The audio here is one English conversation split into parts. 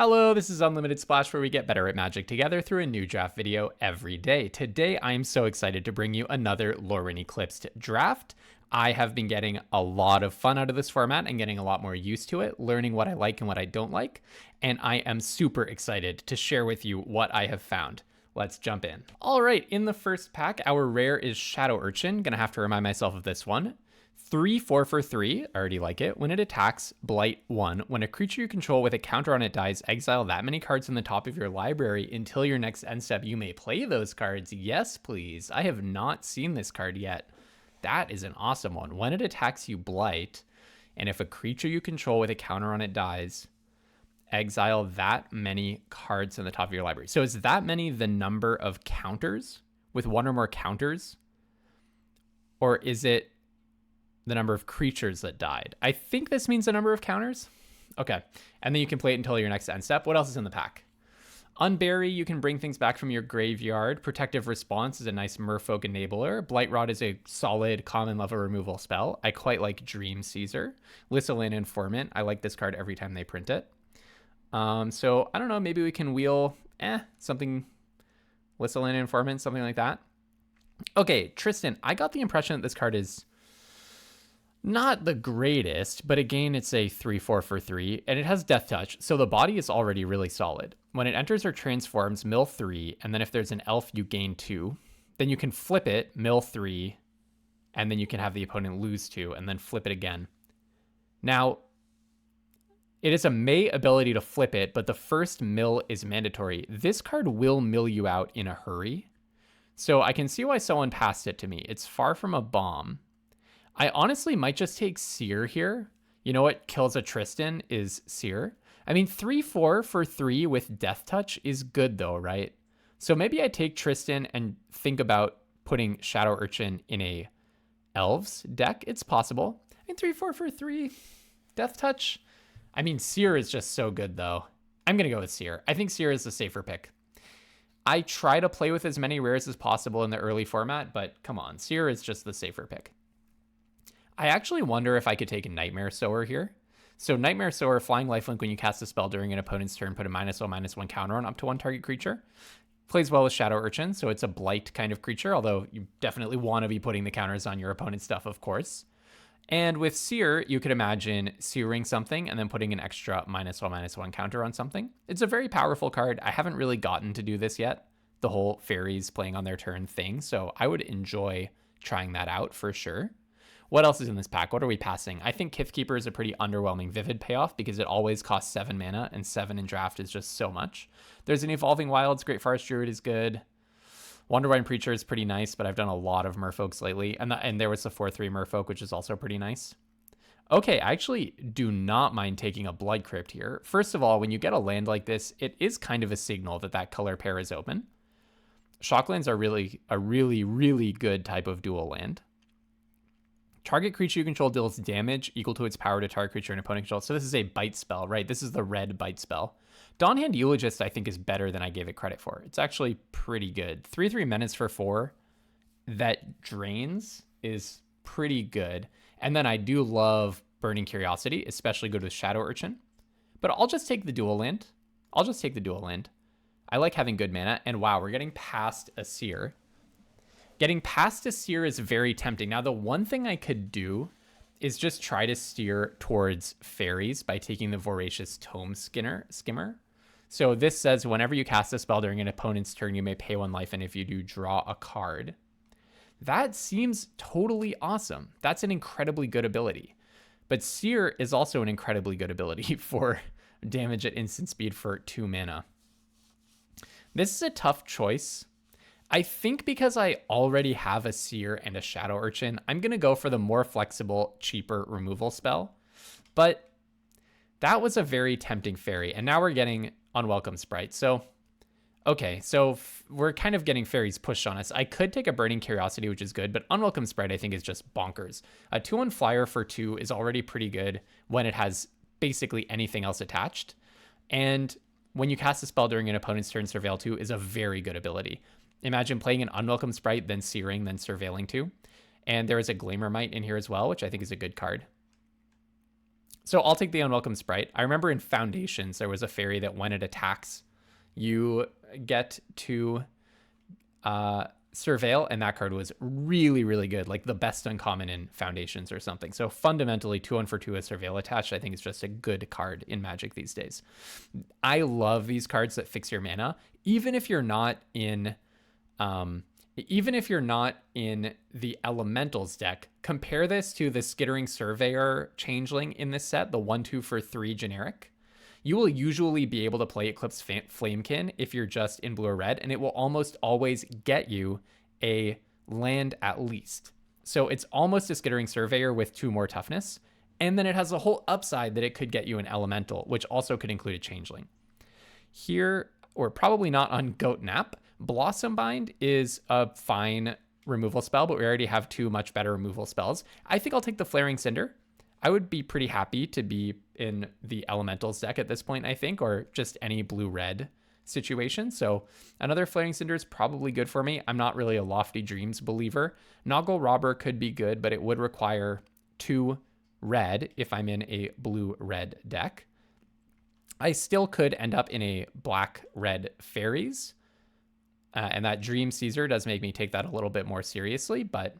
Hello, this is Unlimited Splash, where we get better at Magic together through a new draft video every day. Today, I am so excited to bring you another Lorwyn Eclipsed draft. I have been getting a lot of fun out of this format and getting a lot more used to it, learning what I like and what I don't like, and I am super excited to share with you what I have found. Let's jump in. All right, in the first pack, our rare is Shadow Urchin. Gonna have to remind myself of this one. 3/4 for 3, I already like it. When it attacks, Blight 1. When a creature you control with a counter on it dies, exile that many cards from the top of your library until your next end step. You may play those cards. Yes, please. I have not seen this card yet. That is an awesome one. When it attacks, you Blight, and if a creature you control with a counter on it dies, exile that many cards from the top of your library. So is that many the number of counters with one or more counters? Or is it the number of creatures that died? I think this means the number of counters. Okay. And then you can play it until your next end step. What else is in the pack? Unbury, you can bring things back from your graveyard. Protective Response is a nice Merfolk enabler. Blight Rod is a solid common level removal spell. I quite like Dream Caesar. Lissalin Informant, I like this card every time they print it. So I don't know, maybe we can wheel something, Lissalin Informant, something like that. Okay, Tristan, I got the impression that this card is not the greatest, but again, it's a 3/4 for 3, and it has Death Touch, so the body is already really solid. When it enters or transforms, mill 3, and then if there's an elf, you gain 2. Then you can flip it, mill 3, and then you can have the opponent lose 2, and then flip it again. Now, it is a May ability to flip it, but the first mill is mandatory. This card will mill you out in a hurry, so I can see why someone passed it to me. It's far from a bomb. I honestly might just take Seer here. You know what kills a Tristan is Seer. I mean, 3/4 for 3 with Death Touch is good though, right? So maybe I take Tristan and think about putting Shadow Urchin in a Elves deck. It's possible. I mean, 3/4 for 3, Death Touch. I mean, Seer is just so good though. I'm going to go with Seer. I think Seer is the safer pick. I try to play with as many rares as possible in the early format, but come on, Seer is just the safer pick. I actually wonder if I could take a Nightmare Sower here. So Nightmare Sower, flying lifelink when you cast a spell during an opponent's turn, put a -1/-1 counter on up to one target creature. Plays well with Shadow Urchin, so it's a blight kind of creature, although you definitely want to be putting the counters on your opponent's stuff, of course. And with Seer, you could imagine searing something and then putting an extra -1/-1 counter on something. It's a very powerful card. I haven't really gotten to do this yet, the whole fairies playing on their turn thing, so I would enjoy trying that out for sure. What else is in this pack? What are we passing? I think Kithkeeper is a pretty underwhelming Vivid payoff because it always costs 7 mana, and 7 in draft is just so much. There's an Evolving Wilds. Great Forest Druid is good. Wonderwine Preacher is pretty nice, but I've done a lot of Merfolks lately. And there was the 4/3 Merfolk, which is also pretty nice. Okay, I actually do not mind taking a Blood Crypt here. First of all, when you get a land like this, it is kind of a signal that that color pair is open. Shocklands are a really good type of dual land. Target creature you control deals damage equal to its power to target creature an opponent controls. So this is a bite spell, right? This is the red bite spell. Dawnhand Eulogist, I think, is better than I gave it credit for. It's actually pretty good. 3/3 Menace for 4 that drains is pretty good. And then I do love Burning Curiosity, especially good with Shadow Urchin. But I'll just take the dual land. I like having good mana. And wow, we're getting past a Seer. Getting past a Seer is very tempting. Now, the one thing I could do is just try to steer towards fairies by taking the Voracious Tome Skimmer. So this says whenever you cast a spell during an opponent's turn, you may pay 1 life, and if you do, draw a card. That seems totally awesome. That's an incredibly good ability. But Seer is also an incredibly good ability for damage at instant speed for 2 mana. This is a tough choice. I think because I already have a Seer and a Shadow Urchin, I'm going to go for the more flexible, cheaper removal spell. But that was a very tempting fairy, and now we're getting Unwelcome Sprite. So, okay, so we're kind of getting fairies pushed on us. I could take a Burning Curiosity, which is good, but Unwelcome Sprite I think is just bonkers. A 2/1 flyer for 2 is already pretty good when it has basically anything else attached. And when you cast a spell during an opponent's turn, Surveil 2 is a very good ability. Imagine playing an Unwelcome Sprite, then Searing, then Surveilling 2. And there is a Gleamer Might in here as well, which I think is a good card. So I'll take the Unwelcome Sprite. I remember in Foundations, there was a fairy that when it attacks, you get to Surveil, and that card was really, really good, like the best uncommon in Foundations or something. So fundamentally, 2-1 for 2 with Surveil attached, I think is just a good card in Magic these days. I love these cards that fix your mana, even if you're not in the Elementals deck. Compare this to the Skittering Surveyor Changeling in this set, the 1-2 for 3 generic. You will usually be able to play Eclipse Flamekin if you're just in blue or red, and it will almost always get you a land at least. So it's almost a Skittering Surveyor with 2 more toughness, and then it has a whole upside that it could get you an Elemental, which also could include a Changeling. Here, or probably not on Goat Nap, Blossom Bind is a fine removal spell, but we already have 2 much better removal spells. I think I'll take the Flaring Cinder. I would be pretty happy to be in the Elementals deck at this point, I think, or just any blue-red situation. So another Flaring Cinder is probably good for me. I'm not really a Lofty Dreams believer. Noggle Robber could be good, but it would require 2 red if I'm in a blue-red deck. I still could end up in a black-red Fairies, and that Dream Caesar does make me take that a little bit more seriously, but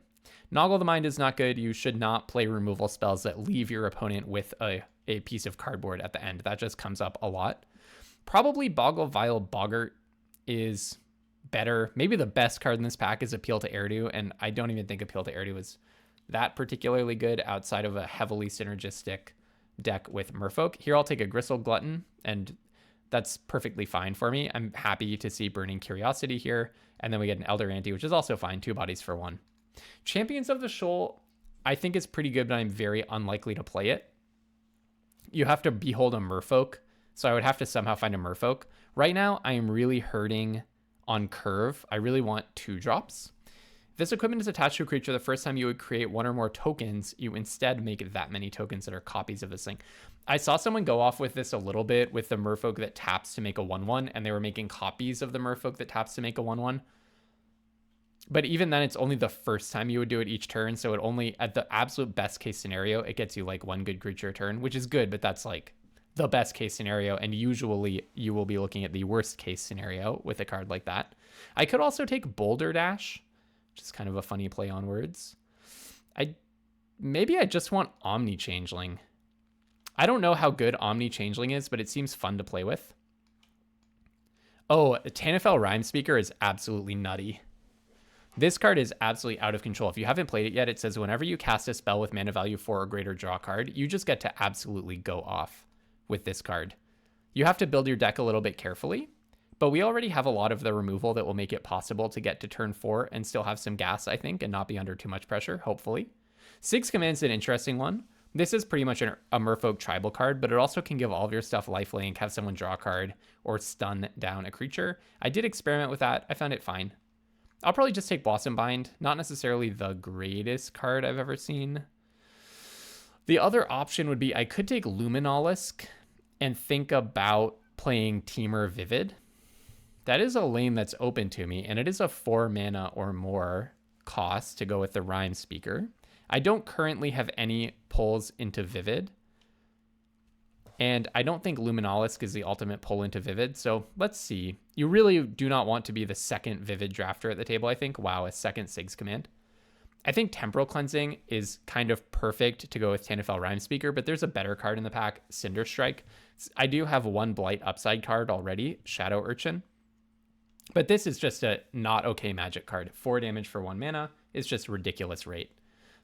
Noggle the Mind is not good. You should not play removal spells that leave your opponent with a piece of cardboard at the end. That just comes up a lot. Probably Boggle Vile Boggart is better. Maybe the best card in this pack is Appeal to Erdu, and I don't even think Appeal to Erdu was that particularly good outside of a heavily synergistic deck with Merfolk. Here I'll take a Gristle Glutton, and that's perfectly fine for me. I'm happy to see Burning Curiosity here, and then we get an Elder Ante, which is also fine. 2 bodies for 1. Champions of the Shoal, I think is pretty good, but I'm very unlikely to play it. You have to behold a Merfolk, so I would have to somehow find a Merfolk. Right now, I am really hurting on curve. I really want 2 drops. If this equipment is attached to a creature, the first time you would create 1 or more tokens, you instead make that many tokens that are copies of this thing. I saw someone go off with this a little bit with the Merfolk that taps to make a 1-1, and they were making copies of the Merfolk that taps to make a 1-1. But even then, it's only the first time you would do it each turn. So it only, at the absolute best case scenario, it gets you like 1 good creature a turn, which is good, but that's like the best case scenario. And usually you will be looking at the worst case scenario with a card like that. I could also take Boulder Dash, which is kind of a funny play on words. Maybe I just want Omni Changeling. I don't know how good Omni Changeling is, but it seems fun to play with. Oh, Tanufel Rimespeaker is absolutely nutty. This card is absolutely out of control. If you haven't played it yet, it says whenever you cast a spell with mana value 4 or greater, draw a card. You just get to absolutely go off with this card. You have to build your deck a little bit carefully, but we already have a lot of the removal that will make it possible to get to turn 4 and still have some gas, I think, and not be under too much pressure, hopefully. 6 Command's an interesting one. This is pretty much a Merfolk tribal card, but it also can give all of your stuff lifelink, have someone draw a card, or stun down a creature. I did experiment with that. I found it fine. I'll probably just take Blossom Bind. Not necessarily the greatest card I've ever seen. The other option would be I could take Luminolisk and think about playing Temur Vivid. That is a lane that's open to me, and it is a 4 mana or more cost to go with the Rimespeaker. I don't currently have any pulls into Vivid, and I don't think Luminolisk is the ultimate pull into Vivid, so let's see. You really do not want to be the second Vivid drafter at the table, I think. Wow, a second Sigs command. I think Temporal Cleansing is kind of perfect to go with Tanufel Rimespeaker, but there's a better card in the pack, Cinderstrike. I do have 1 Blight upside card already, Shadow Urchin. But this is just a not okay Magic card. 4 damage for 1 mana is just a ridiculous rate.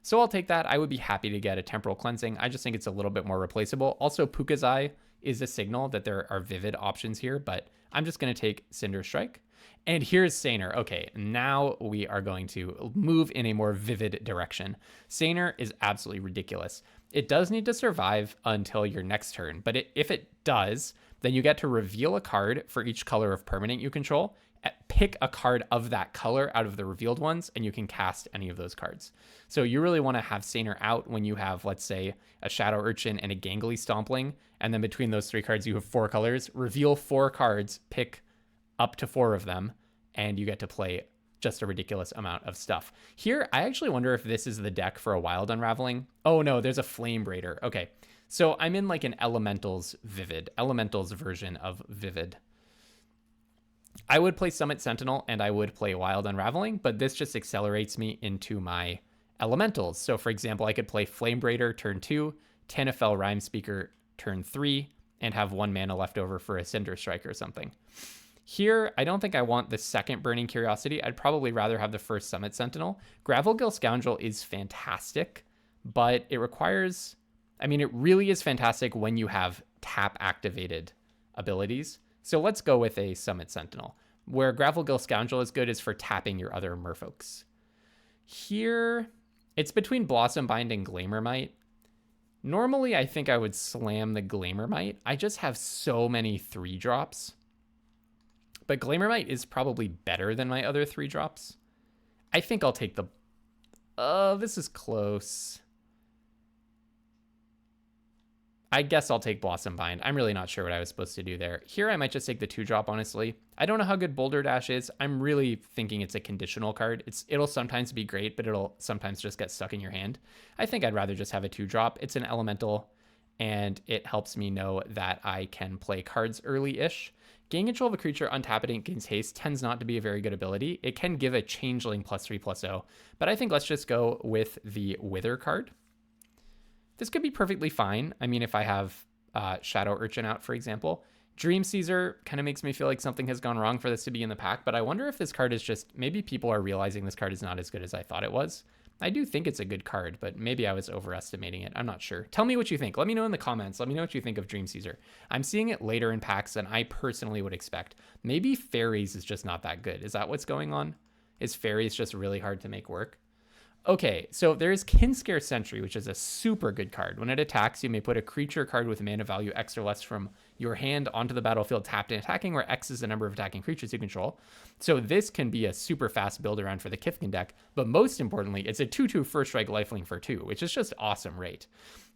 So I'll take that. I would be happy to get a Temporal Cleansing. I just think it's a little bit more replaceable. Also, Puka's Eye is a signal that there are Vivid options here, but I'm just going to take Cinderstrike. And here's Saner. Okay, now we are going to move in a more vivid direction. Saner is absolutely ridiculous. It does need to survive until your next turn, but if it does, then you get to reveal a card for each color of permanent you control. Pick a card of that color out of the revealed ones, and you can cast any of those cards. So you really want to have Saner out when you have, let's say, a Shadow Urchin and a Gangly Stompling, and then between those 3 cards you have 4 colors. Reveal 4 cards, pick up to 4 of them, and you get to play just a ridiculous amount of stuff. Here, I actually wonder if this is the deck for a Wild Unraveling. Oh no, there's a Flame Braider. Okay, So I'm in like an Elementals version of Vivid. I would play Summit Sentinel and I would play Wild Unraveling, but this just accelerates me into my Elementals. So for example, I could play Flame Braider turn 2, Tanufel Rimespeaker turn 3, and have 1 mana left over for a Cinder Strike or something. Here, I don't think I want the second Burning Curiosity. I'd probably rather have the first Summit Sentinel. Gravelgill Scoundrel is fantastic, but it requires... I mean, it really is fantastic when you have tap-activated abilities. So let's go with a Summit Sentinel. Where Gravelgill Scoundrel is good is for tapping your other merfolks. Here, it's between Blossom Bind and Glimmermite. Normally, I think I would slam the Glimmermite. I just have so many 3-drops. But Glimmermite is probably better than my other 3-drops. I think I'll take the... this is close. I guess I'll take Blossom Bind. I'm really not sure what I was supposed to do there. Here, I might just take the 2-drop, honestly. I don't know how good Boulder Dash is. I'm really thinking it's a conditional card. It'll sometimes be great, but it'll sometimes just get stuck in your hand. I think I'd rather just have a 2-drop. It's an elemental, and it helps me know that I can play cards early-ish. Gain control of a creature, untap it, and gains haste tends not to be a very good ability. It can give a changeling +3/+0, but I think let's just go with the Wither card. This could be perfectly fine. I mean, if I have Shadow Urchin out, for example. Dream Caesar kind of makes me feel like something has gone wrong for this to be in the pack, but I wonder if this card is just... Maybe people are realizing this card is not as good as I thought it was. I do think it's a good card, but maybe I was overestimating it. I'm not sure. Tell me what you think. Let me know in the comments. Let me know what you think of Dream Caesar. I'm seeing it later in packs than I personally would expect. Maybe Fairies is just not that good. Is that what's going on? Is Fairies just really hard to make work? Okay, so there's Kinscare Sentry, which is a super good card. When it attacks, you may put a creature card with mana value X or less from your hand onto the battlefield tapped and attacking, where X is the number of attacking creatures you control. So this can be a super fast build around for the Kithkin deck, but most importantly, it's a 2/2 first strike lifelink for 2, which is just awesome rate.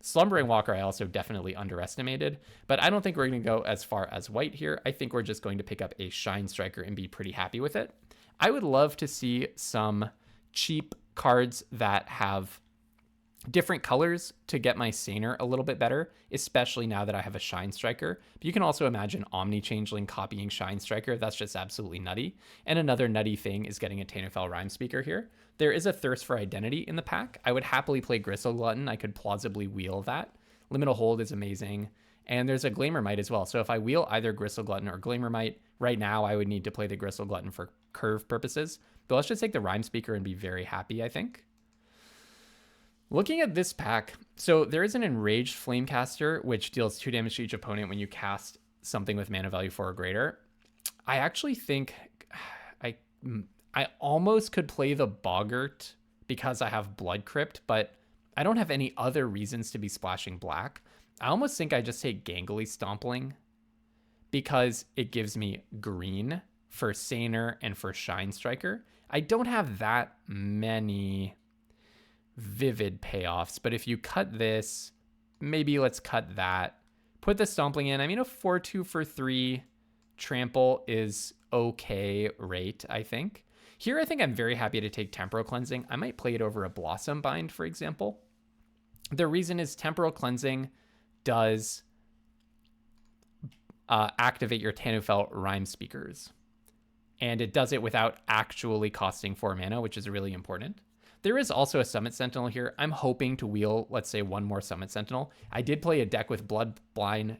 Slumbering Walker I also definitely underestimated, but I don't think we're going to go as far as white here. I think we're just going to pick up a Shinestriker and be pretty happy with it. I would love to see some cheap cards that have different colors to get my Saner a little bit better, especially now that I have a Shinestriker. But you can also imagine Omni-Changeling copying Shinestriker. That's just absolutely nutty. And another nutty thing is getting a Tanufel Rimespeaker here. There is a Thirst for Identity in the pack. I would happily play Gristle Glutton. I could plausibly wheel that. Liminal Hold is amazing. And there's a Glimmermite as well. So if I wheel either Gristle Glutton or Glimmermite, right now I would need to play the Gristle Glutton for curve purposes. But let's just take the Rimespeaker and be very happy, I think. Looking at this pack, so there is an Enraged Flamecaster, which deals 2 damage to each opponent when you cast something with mana value 4 or greater. I actually think I almost could play the Boggart because I have Blood Crypt, but I don't have any other reasons to be splashing black. I almost think I just take Gangly Stompling because it gives me green for Saner and for Shinestriker. I don't have that many vivid payoffs, but if you cut this, maybe let's cut that. Put the Stompling in. I mean, a 4/2 for 3 trample is okay rate, I think. Here, I think I'm very happy to take Temporal Cleansing. I might play it over a Blossom Bind, for example. The reason is Temporal Cleansing does activate your Tanufel Rimespeakers. And it does it without actually costing 4 mana, which is really important. There is also a Summit Sentinel here. I'm hoping to wheel, let's say, one more Summit Sentinel. I did play a deck with Bloodline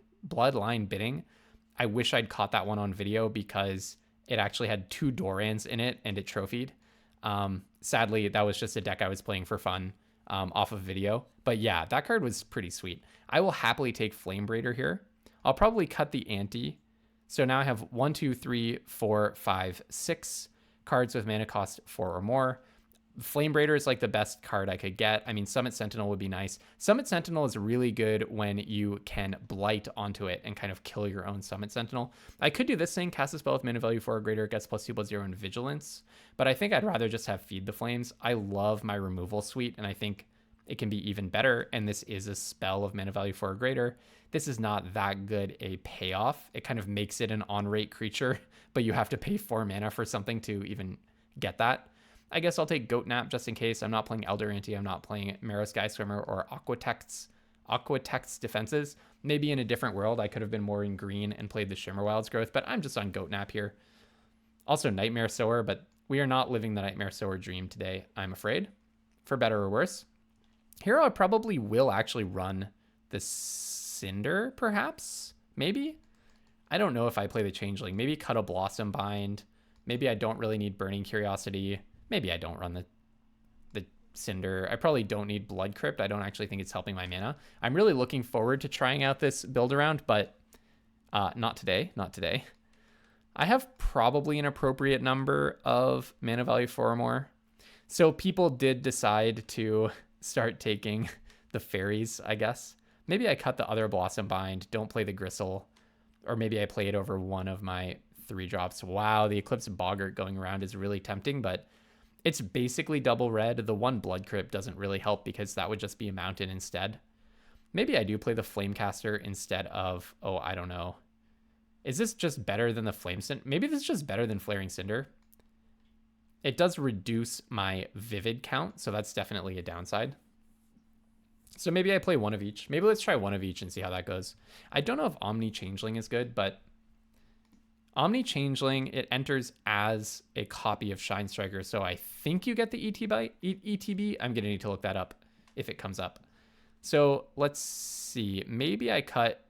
Bidding. I wish I'd caught that one on video because it actually had 2 Dorans in it and it trophied. Sadly, that was just a deck I was playing for fun off of video. But yeah, that card was pretty sweet. I will happily take Flame Braider here. I'll probably cut the ante. So now I have 1, 2, 3, 4, 5, 6 cards with mana cost 4 or more. Flame Braider is like the best card I could get. I mean, Summit Sentinel would be nice. Summit Sentinel is really good when you can blight onto it and kind of kill your own Summit Sentinel. I could do this thing, cast a spell with mana value 4 or greater, it gets +2/+0 in Vigilance, but I think I'd rather just have Feed the Flames. I love my removal suite, and I think it can be even better, and this is a spell of mana value 4 or greater. This is not that good a payoff. It kind of makes it an on-rate creature, but you have to pay 4 mana for something to even get that. I guess I'll take Goat Nap just in case. I'm not playing Elder Ante. I'm not playing Marrow Sky Swimmer or Aqua Texts. Aquatex defenses. Maybe in a different world, I could have been more in green and played the Shimmer Wilds growth, but I'm just on Goat Nap here. Also Nightmare Sower, but we are not living the Nightmare Sower dream today, I'm afraid, for better or worse. Here I probably will actually run the Cinder, perhaps? Maybe? I don't know if I play the Changeling. Maybe cut a Blossom Bind. Maybe I don't really need Burning Curiosity. Maybe I don't run the Cinder. I probably don't need Blood Crypt. I don't actually think it's helping my mana. I'm really looking forward to trying out this build around, but not today. Not today. I have probably an appropriate number of mana value 4 or more. So people did decide to start taking the fairies, I guess. Maybe I cut the other Blossom Bind, don't play the Gristle, or maybe I play it over one of my 3 drops. Wow, the Eclipsed Boggart going around is really tempting, but it's basically double red. The one Blood Crypt doesn't really help because that would just be a mountain instead. Maybe I do play the Flamecaster instead of, oh, I don't know. Is this just better than the Flame Cinder? Maybe this is just better than Flaring Cinder. It does reduce my Vivid count, so that's definitely a downside. So maybe I play one of each. Maybe let's try one of each and see how that goes. I don't know if Omni Changeling is good, but Omni Changeling, it enters as a copy of Shinestriker, so I think you get the ETB. I'm going to need to look that up if it comes up. So let's see. Maybe I cut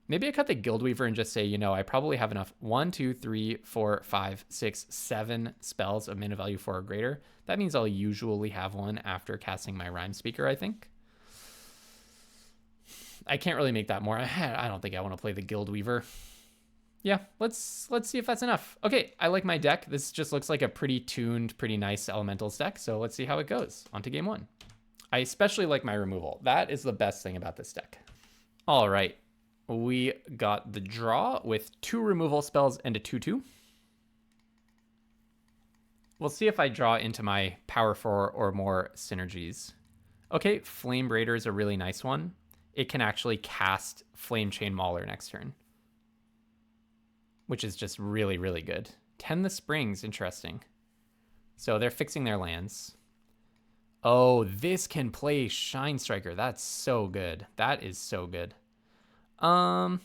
the Guildweaver and just say, you know, I probably have enough 1, 2, 3, 4, 5, 6, 7 spells of mana value 4 or greater. That means I'll usually have one after casting my Rimespeaker, I think. I can't really make that more. I don't think I want to play the Guildweaver. Yeah, let's see if that's enough. Okay, I like my deck. This just looks like a pretty tuned, pretty nice Elementals deck, so let's see how it goes. On to game 1. I especially like my removal. That is the best thing about this deck. All right, we got the draw with 2 removal spells and a 2/2. We'll see if I draw into my power 4 or more synergies. Okay, Flame Raider is a really nice one. It can actually cast Flame Chain Mauler next turn, which is just really, really good. Tend the Springs, interesting. So they're fixing their lands. Oh, this can play Shinestriker. That's so good. That is so good. Now,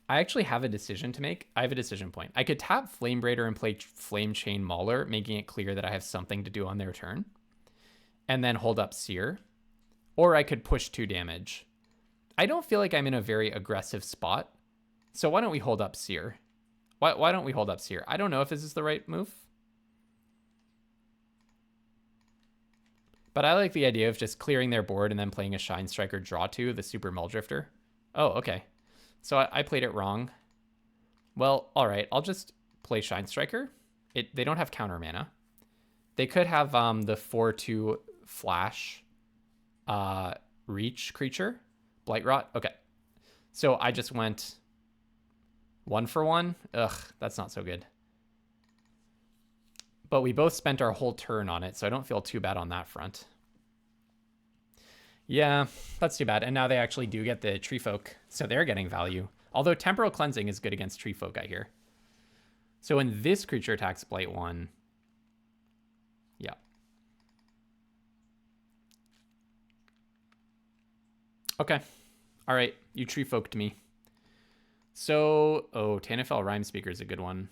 I actually have a decision to make. I have a decision point. I could tap Flame Raider and play Flame Chain Mauler, making it clear that I have something to do on their turn, and then hold up Seer. Or I could push 2 damage. I don't feel like I'm in a very aggressive spot, so why don't we hold up Seer? Why don't we hold up Seer? I don't know if this is the right move, but I like the idea of just clearing their board and then playing a Shinestriker draw 2, the Super Muldrifter. Oh, okay. So I played it wrong. Well, all right. I'll just play Shinestriker. They don't have counter mana. They could have the 4/2 flash reach creature, Blightrot. Okay. So I just went 1 for 1. Ugh, that's not so good. But we both spent our whole turn on it, so I don't feel too bad on that front. Yeah, that's too bad. And now they actually do get the Tree Folk, so they're getting value. Although Temporal Cleansing is good against Tree Folk, I hear. So when this creature attacks Blight 1, yeah. Okay. All right, you Tree Folked me. So, oh, Tanufel Rimespeaker is a good one.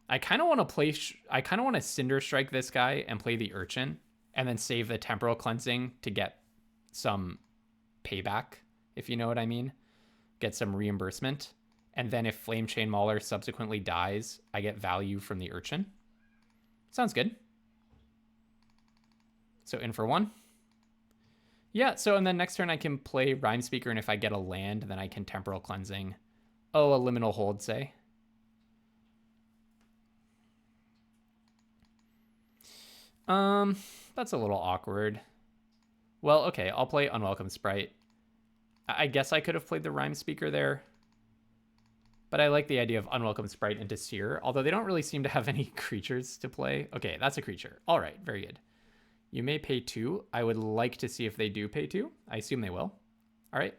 I kind of want to play, I kind of want to Cinder Strike this guy and play the Urchin and then save the Temporal Cleansing to get some payback, if you know what I mean. Get some reimbursement. And then if Flame Chain Mauler subsequently dies, I get value from the Urchin. Sounds good. So in for 1. Yeah, so and then next turn I can play Rimespeaker, and if I get a land, then I can Temporal Cleansing. Oh, a Liminal Hold, say. That's a little awkward. Well, okay, I'll play Unwelcome Sprite. I guess I could have played the Rimespeaker there, but I like the idea of Unwelcome Sprite into Seer, although they don't really seem to have any creatures to play. Okay, that's a creature. All right, very good. You may pay 2. I would like to see if they do pay 2. I assume they will. All right.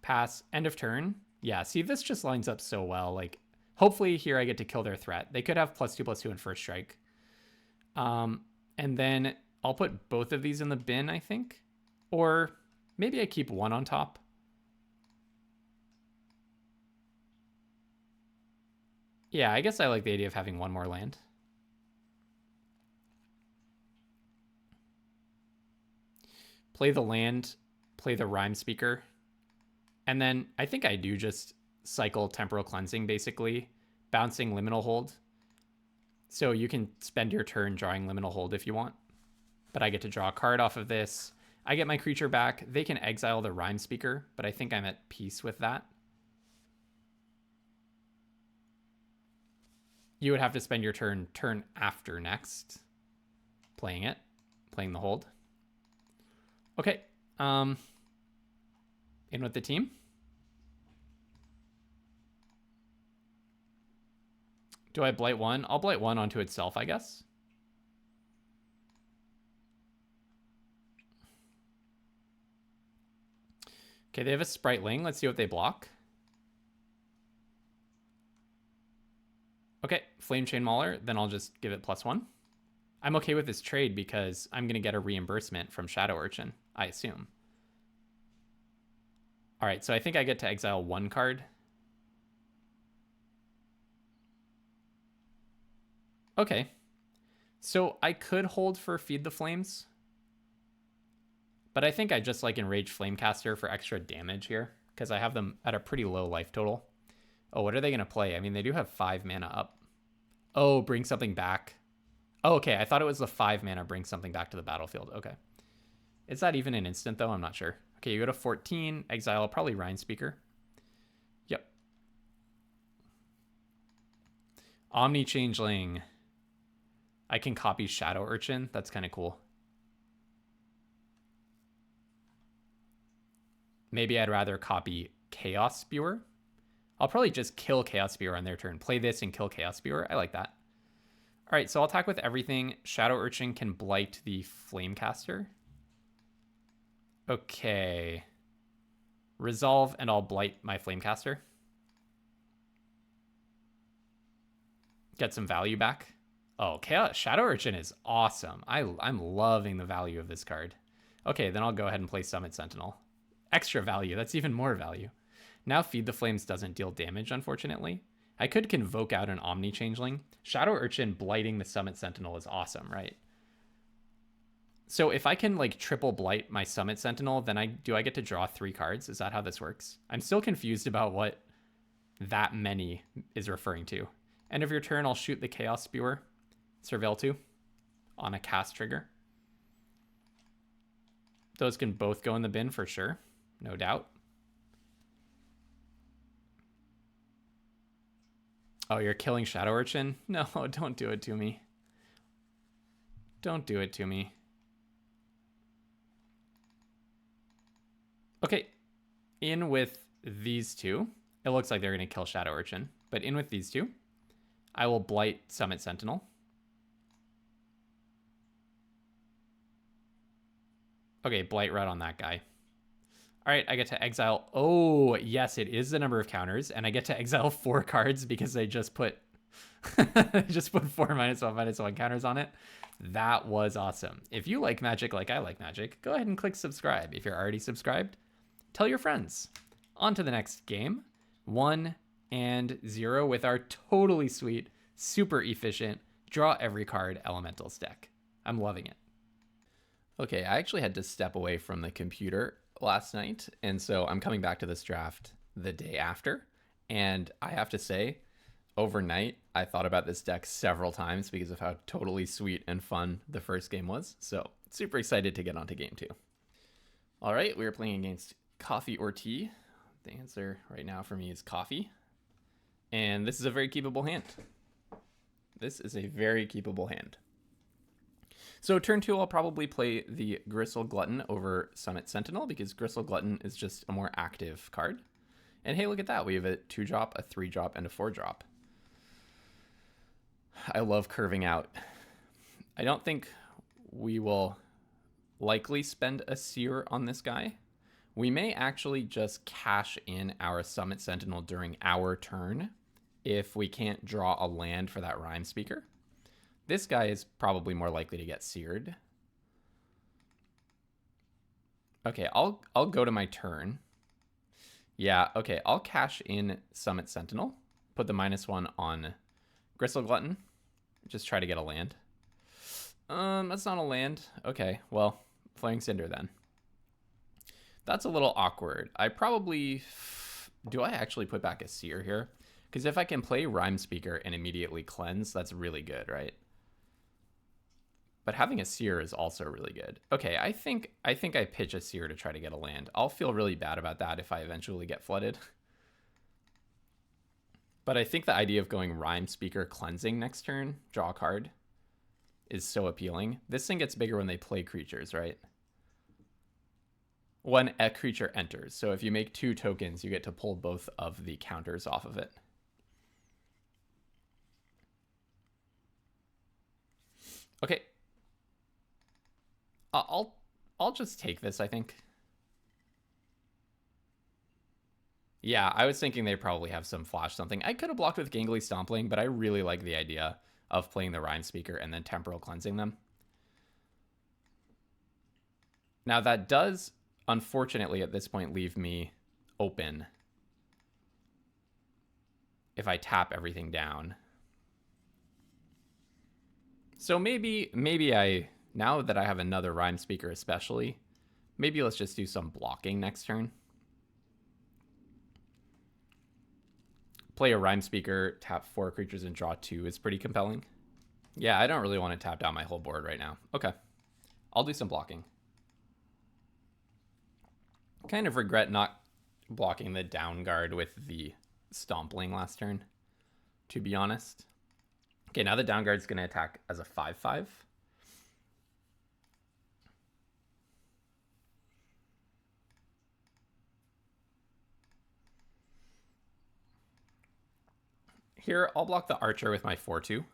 Pass. End of turn. Yeah, see, this just lines up so well. Like, hopefully here I get to kill their threat. They could have +2/+2 in first strike. And And then I'll put both of these in the bin, I think. Or maybe I keep one on top. Yeah, I guess I like the idea of having one more land. Play the land, play the Rimespeaker. And then I think I do just cycle Temporal Cleansing, basically. Bouncing Liminal Hold. So you can spend your turn drawing Liminal Hold if you want. But I get to draw a card off of this. I get my creature back. They can exile the Rimespeaker, but I think I'm at peace with that. You would have to spend your turn after next playing it, playing the hold. Okay. In with the team. Do I blight one? I'll blight one onto itself, I guess. Okay, they have a Spriteling. Let's see what they block. Okay, Flame Chain Mauler. Then I'll just give it +1. I'm okay with this trade because I'm going to get a reimbursement from Shadow Urchin, I assume. All right, so I think I get to exile one card. Okay. So I could hold for Feed the Flames. But I think I just like Enraged Flamecaster for extra damage here, because I have them at a pretty low life total. Oh, what are they going to play? I mean, they do have 5 mana up. Oh, bring something back. Oh, okay, I thought it was the 5 mana bring something back to the battlefield. Okay. Is that even an instant, though? I'm not sure. Okay, you go to 14, exile, probably Rimespeaker. Yep. Omni Changeling. I can copy Shadow Urchin. That's kind of cool. Maybe I'd rather copy Chaos Spewer. I'll probably just kill Chaos Spewer on their turn. Play this and kill Chaos Spewer. I like that. All right, so I'll attack with everything. Shadow Urchin can blight the Flamecaster. Okay. Resolve, and I'll blight my Flamecaster. Get some value back. Oh, Chaos Shadow Urchin is awesome. I'm loving the value of this card. Okay, then I'll go ahead and play Summit Sentinel. Extra value. That's even more value. Now Feed the Flames doesn't deal damage, unfortunately. I could convoke out an Omni Changeling. Shadow Urchin blighting the Summit Sentinel is awesome, right? So if I can like triple blight my Summit Sentinel, then I get to draw 3 cards? Is that how this works? I'm still confused about what that many is referring to. End of your turn, I'll shoot the Chaos Spewer. Surveil 2 on a cast trigger. Those can both go in the bin for sure. No doubt. Oh, you're killing Shadow Urchin? No, don't do it to me. Don't do it to me. Okay, in with these two. It looks like they're going to kill Shadow Urchin, but in with these two, I will blight Summit Sentinel. Okay, blight right on that guy. All right, I get to exile. Oh, yes, it is the number of counters, and I get to exile 4 cards because I just put just put 4 -1/-1 counters on it. That was awesome. If you like Magic like I like Magic, go ahead and click subscribe. If you're already subscribed, tell your friends. On to the next game. 1 and 0 with our totally sweet, super efficient, draw every card Elementals deck. I'm loving it. Okay, I actually had to step away from the computer last night, and so I'm coming back to this draft the day after, and I have to say, overnight I thought about this deck several times because of how totally sweet and fun the first game was. So super excited to get onto game 2. All right, we are playing against Coffee or Tea. The answer right now for me is coffee, and this is a very keepable hand. This is a very keepable hand. So turn 2, I'll probably play the Gristle Glutton over Summit Sentinel because Gristle Glutton is just a more active card. And hey, look at that. We have a 2-drop, a 3-drop, and a 4-drop. I love curving out. I don't think we will likely spend a Seer on this guy. We may actually just cash in our Summit Sentinel during our turn if we can't draw a land for that Rimespeaker. This guy is probably more likely to get seared. Okay, I'll go to my turn. Yeah, okay, I'll cash in Summit Sentinel. Put the -1 on Gristle Glutton. Just try to get a land. That's not a land. Okay, well, Flaring Cinder then. That's a little awkward. I probably... Do I actually put back a Seer here? Because if I can play Rimespeaker and immediately cleanse, that's really good, right? But having a Seer is also really good. Okay, I think I pitch a Seer to try to get a land. I'll feel really bad about that if I eventually get flooded. But I think the idea of going Rimespeaker cleansing next turn, draw a card, is so appealing. This thing gets bigger when they play creatures, right? When a creature enters. So if you make 2 tokens, you get to pull both of the counters off of it. Okay. I'll just take this, I think. Yeah, I was thinking they probably have some flash something. I could have blocked with Gangly Stompling, but I really like the idea of playing the Rimespeaker and then Temporal Cleansing them. Now that does, unfortunately, at this point, leave me open if I tap everything down. So maybe I, now that I have another Rimespeaker especially, maybe let's just do some blocking next turn. Play a Rimespeaker, tap 4 creatures and draw 2 is pretty compelling. Yeah, I don't really want to tap down my whole board right now. Okay, I'll do some blocking. Kind of regret not blocking the down guard with the Stompling last turn, to be honest. Okay, now the down guard's going to attack as a 5/5. Here, I'll block the Archer with my 4/2.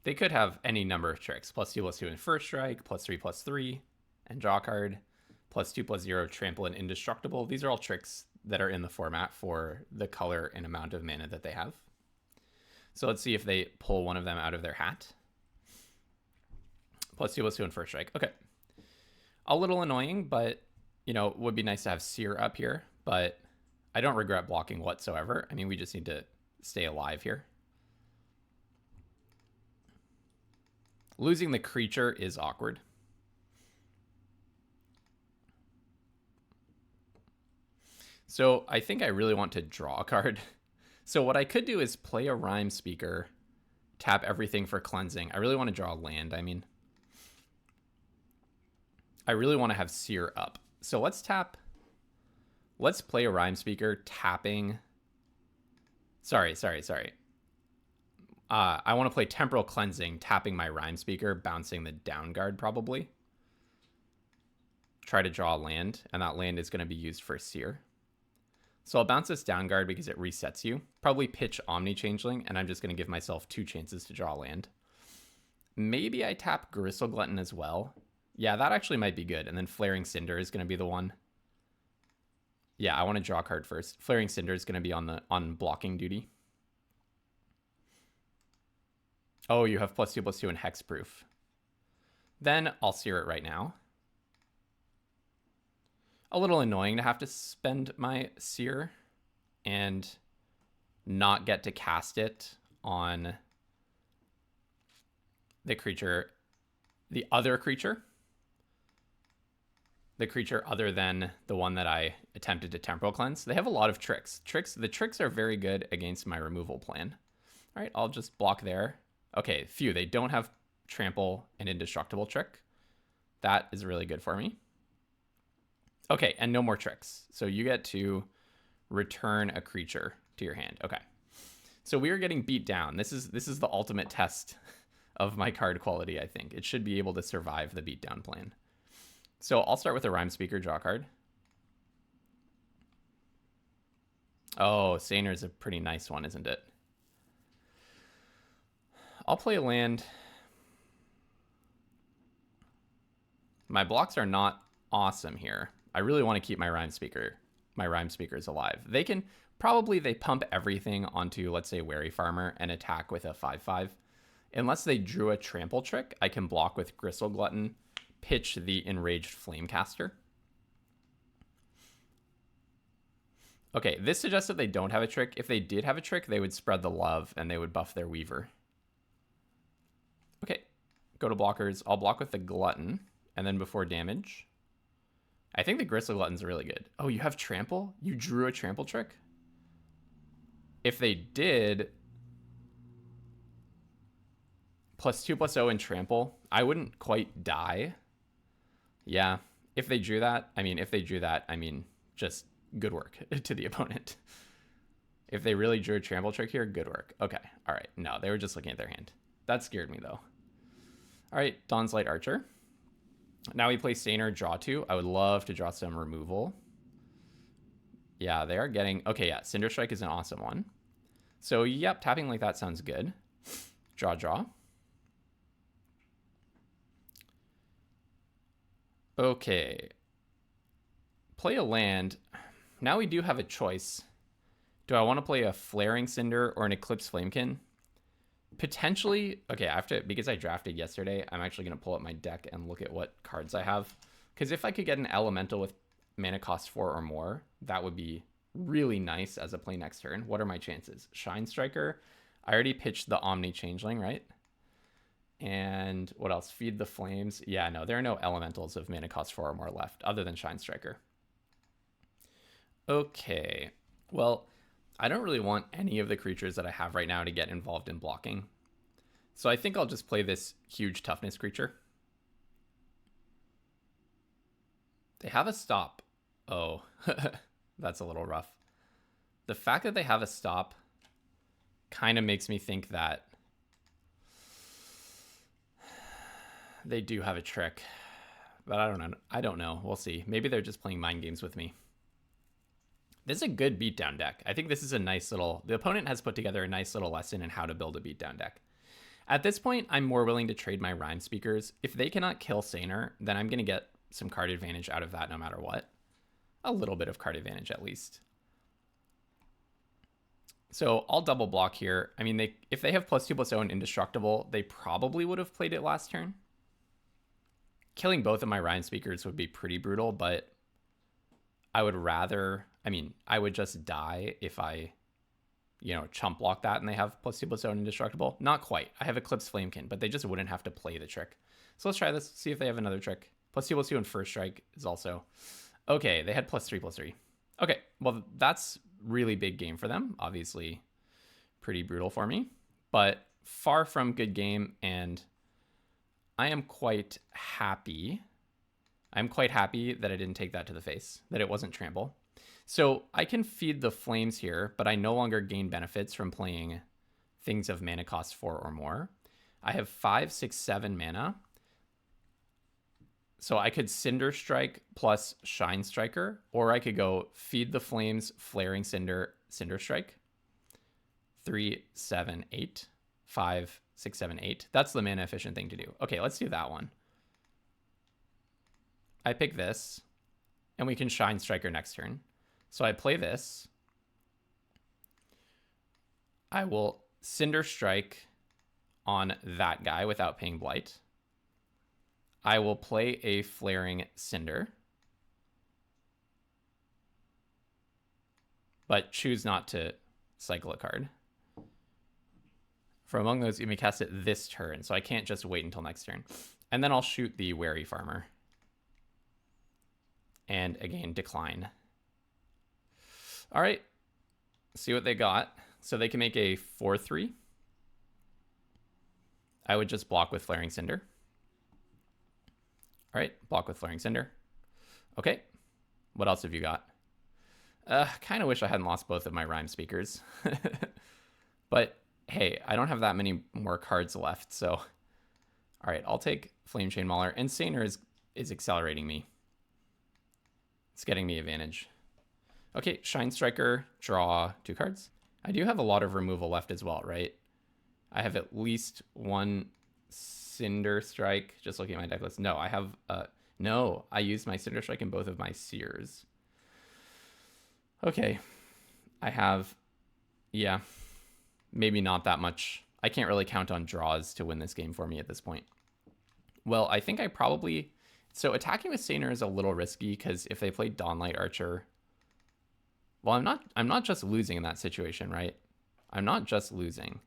They could have any number of tricks. +2/+2 in first strike, +3/+3, and draw card, +2/+0, trample and indestructible. These are all tricks that are in the format for the color and amount of mana that they have. So let's see if they pull one of them out of their hat. +2/+2 in first strike. Okay. A little annoying, but, you know, it would be nice to have Seer up here, but I don't regret blocking whatsoever. I mean, we just need to stay alive here. Losing the creature is awkward. So I think I really want to draw a card. So what I could do is play a Rimespeaker, tap everything for cleansing. I really want to draw a land, I mean. I really want to have Seer up. So let's play a Rimespeaker tapping. Sorry. I want to play Temporal Cleansing, tapping my Rimespeaker, bouncing the down guard probably. Try to draw a land, and that land is going to be used for Seer. So I'll bounce this down guard because it resets you. Probably pitch Omni Changeling, and I'm just going to give myself 2 chances to draw a land. Maybe I tap Gristle Glutton as well. Yeah, that actually might be good. And then Flaring Cinder is going to be the one. Yeah, I want to draw a card first. Flaring Cinder is going to be on blocking duty. Oh, you have +2/+2 and Hexproof. Then I'll Seer it right now. A little annoying to have to spend my Seer and not get to cast it on the creature, the other creature. The creature other than the one that I attempted to Temporal Cleanse. They have a lot of tricks. The tricks are very good against my removal plan. All right, I'll just block there. Okay, phew, they don't have Trample and Indestructible trick. That is really good for me. Okay, and no more tricks. So you get to return a creature to your hand. Okay. So we are getting beat down. This is the ultimate test of my card quality, I think. It should be able to survive the beatdown plan. So I'll start with a Rimespeaker, draw card. Oh, Saner is a pretty nice one, isn't it? I'll play a land. My blocks are not awesome here. I really want to keep my Rimespeaker. my Rimespeaker is alive. They can probably, they pump everything onto, let's say, Wary Farmer and attack with a 5/5. Unless they drew a trample trick, I can block with Gristle Glutton, pitch the Enraged Flamecaster. Okay, this suggests that they don't have a trick. If they did have a trick, they would spread the love and they would buff their Weaver. Okay, go to blockers. I'll block with the Glutton, and then before damage, I think the Gristle Glutton's really good. Oh, you have trample? You drew a trample trick? If they did +2/+0 and trample, I wouldn't quite die. Yeah, if they drew that, I mean, just good work to the opponent. If they really drew a trample trick here, good work. Okay, all right. No, they were just looking at their hand. That scared me, though. All right, Dawn's Light Archer. Now we play Stainer, draw 2. I would love to draw some removal. Yeah, they are getting... Okay, yeah, Cinder Strike is an awesome one. So, yep, tapping like that sounds good. Draw. Okay. Play a land. Now we do have a choice. Do I want to play a Flaring Cinder or an Eclipsed Flamekin? Potentially, okay, because I drafted yesterday, I'm actually going to pull up my deck and look at what cards I have. Because if I could get an Elemental with mana cost 4 or more, that would be really nice as a play next turn. What are my chances? Shinestriker. I already pitched the Omni Changeling, right? And what else? Feed the Flames. Yeah, no, there are no Elementals of mana cost 4 or more left, other than Shinestriker. Okay, well, I don't really want any of the creatures that I have right now to get involved in blocking. So I think I'll just play this huge toughness creature. They have a stop. Oh, that's a little rough. The fact that they have a stop kind of makes me think that they do have a trick. But I don't know. We'll see. Maybe they're just playing mind games with me. This is a good beatdown deck. I think this is a nice little... The opponent has put together a nice little lesson in how to build a beatdown deck. At this point, I'm more willing to trade my Rimespeakers. If they cannot kill Stainer, then I'm going to get some card advantage out of that no matter what. A little bit of card advantage at least. So I'll double block here. I mean, if they have +2/+0 and Indestructible, they probably would have played it last turn. Killing both of my Rimespeakers would be pretty brutal, but I would rather... I mean, I would just die if I, chump block that and they have +2/+0 and Indestructible. Not quite. I have Eclipsed Flamekin, but they just wouldn't have to play the trick. So let's try this, see if they have another trick. +2/+2 and First Strike is also... Okay, they had +3/+3. Okay, well, that's really big game for them. Obviously, pretty brutal for me, but far from good game, and I am quite happy. I'm quite happy that I didn't take that to the face, that it wasn't trample. So I can feed the Flames here, but I no longer gain benefits from playing things of mana cost 4 or more. I have 5, 6, 7 mana. So I could Cinder Strike plus Shinestriker, or I could go Feed the Flames, Flaring Cinder, Cinder Strike. 3, 7, 8. 5, 6, 7, 8. That's the mana efficient thing to do. Okay, let's do that one. I pick this, and we can Shinestriker next turn. So I play this. I will Cinder Strike on that guy without paying Blight. I will play a Flaring Cinder, but choose not to cycle a card. For among those, you may cast it this turn, so I can't just wait until next turn. And then I'll shoot the Wary Farmer. And again, decline. All right, see what they got. So they can make a 4/3. I would just block with Flaring Cinder. All right, block with Flaring Cinder. Okay, what else have you got? Kind of wish I hadn't lost both of my Rimespeakers. But hey, I don't have that many more cards left, so... All right, I'll take Flame Chain Mauler, and Stainer is accelerating me. It's getting me advantage. Okay, Shinestriker, draw 2 cards. I do have a lot of removal left as well, right? I have at least one Cinder Strike. Just looking at my deck list. No, I have... no, I used my Cinder Strike in both of my Seers. Okay, I have, yeah, maybe not that much. I can't really count on draws to win this game for me at this point. Well, I think I probably, so attacking with Saner is a little risky because if they play Dawnlight Archer, well, I'm not just losing in that situation, right? I'm not just losing.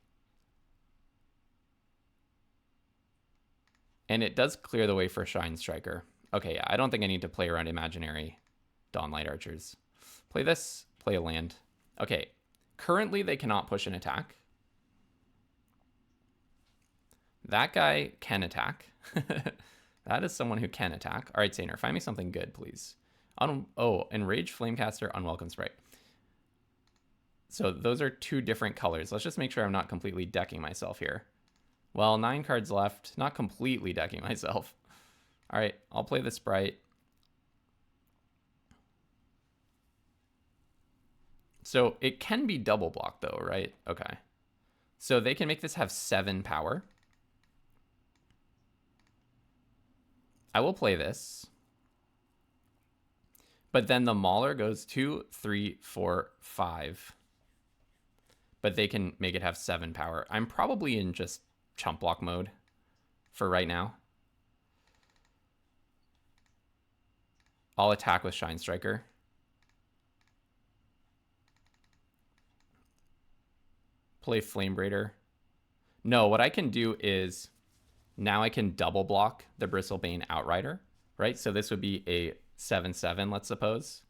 And it does clear the way for Shinestriker. Okay, yeah, I don't think I need to play around imaginary Dawnlight Archers. Play this, play a land. Okay, currently they cannot push an attack. That guy can attack. That is someone who can attack. All right, Saner, find me something good, please. Oh, Enraged Flamecaster, Unwelcome Sprite. So those are two different colors. Let's just make sure I'm not completely decking myself here. Well, 9 cards left. Not completely decking myself. All right, I'll play the Sprite. So it can be double blocked though, right? Okay. So they can make this have 7 power. I will play this. But then the Mauler goes 2, 3, 4, 5. But they can make it have 7 power. I'm probably in just chump block mode for right now. I'll attack with Shinestriker. Play Flame Braider. No, what I can do is now I can double block the Bristlebane Outrider, right? So this would be a 7/7, let's suppose.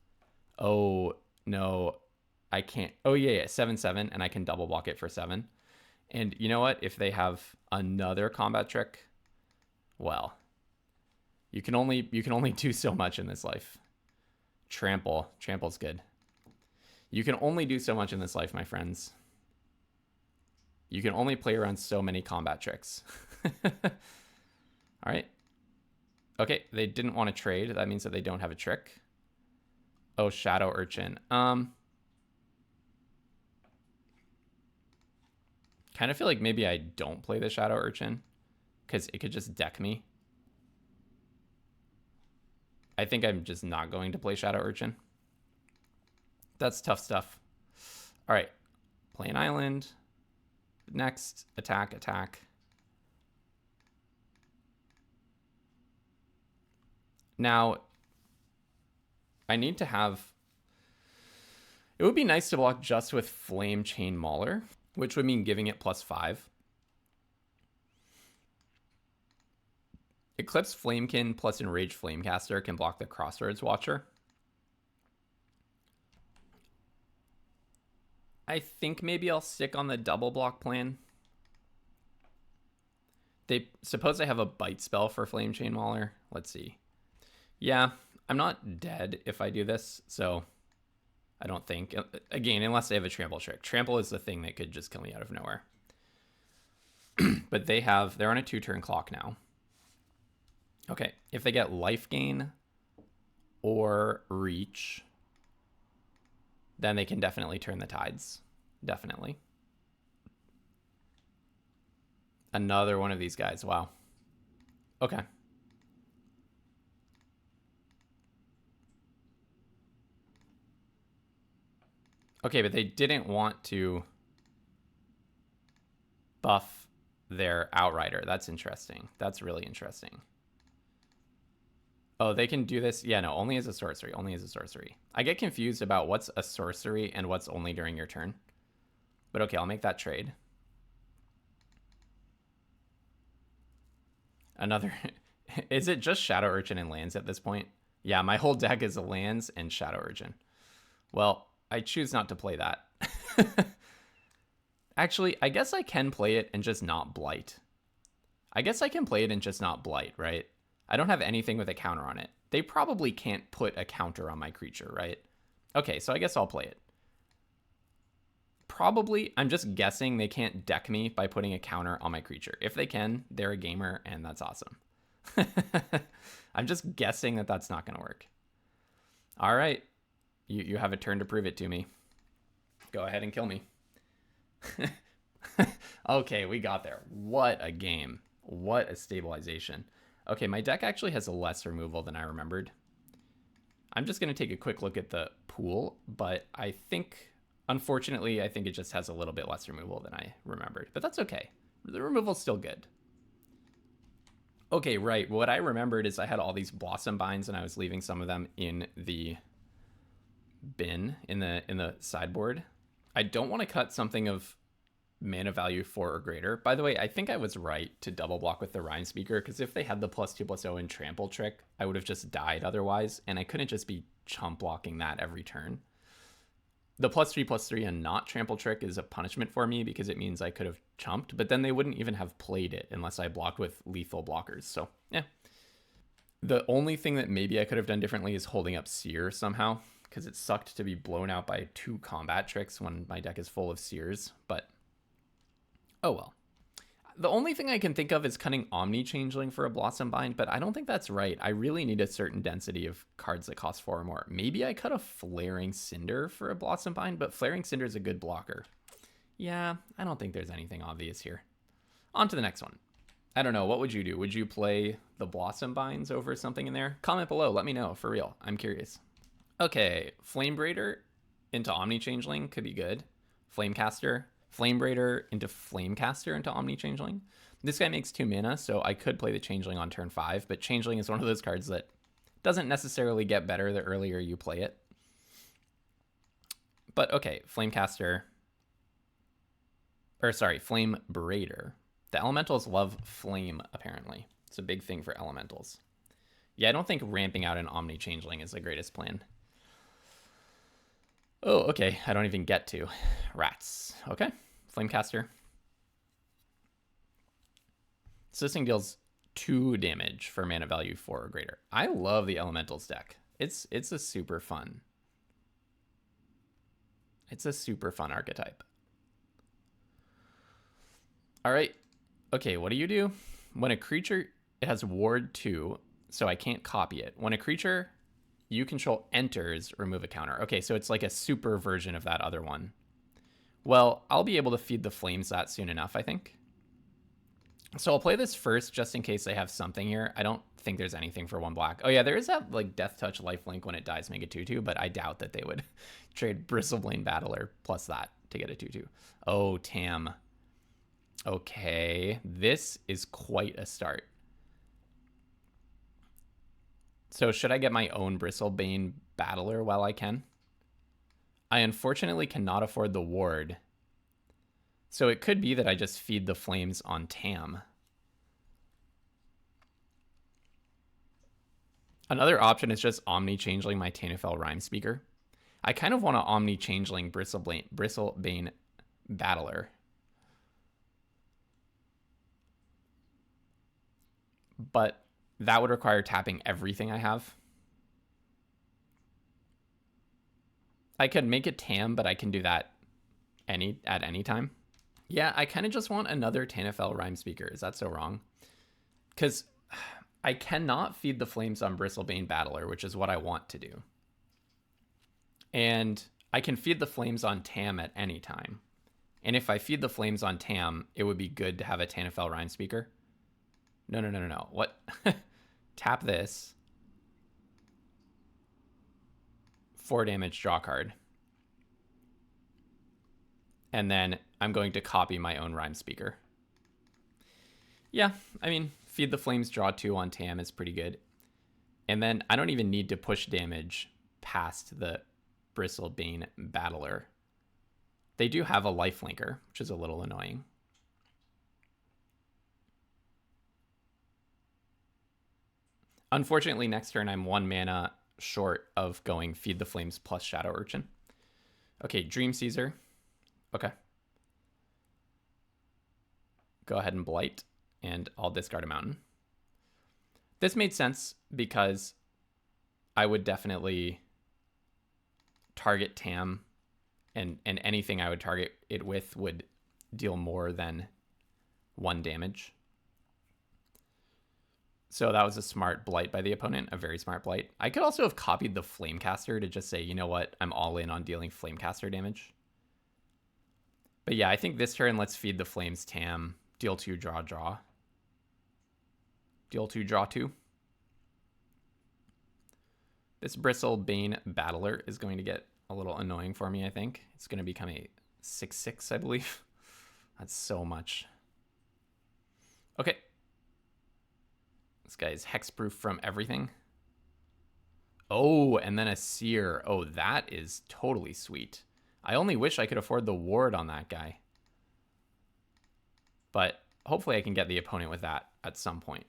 Oh, no, I can't. Oh, yeah, 7/7, and I can double block it for 7. And you know what? If they have another combat trick, well, you can only do so much in this life. Trample's good. You can only do so much in this life, my friends. You can only play around so many combat tricks. All right. Okay, they didn't want to trade. That means that they don't have a trick. Oh, Shadow Urchin. Kind of feel like maybe I don't play the Shadow Urchin because it could just deck me. I think I'm just not going to play Shadow Urchin. That's tough stuff. All right, play an island. Next, attack, attack. Now, I need to have... It would be nice to block just with Flame Chain Mauler, which would mean giving it +5. Eclipse Flamekin plus Enraged Flamecaster can block the Crossroads Watcher. I think maybe I'll stick on the double block plan. They suppose I have a bite spell for Flame Chain Mauler. Let's see. Yeah, I'm not dead if I do this, so I don't think. Again, unless they have a trample trick. Trample is the thing that could just kill me out of nowhere. But they're on a 2-turn clock now. Okay, if they get life gain or reach, then they can definitely turn the tides. Definitely. Another one of these guys. Wow. Okay. Okay, but they didn't want to buff their Outrider. That's interesting. That's really interesting. Oh, they can do this? Yeah, no, only as a sorcery. Only as a sorcery. I get confused about what's a sorcery and what's only during your turn. But okay, I'll make that trade. Another... Is it just Shadow Urchin and lands at this point? Yeah, my whole deck is lands and Shadow Urchin. Well, I choose not to play that. Actually, I guess I can play it and just not blight. I guess I can play it and just not blight, right? I don't have anything with a counter on it. They probably can't put a counter on my creature, right? Okay, so I guess I'll play it. Probably, I'm just guessing they can't deck me by putting a counter on my creature. If they can, they're a gamer, and that's awesome. I'm just guessing that that's not going to work. All right. You have a turn to prove it to me. Go ahead and kill me. Okay, we got there. What a game. What a stabilization. Okay, my deck actually has less removal than I remembered. I'm just going to take a quick look at the pool, but I think, unfortunately, I think it just has a little bit less removal than I remembered. But that's okay. The removal's still good. Okay, right. What I remembered is I had all these blossom binds and I was leaving some of them in the bin in the sideboard. I don't want to cut something of mana value 4 or greater. By the way, I think I was right to double block with the Rimespeaker, because if they had the +2/+0 and trample trick, I would have just died otherwise, and I couldn't just be chump blocking that every turn. The +3/+3 and not trample trick is a punishment for me because it means I could have chumped, but then they wouldn't even have played it unless I blocked with lethal blockers. So yeah. The only thing that maybe I could have done differently is holding up Seer somehow, because it sucked to be blown out by 2 combat tricks when my deck is full of Seers, but oh well. The only thing I can think of is cutting Omni Changeling for a Blossom Bind, but I don't think that's right. I really need a certain density of cards that cost 4 or more. Maybe I cut a Flaring Cinder for a Blossom Bind, but Flaring Cinder is a good blocker. Yeah, I don't think there's anything obvious here. On to the next one. I don't know, what would you do? Would you play the Blossom Binds over something in there? Comment below, let me know, for real. I'm curious. Okay, Flame Braider into Omni Changeling could be good. Flamecaster. Flame Braider into Flamecaster into Omni Changeling. This guy makes 2 mana, so I could play the Changeling on turn 5, but Changeling is one of those cards that doesn't necessarily get better the earlier you play it. But okay, Flamecaster, or sorry, Flame Braider. The elementals love flame, apparently. It's a big thing for elementals. Yeah, I don't think ramping out an Omni Changeling is the greatest plan. Oh, okay. I don't even get to. Rats. Okay. Flamecaster. So this thing deals 2 damage for mana value 4 or greater. I love the Elementals deck. It's a super fun. It's a super fun archetype. All right. Okay, what do? When a creature, it has ward 2, so I can't copy it. When a creature you control enters, remove a counter. Okay, so it's like a super version of that other one. Well, I'll be able to feed the flames that soon enough, I think. So I'll play this first just in case they have something here. I don't think there's anything for 1 black. Oh yeah, there is that like Death Touch lifelink when it dies, make it 2/2, but I doubt that they would trade Bristlebane Battler plus that to get a 2/2. Oh, Tam. Okay, this is quite a start. So should I get my own Bristlebane Battler while I can? I unfortunately cannot afford the ward. So it could be that I just feed the flames on Tam. Another option is just Omni Changeling my Tanufel Rimespeaker. I kind of want to Omni Changeling Bristlebane Battler. But that would require tapping everything I have. I could make it Tam, but I can do that at any time. Yeah, I kind of just want another Tanufel Rimespeaker. Is that so wrong? Because I cannot feed the flames on Bristlebane Battler, which is what I want to do. And I can feed the flames on Tam at any time. And if I feed the flames on Tam, it would be good to have a Tanufel Rimespeaker. No. What? Tap this. 4 damage, draw card. And then I'm going to copy my own Rimespeaker. Yeah, I mean, feed the flames, draw 2 on Tam is pretty good. And then I don't even need to push damage past the Bristlebane Battler. They do have a lifelinker, which is a little annoying. Unfortunately, next turn I'm 1 mana short of going Feed the Flames plus Shadow Urchin. Okay, Dream Caesar. Okay. Go ahead and Blight, and I'll discard a mountain. This made sense because I would definitely target Tam, and anything I would target it with would deal more than 1 damage. So that was a smart Blight by the opponent, a very smart Blight. I could also have copied the Flamecaster to just say, you know what, I'm all in on dealing Flamecaster damage. But yeah, I think this turn, let's feed the Flames Tam, deal 2, draw. Deal 2, draw 2. This Bristlebane Battler is going to get a little annoying for me, I think. It's going to become a 6/6, I believe. That's so much. Okay. This guy is hexproof from everything. Oh, and then a Seer. Oh, that is totally sweet. I only wish I could afford the ward on that guy. But hopefully I can get the opponent with that at some point.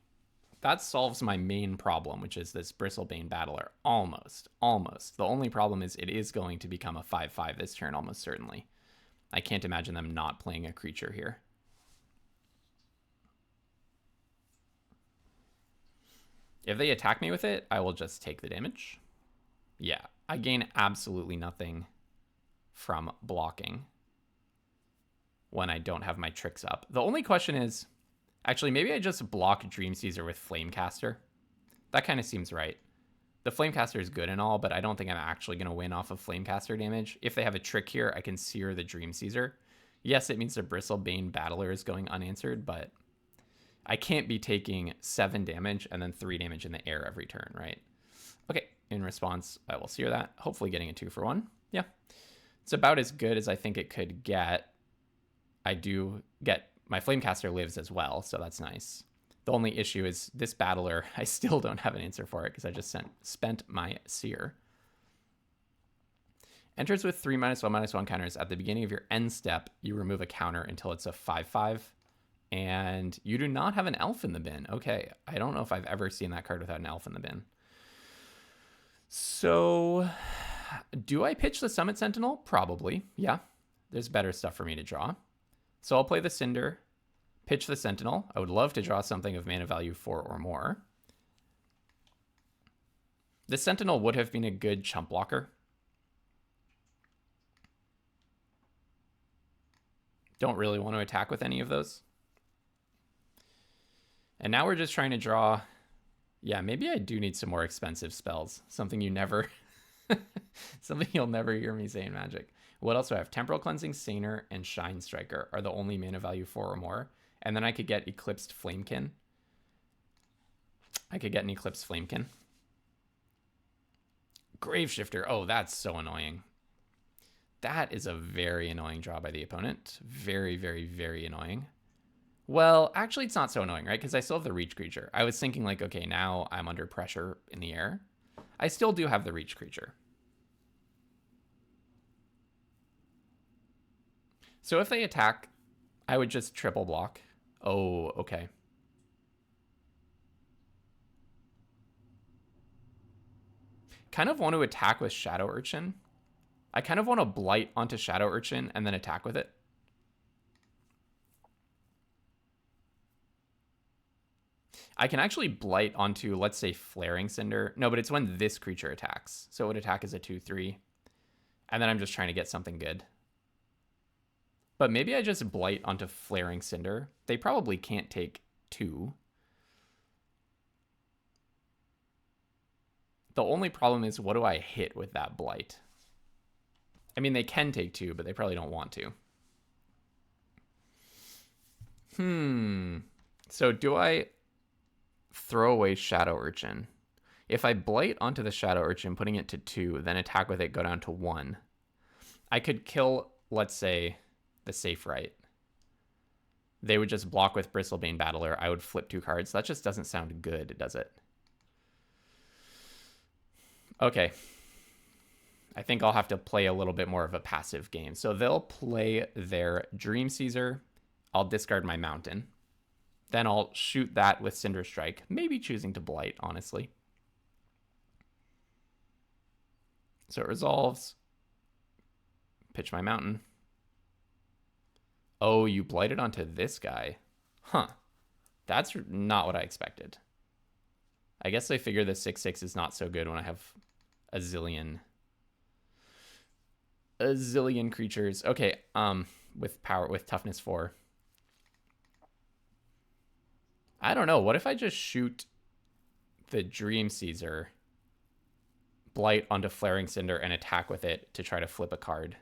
That solves my main problem, which is this Bristlebane Battler. Almost. The only problem is it is going to become a 5/5 this turn, almost certainly. I can't imagine them not playing a creature here. If they attack me with it, I will just take the damage. Yeah, I gain absolutely nothing from blocking when I don't have my tricks up. The only question is, actually, maybe I just block Dream Caesar with Flamecaster. That kind of seems right. The Flamecaster is good and all, but I don't think I'm actually going to win off of Flamecaster damage. If they have a trick here, I can Seer the Dream Caesar. Yes, it means the Bristlebane Battler is going unanswered, but I can't be taking 7 damage and then 3 damage in the air every turn, right? Okay, in response, I will Seer that. Hopefully getting a 2-for-1. Yeah, it's about as good as I think it could get. I do get my Flamecaster lives as well, so that's nice. The only issue is this Battler, I still don't have an answer for it because I just spent my Seer. Enters with 3/1/1 counters. At the beginning of your end step, you remove a counter until it's a 5/5. And you do not have an elf in the bin. Okay, I don't know if I've ever seen that card without an elf in the bin. So, do I pitch the Summit Sentinel? Probably, yeah. There's better stuff for me to draw. So I'll play the Cinder, pitch the Sentinel. I would love to draw something of mana value 4 or more. The Sentinel would have been a good chump blocker. Don't really want to attack with any of those. And now we're just trying to draw. Yeah, maybe I do need some more expensive spells. Something you never, something you'll never hear me say in Magic. What else do I have? Temporal Cleansing, Saner, and Shinestriker are the only mana value 4 or more. And then I could get Eclipsed Flamekin. I could get an Eclipsed Flamekin. Graveshifter. Oh, that's so annoying. That is a very annoying draw by the opponent. Very, very, very annoying. Well, actually, it's not so annoying, right? Because I still have the Reach creature. I was thinking like, okay, now I'm under pressure in the air. I still do have the Reach creature. So if they attack, I would just triple block. Oh, okay. Kind of want to attack with Shadow Urchin. I kind of want to blight onto Shadow Urchin and then attack with it. I can actually blight onto, let's say, Flaring Cinder. No, but it's when this creature attacks. So it would attack as a 2/3. And then I'm just trying to get something good. But maybe I just blight onto Flaring Cinder. They probably can't take 2. The only problem is, what do I hit with that blight? I mean, they can take 2, but they probably don't want to. So do I throw away Shadow Urchin? If I blight onto the Shadow Urchin, putting it to 2, then attack with it, go down to 1. I could kill, let's say, the Safe Right. They would just block with Bristlebane Battler. I would flip 2 cards. That just doesn't sound good, does it? Okay. I think I'll have to play a little bit more of a passive game. So they'll play their Dream Caesar. I'll discard my Mountain. Then I'll shoot that with Cinder Strike. Maybe choosing to blight, honestly. So it resolves. Pitch my Mountain. Oh, you blighted onto this guy. Huh. That's not what I expected. I guess I figure the 6/6 is not so good when I have a zillion creatures. Okay, with power, with toughness 4. I don't know. What if I just shoot the Dream Caesar, blight onto Flaring Cinder, and attack with it to try to flip a card?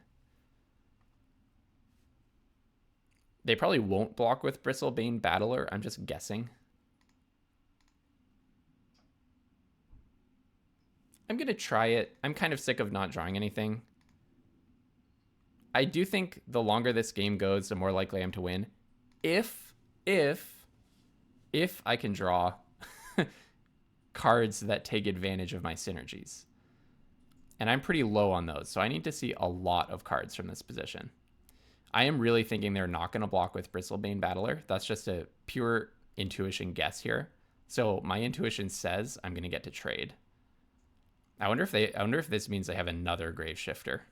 They probably won't block with Bristlebane Battler. I'm just guessing. I'm going to try it. I'm kind of sick of not drawing anything. I do think the longer this game goes, the more likely I am to win. If I can draw cards that take advantage of my synergies. And I'm pretty low on those, so I need to see a lot of cards from this position. I am really thinking they're not going to block with Bristlebane Battler. That's just a pure intuition guess here. So my intuition says I'm going to get to trade. I wonder if this means they have another Grave Shifter.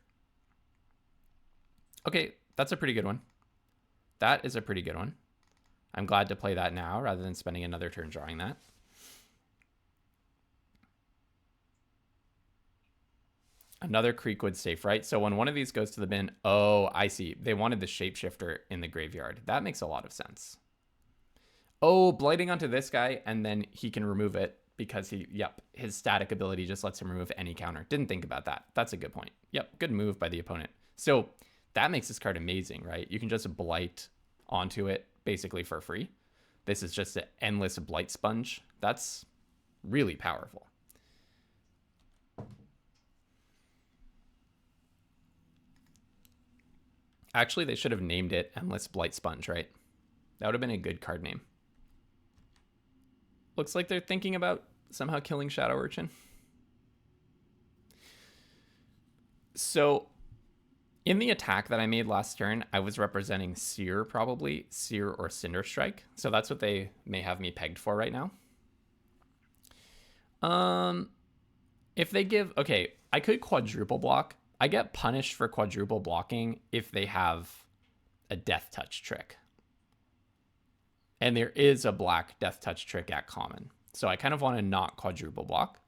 Okay, that's a pretty good one. That is a pretty good one. I'm glad to play that now rather than spending another turn drawing that. Another Creekwood safe, right? So when one of these goes to the bin, oh, I see. They wanted the Shapeshifter in the graveyard. That makes a lot of sense. Oh, blighting onto this guy, and then he can remove it because his static ability just lets him remove any counter. Didn't think about that. That's a good point. Yep, good move by the opponent. So that makes this card amazing, right? You can just blight onto it basically for free. This is just an endless blight sponge. That's really powerful. Actually, they should have named it Endless Blight Sponge, right? That would have been a good card name. Looks like they're thinking about somehow killing Shadow Urchin. So in the attack that I made last turn, I was representing Seer, probably. Seer or Cinderstrike. So that's what they may have me pegged for right now. If they give... Okay, I could quadruple block. I get punished for quadruple blocking if they have a Death Touch trick. And there is a black Death Touch trick at common. So I kind of want to not quadruple block.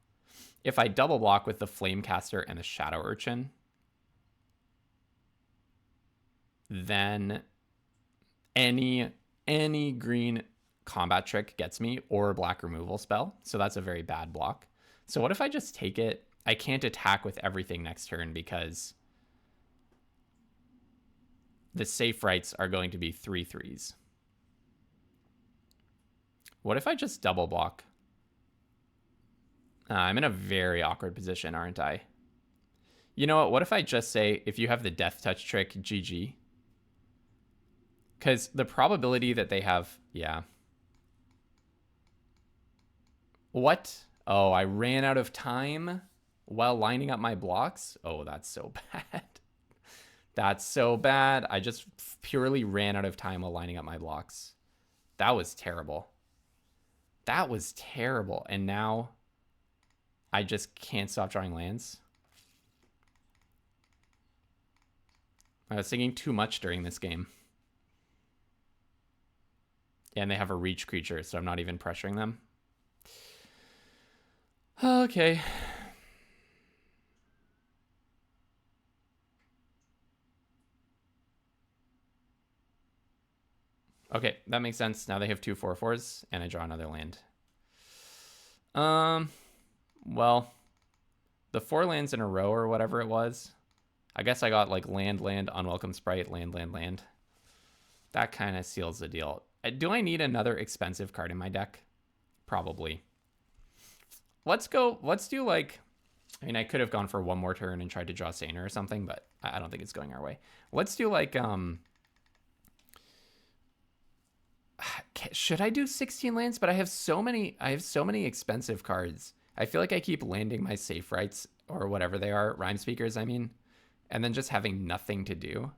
If I double block with the Flamecaster and the Shadow Urchin, then any green combat trick gets me, or black removal spell. So that's a very bad block. So what if I just take it? I can't attack with everything next turn because the safe rights are going to be 3/3s. What if I just double block? I'm in a very awkward position, aren't I? You know what? What if I just say, if you have the Death Touch trick, GG? Because the probability that they have... Yeah. What? Oh, I ran out of time while lining up my blocks? Oh, that's so bad. That's so bad. I just purely ran out of time while lining up my blocks. That was terrible. That was terrible. And now I just can't stop drawing lands. I was thinking too much during this game. And they have a reach creature, so I'm not even pressuring them. Okay. Okay, that makes sense. Now they have 2 4/4s, and I draw another land. Well, the 4 lands in a row or whatever it was, I guess I got like land, unwelcome sprite, land. That kind of seals the deal. Do I need another expensive card in my deck? Probably. Let's do like, I mean, I could have gone for one more turn and tried to draw Saner or something, but I don't think it's going our way. Let's do like, should I do 16 lands? But I have so many expensive cards. I feel like I keep landing my safe rights or whatever they are, Rimespeakers, I mean, and then just having nothing to do.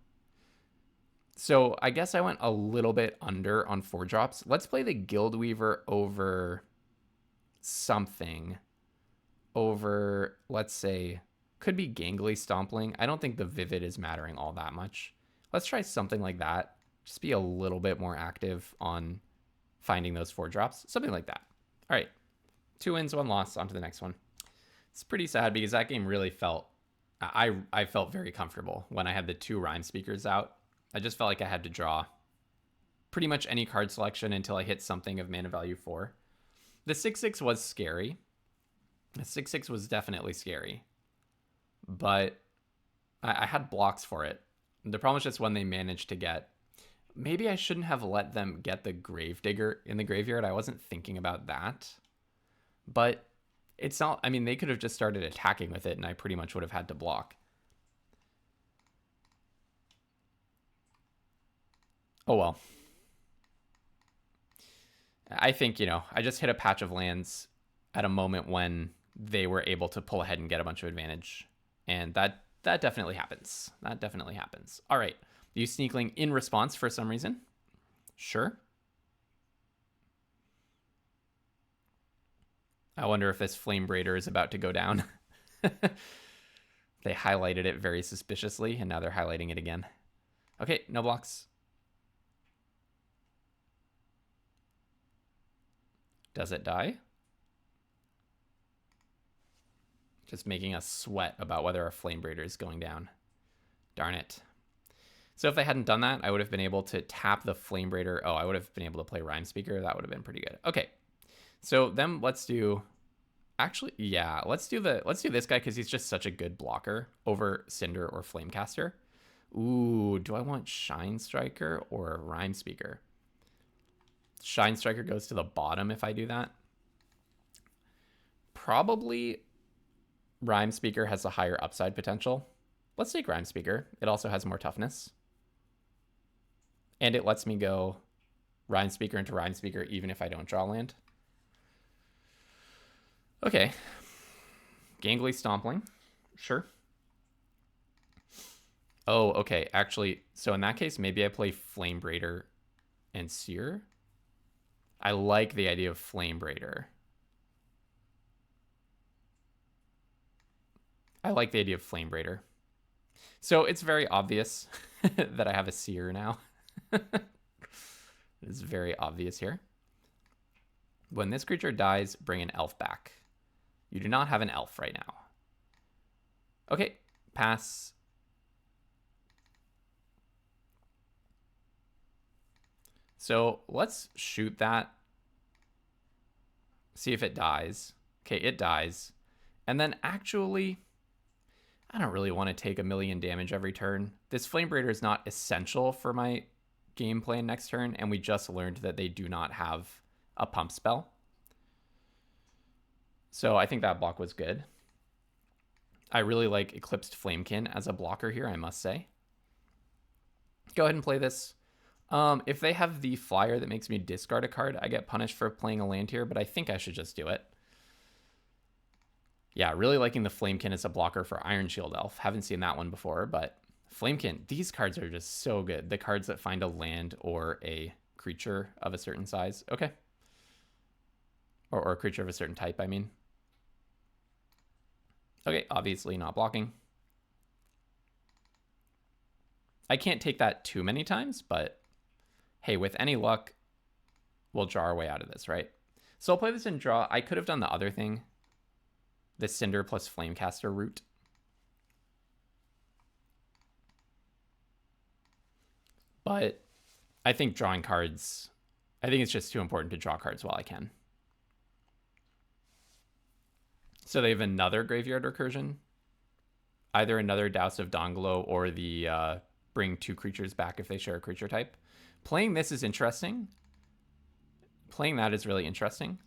So I guess I went a little bit under on 4 drops. Let's play the Guildweaver over something. Over, let's say, could be Gangly Stompling. I don't think the Vivid is mattering all that much. Let's try something like that. Just be a little bit more active on finding those 4 drops. Something like that. All right. 2 wins, 1 loss. On to the next one. It's pretty sad because that game really felt... I felt very comfortable when I had the 2 Rimespeakers out. I just felt like I had to draw pretty much any card selection until I hit something of mana value 4. The 6/6 was scary. The 6/6 was definitely scary. But I had blocks for it. The problem is just when they managed to get... Maybe I shouldn't have let them get the Gravedigger in the graveyard. I wasn't thinking about that. But It's not, I mean, they could have just started attacking with it and I pretty much would have had to block. Oh well. I think, you know, I just hit a patch of lands at a moment when they were able to pull ahead and get a bunch of advantage. And that definitely happens. That definitely happens. All right. You Sneakling in response for some reason. Sure. I wonder if this Flame Braider is about to go down. They highlighted it very suspiciously, and now they're highlighting it again. Okay, no blocks. Does it die? Just making us sweat about whether our Flame Braider is going down. Darn it. So if they hadn't done that, I would have been able to tap the Flame Braider. Oh, I would have been able to play Rimespeaker. That would have been pretty good. Okay. So then let's do... Actually, yeah, let's do this guy because he's just such a good blocker over Cinder or Flamecaster. Ooh, do I want Shinestriker or Rimespeaker? Shinestriker goes to the bottom if I do that. Probably Rimespeaker has a higher upside potential. Let's take Rimespeaker. It also has more toughness. And it lets me go Rimespeaker into Rimespeaker even if I don't draw land. Okay. Gangly Stompling. Sure. Oh, okay. Actually, so in that case, maybe I play Flame Braider and Seer. I like the idea of Flame Braider. I like the idea of Flame Braider. So it's very obvious that I have a Seer now. It's very obvious here. When this creature dies, bring an elf back. You do not have an elf right now. Okay, pass. So let's shoot that. See if it dies. Okay, it dies. And then actually, I don't really want to take a million damage every turn. This Flame Braider is not essential for my game plan next turn, and we just learned that they do not have a pump spell. So I think that block was good. I really like Eclipsed Flamekin as a blocker here, I must say. Go ahead and play this. If they have the flyer that makes me discard a card, I get punished for playing a land here, but I think I should just do it. Yeah, really liking the Flamekin as a blocker for Iron Shield Elf. Haven't seen that one before, but Flamekin, these cards are just so good. The cards that find a land or a creature of a certain size. Okay. Or a creature of a certain type, I mean. Okay, obviously not blocking. I can't take that too many times, but hey, with any luck, we'll draw our way out of this, right? So I'll play this in draw. I could have done the other thing, the Cinder plus Flamecaster route. But I think drawing cards, I think it's just too important to draw cards while I can. So they have another Graveyard Recursion. Either another Douse of Donglo or the bring 2 creatures back if they share a creature type. Playing this is interesting. Playing that is really interesting.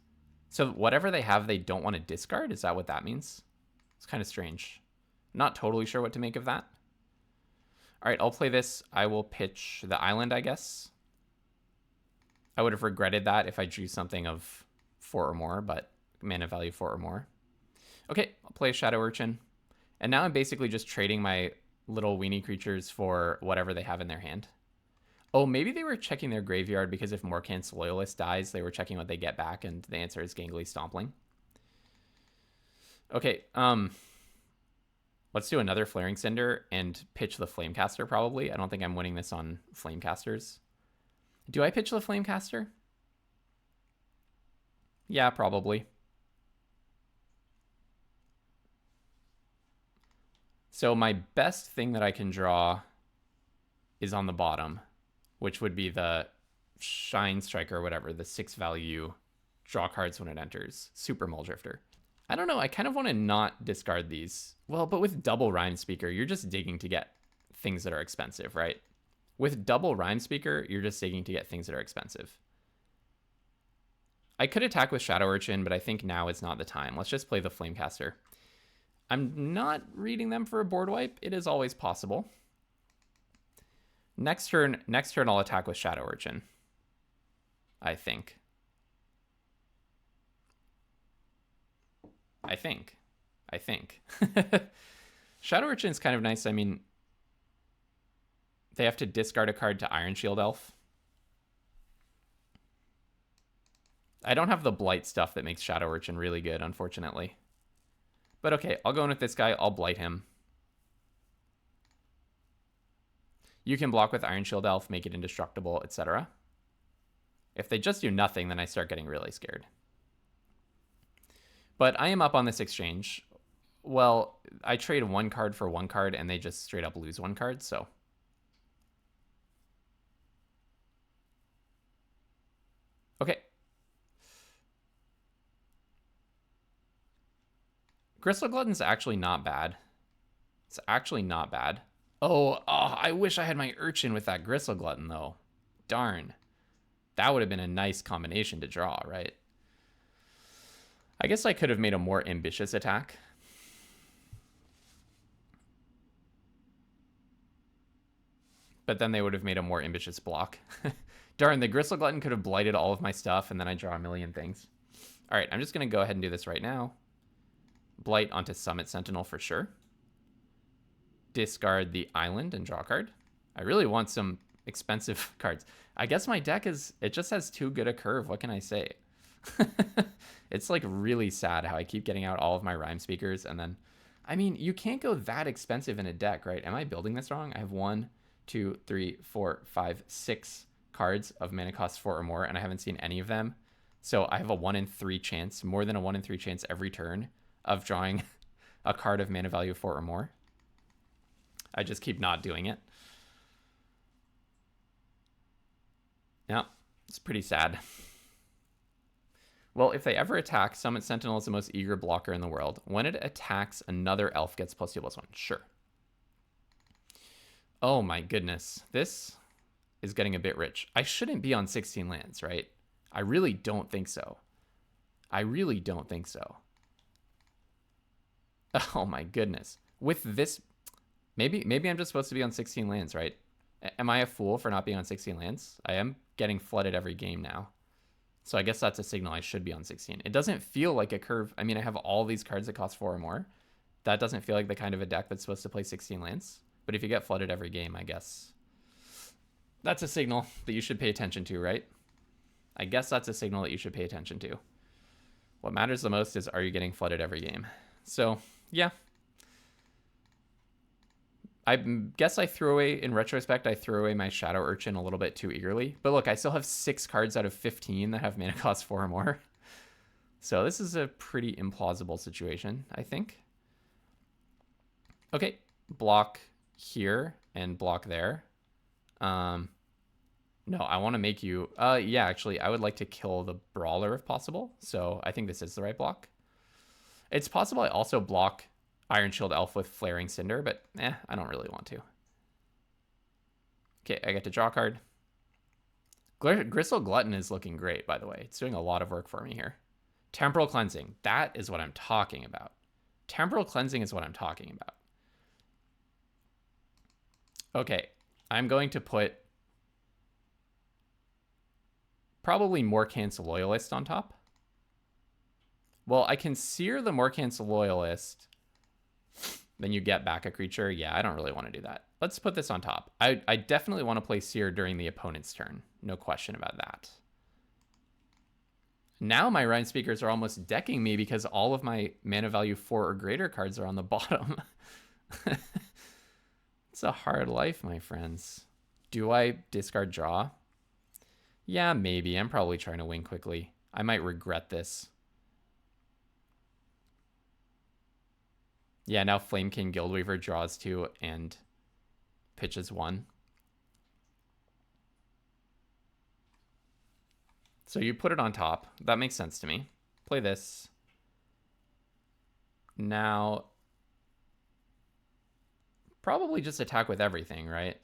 So whatever they have they don't want to discard? Is that what that means? It's kind of strange. Not totally sure what to make of that. All right, I'll play this. I will pitch the island, I guess. I would have regretted that if I drew something of 4 or more, but mana value 4 or more. Okay, I'll play Shadow Urchin. And now I'm basically just trading my little weenie creatures for whatever they have in their hand. Oh, maybe they were checking their graveyard because if Morkant's Loyalist dies, they were checking what they get back, and the answer is Gangly Stompling. Okay, let's do another Flaring Cinder and pitch the Flamecaster probably. I don't think I'm winning this on Flamecasters. Do I pitch the Flamecaster? Yeah, probably. So my best thing that I can draw is on the bottom, which would be the Shinestriker or whatever, the 6 value draw cards when it enters. Super Muldrifter. I don't know, I kind of want to not discard these. Well, but with double Rimespeaker, you're just digging to get things that are expensive, right? With double Rimespeaker, you're just digging to get things that are expensive. I could attack with Shadow Urchin, but I think now is not the time. Let's just play the Flamecaster. I'm not reading them for a board wipe. It is always possible. Next turn I'll attack with Shadow Urchin. I think. Shadow Urchin is kind of nice. I mean, they have to discard a card to Iron Shield Elf. I don't have the Blight stuff that makes Shadow Urchin really good, unfortunately. But okay, I'll go in with this guy. I'll Blight him. You can block with Iron Shield Elf, make it indestructible, etc. If they just do nothing, then I start getting really scared. But I am up on this exchange. Well, I trade one card for one card, and they just straight up lose one card, so... Okay. Gristle Glutton's actually not bad. It's actually not bad. Oh, I wish I had my Urchin with that Gristle Glutton, though. Darn. That would have been a nice combination to draw, right? I guess I could have made a more ambitious attack. But then they would have made a more ambitious block. Darn, the Gristle Glutton could have blighted all of my stuff, and then I draw a million things. All right, I'm just going to go ahead and do this right now. Blight onto Summit Sentinel for sure. Discard the island and draw a card. I really want some expensive cards. I guess my deck it just has too good a curve. What can I say? It's like really sad how I keep getting out all of my Rimespeakers, and then, I mean, you can't go that expensive in a deck, right? Am I building this wrong? I have 1, 2, 3, 4, 5, 6 cards of mana cost 4 or more, and I haven't seen any of them. So I have a 1 in 3 chance, more than a 1 in 3 chance every turn of drawing a card of mana value 4 or more. I just keep not doing it. Yeah, it's pretty sad. Well, if they ever attack, Summit Sentinel is the most eager blocker in the world. When it attacks, another elf gets +2/+1. Sure. Oh my goodness. This is getting a bit rich. I shouldn't be on 16 lands, right? I really don't think so. I really don't think so. Oh my goodness. With this, maybe I'm just supposed to be on 16 lands, right? Am I a fool for not being on 16 lands? I am getting flooded every game now. So I guess that's a signal I should be on 16. It doesn't feel like a curve. I mean, I have all these cards that cost 4 or more. That doesn't feel like the kind of a deck that's supposed to play 16 lands. But if you get flooded every game, I guess that's a signal that you should pay attention to, right? I guess that's a signal that you should pay attention to. What matters the most is, are you getting flooded every game? So, yeah. I guess I threw away, in retrospect, I threw away my Shadow Urchin a little bit too eagerly. But look, I still have 6 cards out of 15 that have mana cost 4 or more. So this is a pretty implausible situation, I think. Okay, block here and block there. No, I want to make you... yeah, actually, I would like to kill the Brawler if possible. So I think this is the right block. It's possible I also block Iron Shield Elf with Flaring Cinder, but I don't really want to. Okay, I get to draw a card. Gristle Glutton is looking great, by the way. It's doing a lot of work for me here. Temporal Cleansing. That is what I'm talking about. Temporal Cleansing is what I'm talking about. Okay, I'm going to put probably Morkant's Loyalist on top. Well, I can sear the Morkant's Loyalist. Then you get back a creature. Yeah, I don't really want to do that. Let's put this on top. I definitely want to play Seer during the opponent's turn. No question about that. Now my Rimespeakers are almost decking me because all of my mana value 4 or greater cards are on the bottom. It's a hard life, my friends. Do I discard draw? Yeah, maybe. I'm probably trying to win quickly. I might regret this. Yeah, now Flame King Guildweaver draws 2 and pitches 1. So you put it on top. That makes sense to me. Play this. Now, probably just attack with everything, right?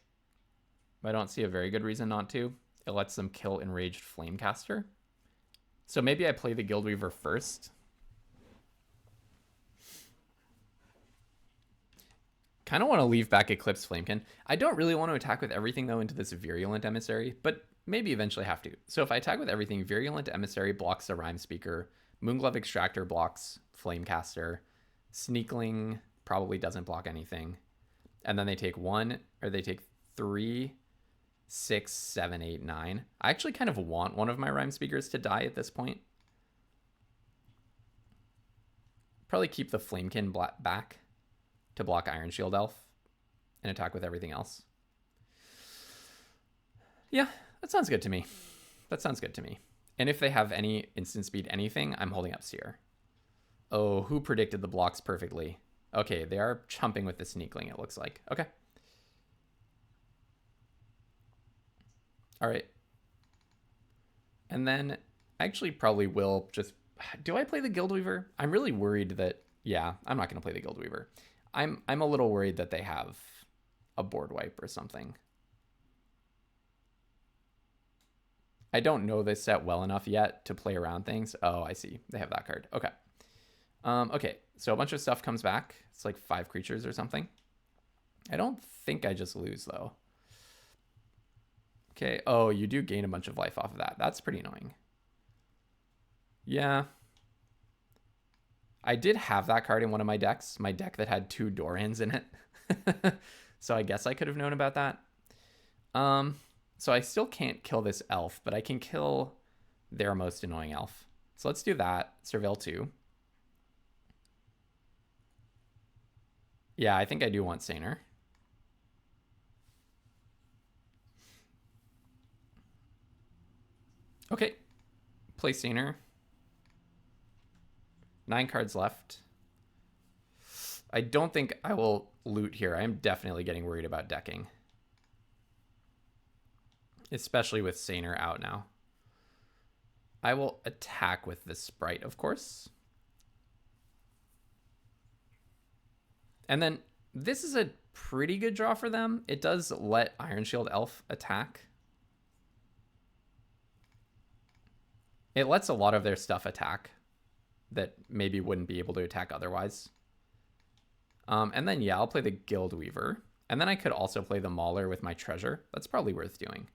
I don't see a very good reason not to. It lets them kill Enraged Flamecaster. So maybe I play the Guildweaver first. Kind of want to leave back Eclipse Flamekin. I don't really want to attack with everything, though, into this Virulent Emissary, but maybe eventually have to. So if I attack with everything, Virulent Emissary blocks the Rimespeaker, Moonglove Extractor blocks Flamecaster, Sneakling probably doesn't block anything. And then they take 3, 6, 7, 8, 9. I actually kind of want one of my Rimespeakers to die at this point. Probably keep the Flamekin back to block Iron Shield Elf and attack with everything else. Yeah, that sounds good to me. That sounds good to me. And if they have any instant speed anything, I'm holding up Seer. Oh, who predicted the blocks perfectly? Okay, they are chumping with the Sneakling, it looks like. Okay. All right. And then I actually probably will just... Do I play the Guildweaver? I'm really worried that... Yeah, I'm not going to play the Guildweaver. I'm a little worried that they have a board wipe or something. I don't know this set well enough yet to play around things. Oh, I see. They have that card. Okay. Okay, so a bunch of stuff comes back. It's like 5 creatures or something. I don't think I just lose, though. Okay. Oh, you do gain a bunch of life off of that. That's pretty annoying. Yeah. I did have that card in one of my decks. My deck that had 2 Dorans in it. So I guess I could have known about that. So I still can't kill this elf, but I can kill their most annoying elf. So let's do that. Surveil 2. Yeah, I think I do want Saner. Okay. Play Saner. 9 cards left. I don't think I will loot here. I am definitely getting worried about decking. Especially with Saner out now. I will attack with the Sprite, of course. And then this is a pretty good draw for them. It does let Iron Shield Elf attack. It lets a lot of their stuff attack that maybe wouldn't be able to attack otherwise. And then, yeah, I'll play the Guildweaver. And then I could also play the Mauler with my treasure. That's probably worth doing.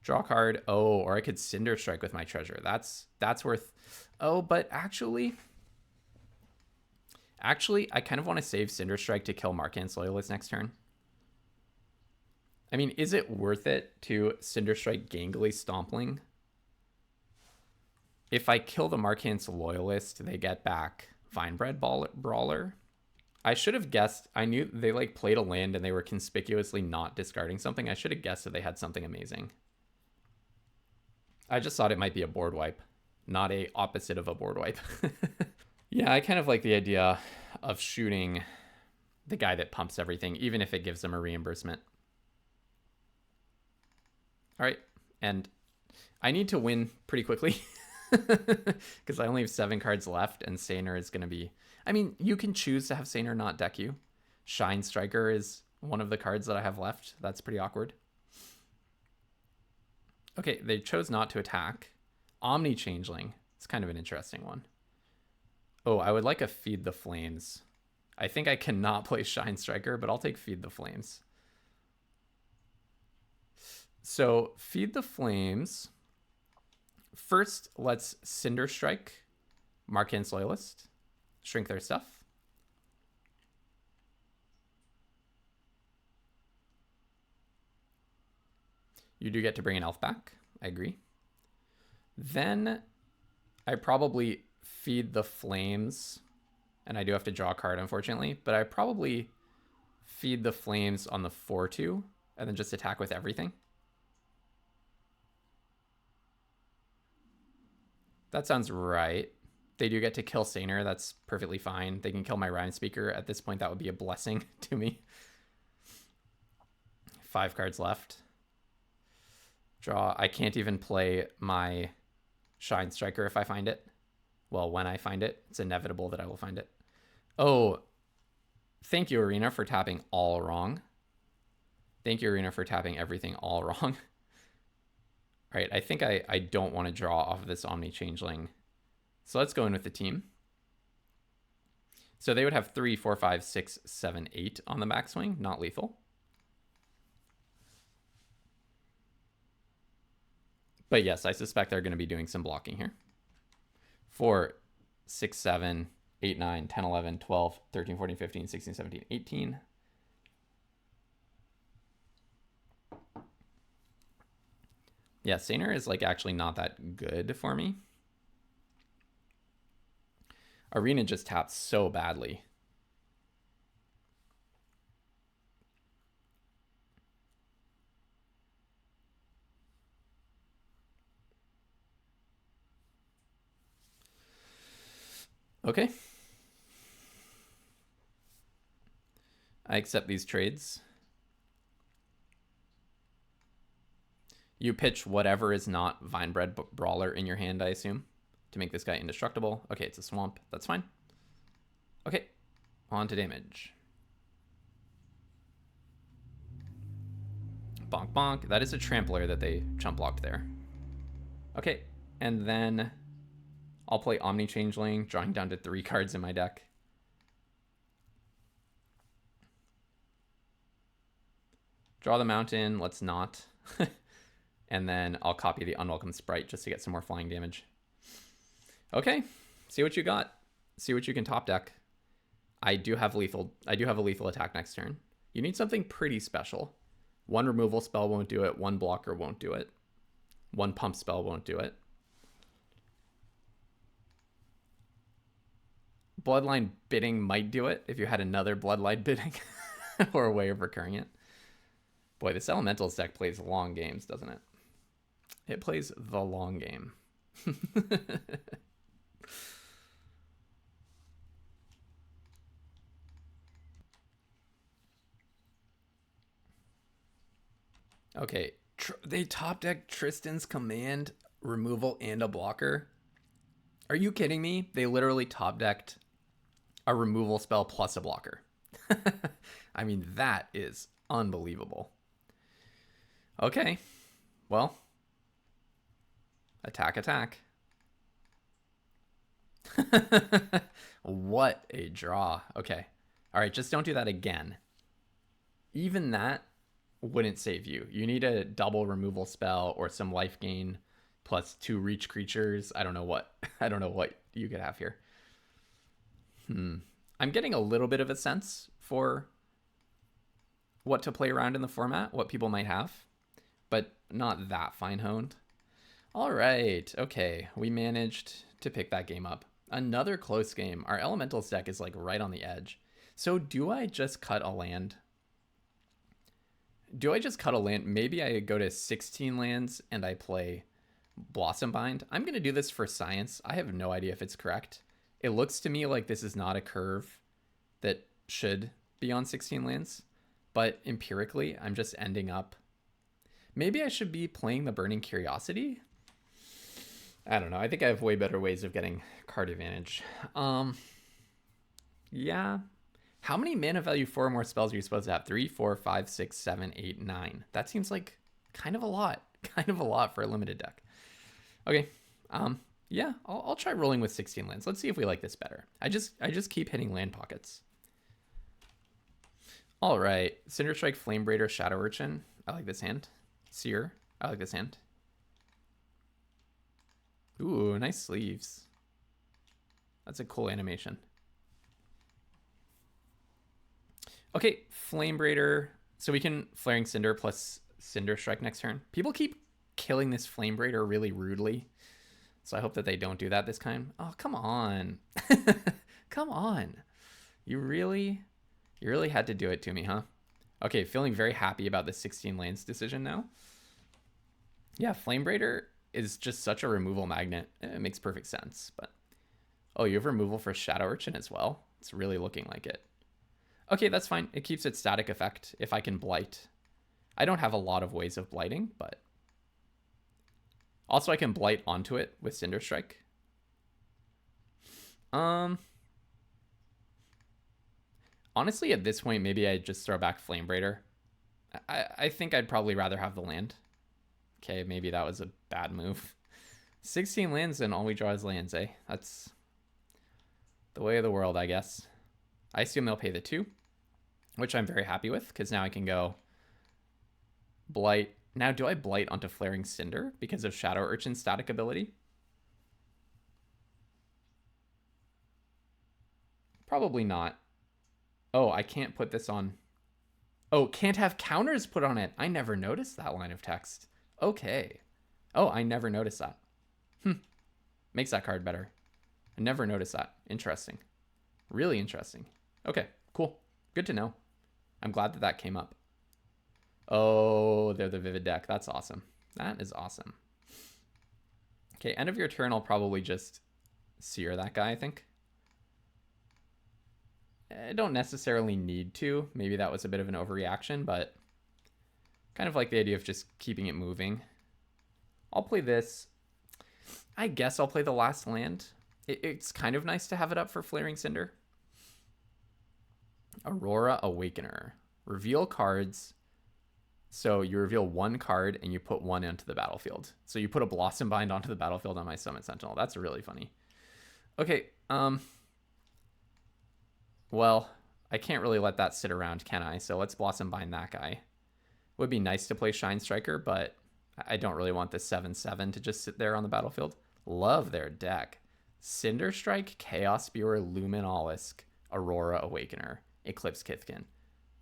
Draw card. Oh, or I could Cinderstrike with my treasure. That's worth... Oh, but actually, I kind of want to save Cinderstrike to kill Markant's Loyalist next turn. I mean, is it worth it to Cinderstrike Gangly Stompling? If I kill the Markant's Loyalist, they get back Vinebread Brawler. I should have guessed. I knew they like played a land and they were conspicuously not discarding something. I should have guessed that they had something amazing. I just thought it might be a board wipe, not a opposite of a board wipe. Yeah, I kind of like the idea of shooting the guy that pumps everything, even if it gives them a reimbursement. All right, and I need to win pretty quickly because I only have 7 cards left, and Saner is going to be... I mean, you can choose to have Saner not deck you. Shinestriker is one of the cards that I have left. That's pretty awkward. Okay, they chose not to attack. Omni-Changeling. It's kind of an interesting one. Oh, I would like a Feed the Flames. I think I cannot play Shinestriker, but I'll take Feed the Flames. So, Feed the Flames. First, let's Cinderstrike Markant's Loyalist. Shrink their stuff. You do get to bring an elf back. I agree. Then I probably Feed the Flames. And I do have to draw a card, unfortunately. But I probably Feed the Flames on the 4/2. And then just attack with everything. That sounds right. They do get to kill Saner. That's perfectly fine. They can kill my Rimespeaker. At this point, that would be a blessing to me. 5 cards left. Draw. I can't even play my Shinestriker if I find it. Well, when I find it. It's inevitable that I will find it. Oh, thank you, Arena, for tapping all wrong. Thank you, Arena, for tapping everything all wrong. All right, I think I don't want to draw off of this Omni Changeling. So let's go in with the team. So they would have 3, 4, 5, 6, 7, 8 on the backswing, not lethal. But yes, I suspect they're going to be doing some blocking here. 4, 6, 7, 8, 9, 10, 11, 12, 13, 14, 15, 16, 17, 18. Yeah, Saner is like actually not that good for me. Arena just taps so badly. Okay. I accept these trades. You pitch whatever is not Vinebred Brawler in your hand, I assume, to make this guy indestructible. Okay, it's a swamp. That's fine. Okay, on to damage. Bonk, bonk. That is a trampler that they chump blocked there. Okay, and then I'll play Omni Changeling, drawing down to 3 cards in my deck. Draw the mountain. Let's not. And then I'll copy the Unwelcome Sprite just to get some more flying damage. Okay, see what you got. See what you can top deck. I do have a lethal attack next turn. You need something pretty special. 1 removal spell won't do it. 1 blocker won't do it. 1 pump spell won't do it. Bloodline bidding might do it if you had another Bloodline bidding or a way of recurring it. Boy, this Elementals deck plays long games, doesn't it? It plays the long game. Okay, they top deck Tristan's Command, removal, and a blocker. Are you kidding me? They literally top decked a removal spell plus a blocker. I mean, that is unbelievable. Okay, well, attack, attack. What a draw. Okay, all right, just don't do that again. Even that wouldn't save you. You need a double removal spell or some life gain plus 2 reach creatures. I don't know what you could have here. I'm getting a little bit of a sense for what to play around in the format, what people might have, but not that fine-honed. All right, okay, we managed to pick that game up. Another close game. Our Elementals deck is like right on the edge. So do I just cut a land? Maybe I go to 16 lands and I play Blossom Bind. I'm going to do this for science. I have no idea if it's correct. It looks to me like this is not a curve that should be on 16 lands, but empirically, I'm just ending up. Maybe I should be playing the Burning Curiosity. I don't know. I think I have way better ways of getting card advantage. Yeah. How many mana value 4 or more spells are you supposed to have? 3, 4, 5, 6, 7, 8, 9. That seems like kind of a lot. Kind of a lot for a limited deck. Okay. Yeah, I'll try rolling with 16 lands. Let's see if we like this better. I just keep hitting land pockets. All right. Cinderstrike, Flamebraider, Shadow Urchin. I like this hand. Seer. I like this hand. Ooh, nice sleeves. That's a cool animation. Okay, Flamebraider. So we can Flaring Cinder plus Cinderstrike next turn. People keep killing this Flamebraider really rudely. So I hope that they don't do that this time. Oh, come on. Come on. You really had to do it to me, huh? Okay, feeling very happy about the 16 lanes decision now. Yeah, Flamebraider is just such a removal magnet. It makes perfect sense, but... Oh, you have removal for Shadow Urchin as well? It's really looking like it. Okay, that's fine. It keeps its static effect if I can blight. I don't have a lot of ways of blighting, but... Also, I can blight onto it with Cinderstrike. Honestly, at this point, maybe I just throw back Flamebraider. I think I'd probably rather have the land. Okay, maybe that was a bad move. 16 lands and all we draw is lands, eh? That's the way of the world, I guess. I assume they'll pay the 2, which I'm very happy with, because now I can go Blight. Now, do I Blight onto Flaring Cinder because of Shadow Urchin's static ability? Probably not. Oh, I can't put this on. Oh, can't have counters put on it. I never noticed that line of text. Okay. Oh, I never noticed that. Makes that card better. I never noticed that. Interesting. Really interesting. Okay, cool. Good to know. I'm glad that that came up. Oh, they're the Vivid deck. That's awesome. That is awesome. Okay, end of your turn, I'll probably just sear that guy, I think. I don't necessarily need to. Maybe that was a bit of an overreaction, but kind of like the idea of just keeping it moving. I'll play this. I guess I'll play the last land. It's kind of nice to have it up for Flaring Cinder. Aurora Awakener. Reveal cards. So you reveal one card and you put one into the battlefield. So you put a Blossom Bind onto the battlefield on my Summit Sentinel. That's really funny. Okay, well, I can't really let that sit around, can I? So let's Blossom Bind that guy. Would be nice to play Shinestriker, but I don't really want the 7/7 to just sit there on the battlefield. Love their deck. Cinderstrike, Chaos Spewer, Luminolisk, Aurora Awakener, Eclipse Kithkin,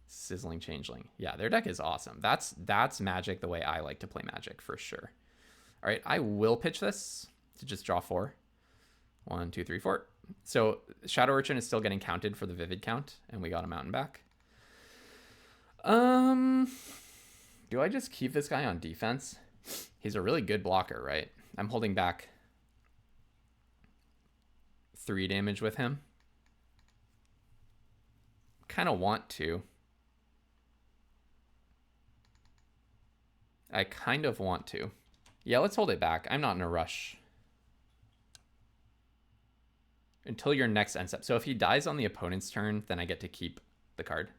Sizzling Changeling. Yeah, their deck is awesome. That's Magic the way I like to play Magic, for sure. All right, I will pitch this to just draw 4. 1, 2, 3, 4. So Shadow Urchin is still getting counted for the Vivid count, and we got a mountain back. Do I just keep this guy on defense? He's a really good blocker, right? I'm holding back 3 damage with him. Kind of want to. I kind of want to. Yeah, let's hold it back. I'm not in a rush. Until your next end step. So if he dies on the opponent's turn, then I get to keep the card.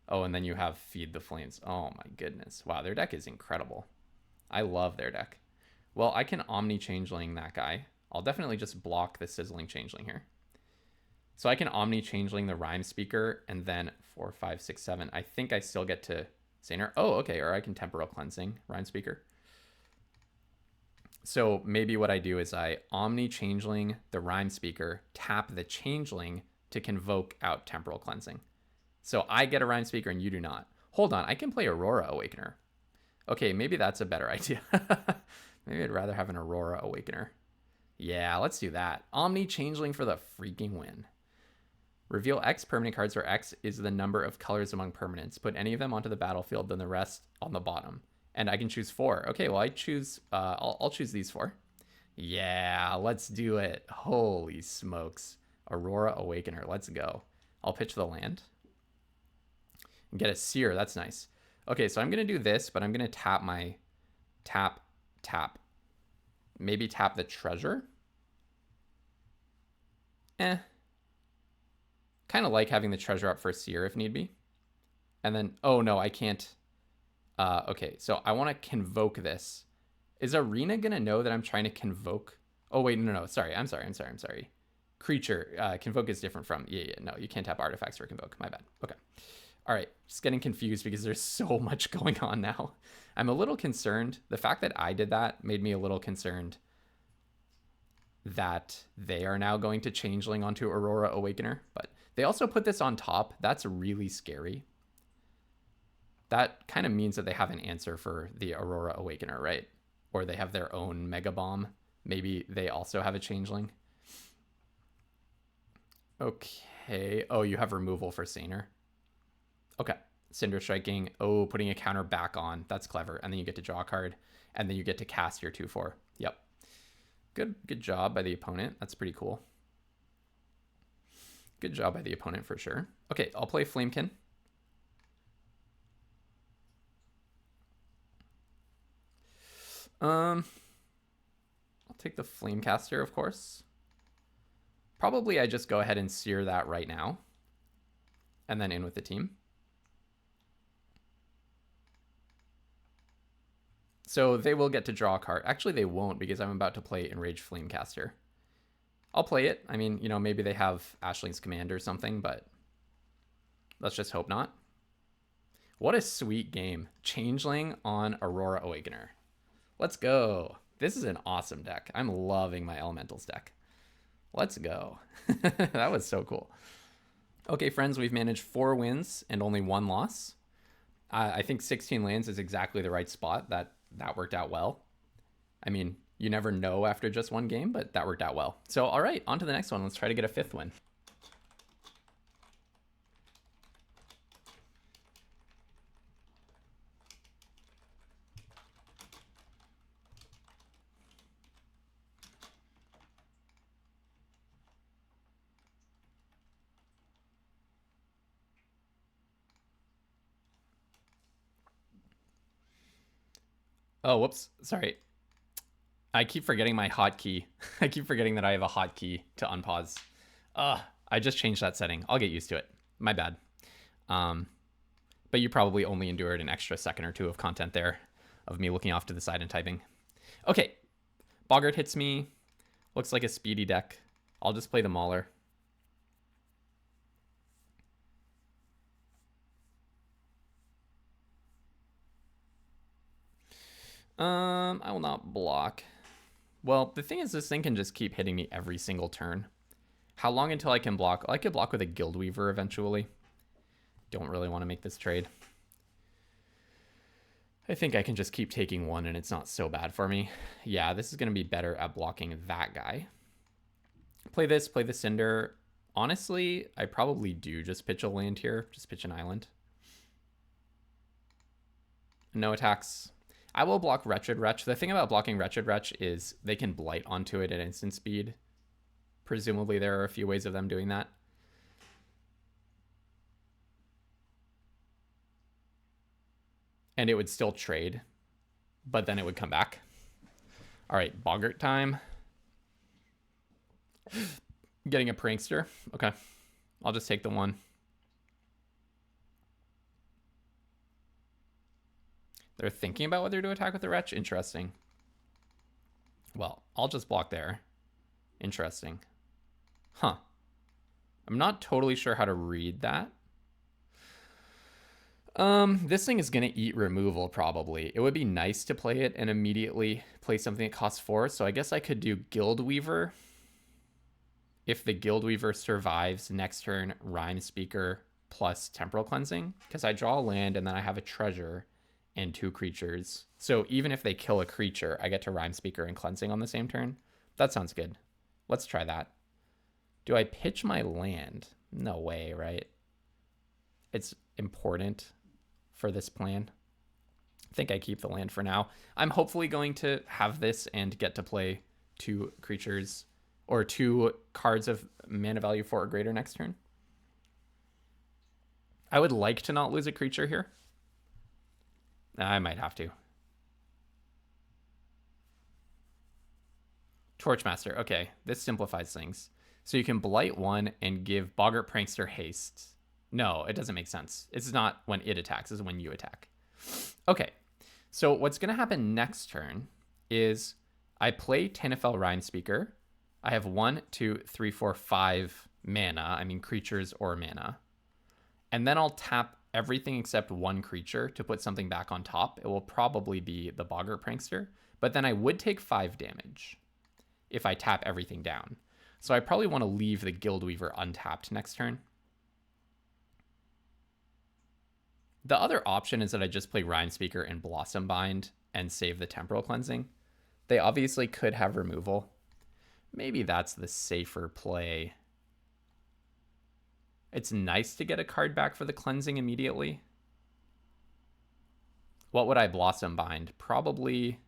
Oh, and then you have Feed the Flames. Oh my goodness. Wow, their deck is incredible. I love their deck. Well, I can Omni Changeling that guy. I'll definitely just block the Sizzling Changeling here. So I can Omni Changeling the Rimespeaker, and then 4, 5, 6, 7. I think I still get to Saner. Oh, okay, or I can Temporal Cleansing Rimespeaker. So maybe what I do is I Omni Changeling the Rimespeaker, tap the Changeling to convoke out Temporal Cleansing. So I get a Rimespeaker and you do not. Hold on, I can play Aurora Awakener. Okay, maybe that's a better idea. Maybe I'd rather have an Aurora Awakener. Yeah, let's do that. Omni Changeling for the freaking win. Reveal X permanent cards where X is the number of colors among permanents. Put any of them onto the battlefield, then the rest on the bottom. And I can choose 4. Okay, well I choose, I'll choose these 4. Yeah, let's do it. Holy smokes. Aurora Awakener, let's go. I'll pitch the land. And get a Seer, that's nice. Okay, so I'm gonna do this, but I'm gonna tap my, tap. Maybe tap the Treasure. Kind of like having the Treasure up for Seer if need be. And then, oh no, I can't. Okay, so I want to convoke this. Is Arena gonna know that I'm trying to convoke? Oh wait, no, sorry, I'm sorry. Creature, convoke is different from, no, you can't tap artifacts for convoke, my bad. Okay, all right, just getting confused because there's so much going on now. I'm a little concerned. The fact that I did that made me a little concerned that they are now going to Changeling onto Aurora Awakener, but they also put this on top. That's really scary. That kind of means that they have an answer for the Aurora Awakener, right? Or they have their own Mega Bomb. Maybe they also have a Changeling. Okay. Oh, you have removal for Saner. Okay. Cinder Striking. Oh, putting a counter back on. That's clever. And then you get to draw a card. And then you get to cast your 2/4. Yep. Good job by the opponent. That's pretty cool. Good job by the opponent for sure. Okay, I'll play Flamekin. I'll take the Flamecaster, of course. Probably I just go ahead and sear that right now. And then in with the team. So they will get to draw a card. Actually, they won't because I'm about to play Enraged Flamecaster. I'll play it. I mean, you know, maybe they have Ashling's Command or something, but let's just hope not. What a sweet game. Changeling on Aurora Awakener. Let's go. This is an awesome deck. I'm loving my Elementals deck. Let's go. That was so cool. Okay, friends, we've managed 4 wins and only 1 loss. I think 16 lands is exactly the right spot. That worked out well. I mean, you never know after just 1 game, but that worked out well. So, all right, on to the next one. Let's try to get a 5th win. Oh, whoops. Sorry. I keep forgetting my hotkey. I keep forgetting that I have a hotkey to unpause. I just changed that setting. I'll get used to it. My bad. But you probably only endured an extra second or 2 of content there of me looking off to the side and typing. Okay. Boggart hits me. Looks like a speedy deck. I'll just play the Mauler. I will not block. Well, the thing is, this thing can just keep hitting me every single turn. How long until I can block? I could block with a Guildweaver eventually. Don't really want to make this trade. I think I can just keep taking 1 and it's not so bad for me. Yeah, this is going to be better at blocking that guy. Play this, play the Cinder. Honestly, I probably do just pitch a land here. Just pitch an island. No attacks. I will block Wretched Wretch. The thing about blocking Wretched Wretch is they can blight onto it at instant speed. Presumably there are a few ways of them doing that. And it would still trade, but then it would come back. All right, Boggart time. Getting a Prankster. Okay, I'll just take the 1. They're thinking about whether to attack with the Wretch. Interesting. Well, I'll just block there. Interesting. Huh. I'm not totally sure how to read that. This thing is going to eat removal, probably. It would be nice to play it and immediately play something that costs 4. So I guess I could do Guildweaver. If the Guildweaver survives next turn, Rimespeaker plus Temporal Cleansing. Because I draw a land and then I have a treasure and 2 creatures. So even if they kill a creature, I get to Rimespeaker and Cleansing on the same turn. That sounds good. Let's try that. Do I pitch my land? No way, right? It's important for this plan. I think I keep the land for now. I'm hopefully going to have this and get to play 2 creatures or 2 cards of mana value 4 or greater next turn. I would like to not lose a creature here. I might have to. Torchmaster. Okay, this simplifies things. So you can blight 1 and give Boggart Prankster haste. No, it doesn't make sense. It's not when it attacks, it's when you attack. Okay, so what's going to happen next turn is I play Tanufel Rimespeaker. I have 1, 2, 3, 4, 5 mana. I mean creatures or mana. And then I'll tap everything except 1 creature to put something back on top. It will probably be the Boggart Prankster. But then I would take 5 damage if I tap everything down. So I probably want to leave the Guildweaver untapped next turn. The other option is that I just play Rimespeaker and Blossom Bind and save the Temporal Cleansing. They obviously could have removal. Maybe that's the safer play. It's nice to get a card back for the Cleansing immediately. What would I Blossom Bind? Probably...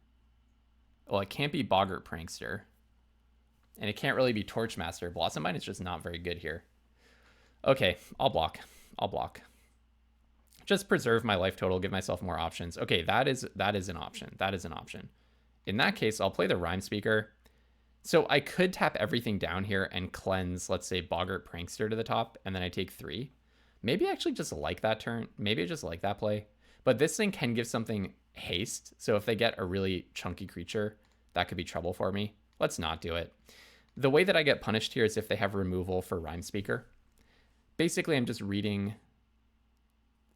Well, it can't be Boggart Prankster. And it can't really be Torchmaster. Blossom Bind is just not very good here. Okay, I'll block. I'll block. Just preserve my life total, give myself more options. Okay, that is an option. That is an option. In that case, I'll play the Rimespeaker. So I could tap everything down here and cleanse, let's say, Boggart Prankster to the top, and then I take 3. Maybe I actually just like that turn. Maybe I just like that play. But this thing can give something haste. So if they get a really chunky creature, that could be trouble for me. Let's not do it. The way that I get punished here is if they have removal for Rimespeaker. Basically, I'm just reading.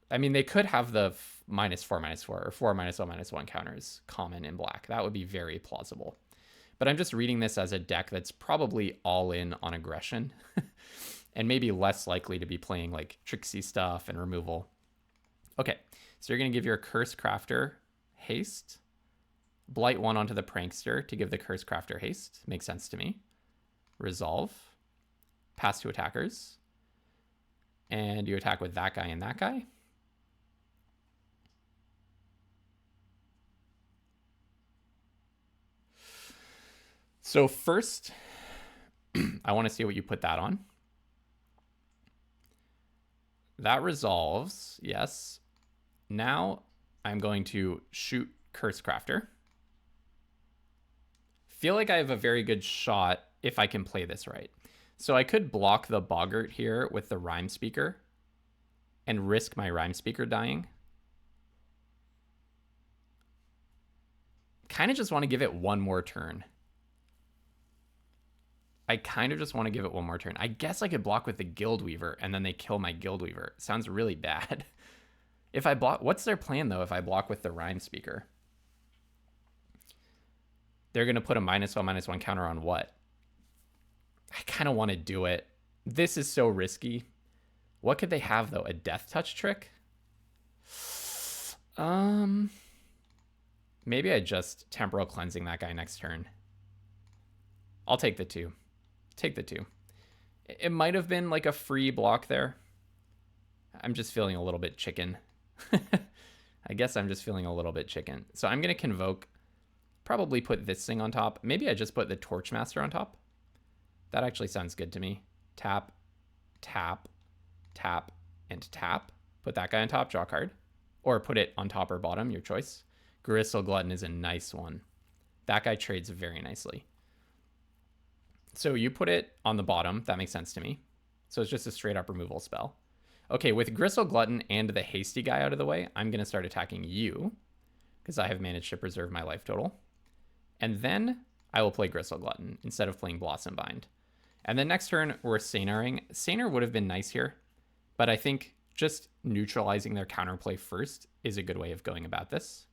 I mean, they could have the -4/-4 or 4-1/-1 counters common in black. That would be very plausible. But I'm just reading this as a deck that's probably all in on aggression and maybe less likely to be playing like tricksy stuff and removal. Okay, so you're going to give your Curse Crafter haste, blight 1 onto the Prankster to give the Curse Crafter haste. Makes sense to me. Resolve, pass to attackers, and you attack with that guy and that guy. So first, I want to see what you put that on. That resolves, yes. Now I'm going to shoot Curse Crafter. Feel like I have a very good shot if I can play this right. So I could block the Boggart here with the Rimespeaker and risk my Rimespeaker dying. Kind of just want to give it one more turn. I kind of just want to give it one more turn. I guess I could block with the Guildweaver and then they kill my Guildweaver. Sounds really bad. If I block, what's their plan though if I block with the Rimespeaker? They're going to put a -1/-1 counter on what? I kind of want to do it. This is so risky. What could they have though? A Death Touch trick? Maybe I just Temporal Cleansing that guy next turn. I'll take the 2. Take the 2. It might have been like a free block there. I'm just feeling a little bit chicken. I guess I'm just feeling a little bit chicken. So I'm going to Convoke. Probably put this thing on top. Maybe I just put the Torchmaster on top. That actually sounds good to me. Tap, tap, tap, and tap. Put that guy on top, draw a card. Or put it on top or bottom, your choice. Gristle Glutton is a nice one. That guy trades very nicely. So you put it on the bottom. That makes sense to me. So it's just a straight up removal spell. Okay, with Gristle Glutton and the hasty guy out of the way, I'm going to start attacking you because I have managed to preserve my life total. And then I will play Gristle Glutton instead of playing Blossom Bind. And then next turn, we're Sainaring. Sainar would have been nice here, but I think just neutralizing their counterplay first is a good way of going about this.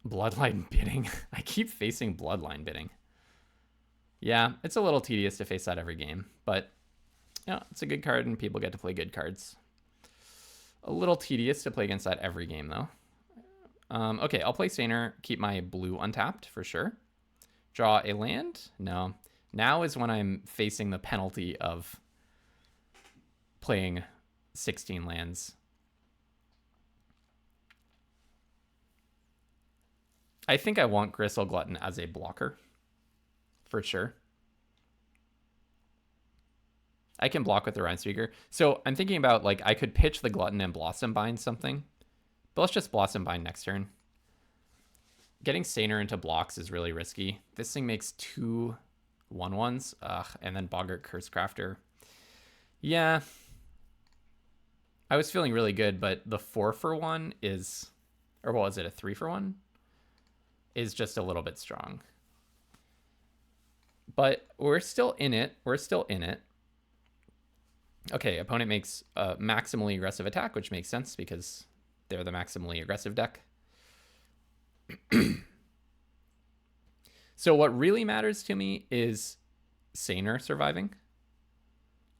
Bloodline Bidding. I keep facing Bloodline Bidding. Yeah, it's a little tedious to face that every game, but yeah, it's a good card and people get to play good cards. A little tedious to play against that every game though. Okay, I'll play Sainar, keep my blue untapped for sure. Draw a land? No. Now is when I'm facing the penalty of playing 16 lands. I think I want Gristle Glutton as a blocker. For sure. I can block with the Rimespeaker. So I'm thinking about, like, I could pitch the Glutton and Blossom Bind something. But let's just Blossom Bind next turn. Getting Sainar into blocks is really risky. This thing makes 2 1/1s. And then Boggart Curse Crafter. Yeah. I was feeling really good, but the 4-for-1 is... Or what was it? A 3-for-1? Is just a little bit strong. But we're still in it. We're still in it. Okay, opponent makes a maximally aggressive attack, which makes sense because they're the maximally aggressive deck. So what really matters to me is Sainar surviving.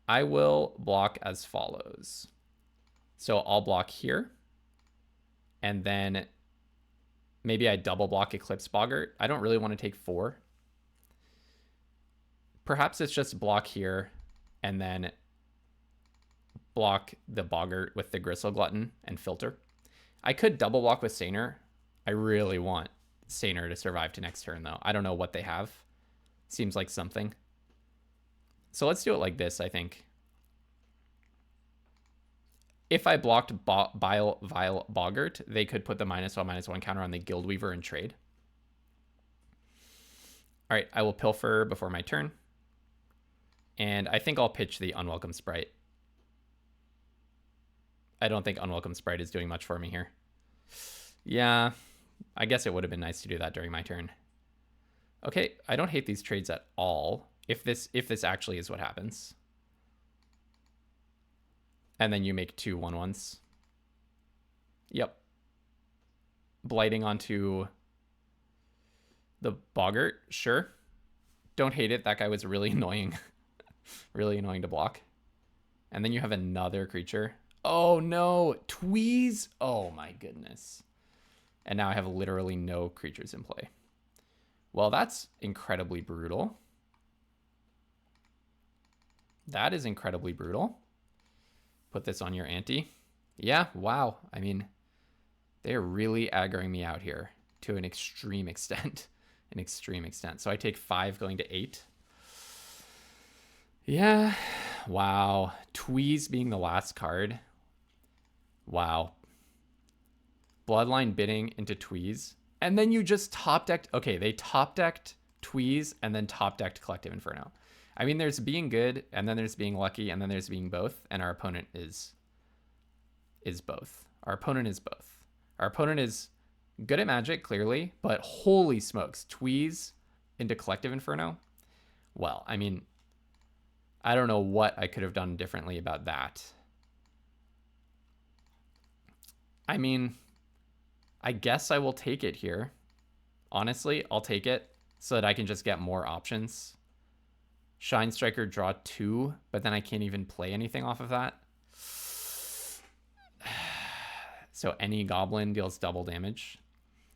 I will block as follows. So I'll block here. And then maybe I double block Eclipse Boggart. I don't really want to take 4. Perhaps it's just block here and then block the Boggart with the Gristle Glutton and filter. I could double block with Sainar. I really want Sainar to survive to next turn though. I don't know what they have. Seems like something. So let's do it like this, I think. If I blocked Vile Boggart, they could put the -1/-1 counter on the Guildweaver and trade. All right, I will Pilfer before my turn. And I think I'll pitch the Unwelcome Sprite. I don't think Unwelcome Sprite is doing much for me here. Yeah, I guess it would have been nice to do that during my turn. Okay, I don't hate these trades at all. If this actually is what happens. And then you make 2 1/1s. Yep. Blighting onto the Boggart, sure. Don't hate it. That guy was really annoying. Really annoying to block. And then you have another creature. Oh no, Tweeze. Oh my goodness. And now I have literally no creatures in play. Well, that's incredibly brutal. That is incredibly brutal. Put this on your ante. Yeah, wow. I mean, they're really aggroing me out here to an extreme extent. An extreme extent. So I take 5 going to 8. Yeah. Wow. Tweeze being the last card. Wow. Bloodline bidding into Tweeze. And then you just top decked. Okay, they top decked Tweeze and then top decked Collective Inferno. I mean, there's being good, and then there's being lucky, and then there's being both, and our opponent is both. Our opponent is both. Our opponent is good at Magic, clearly, but holy smokes, Tweeze into Collective Inferno? Well, I mean, I don't know what I could have done differently about that. I mean, I guess I will take it here. Honestly, I'll take it so that I can just get more options. Shinestriker, draw 2, but then I can't even play anything off of that. So any goblin deals double damage.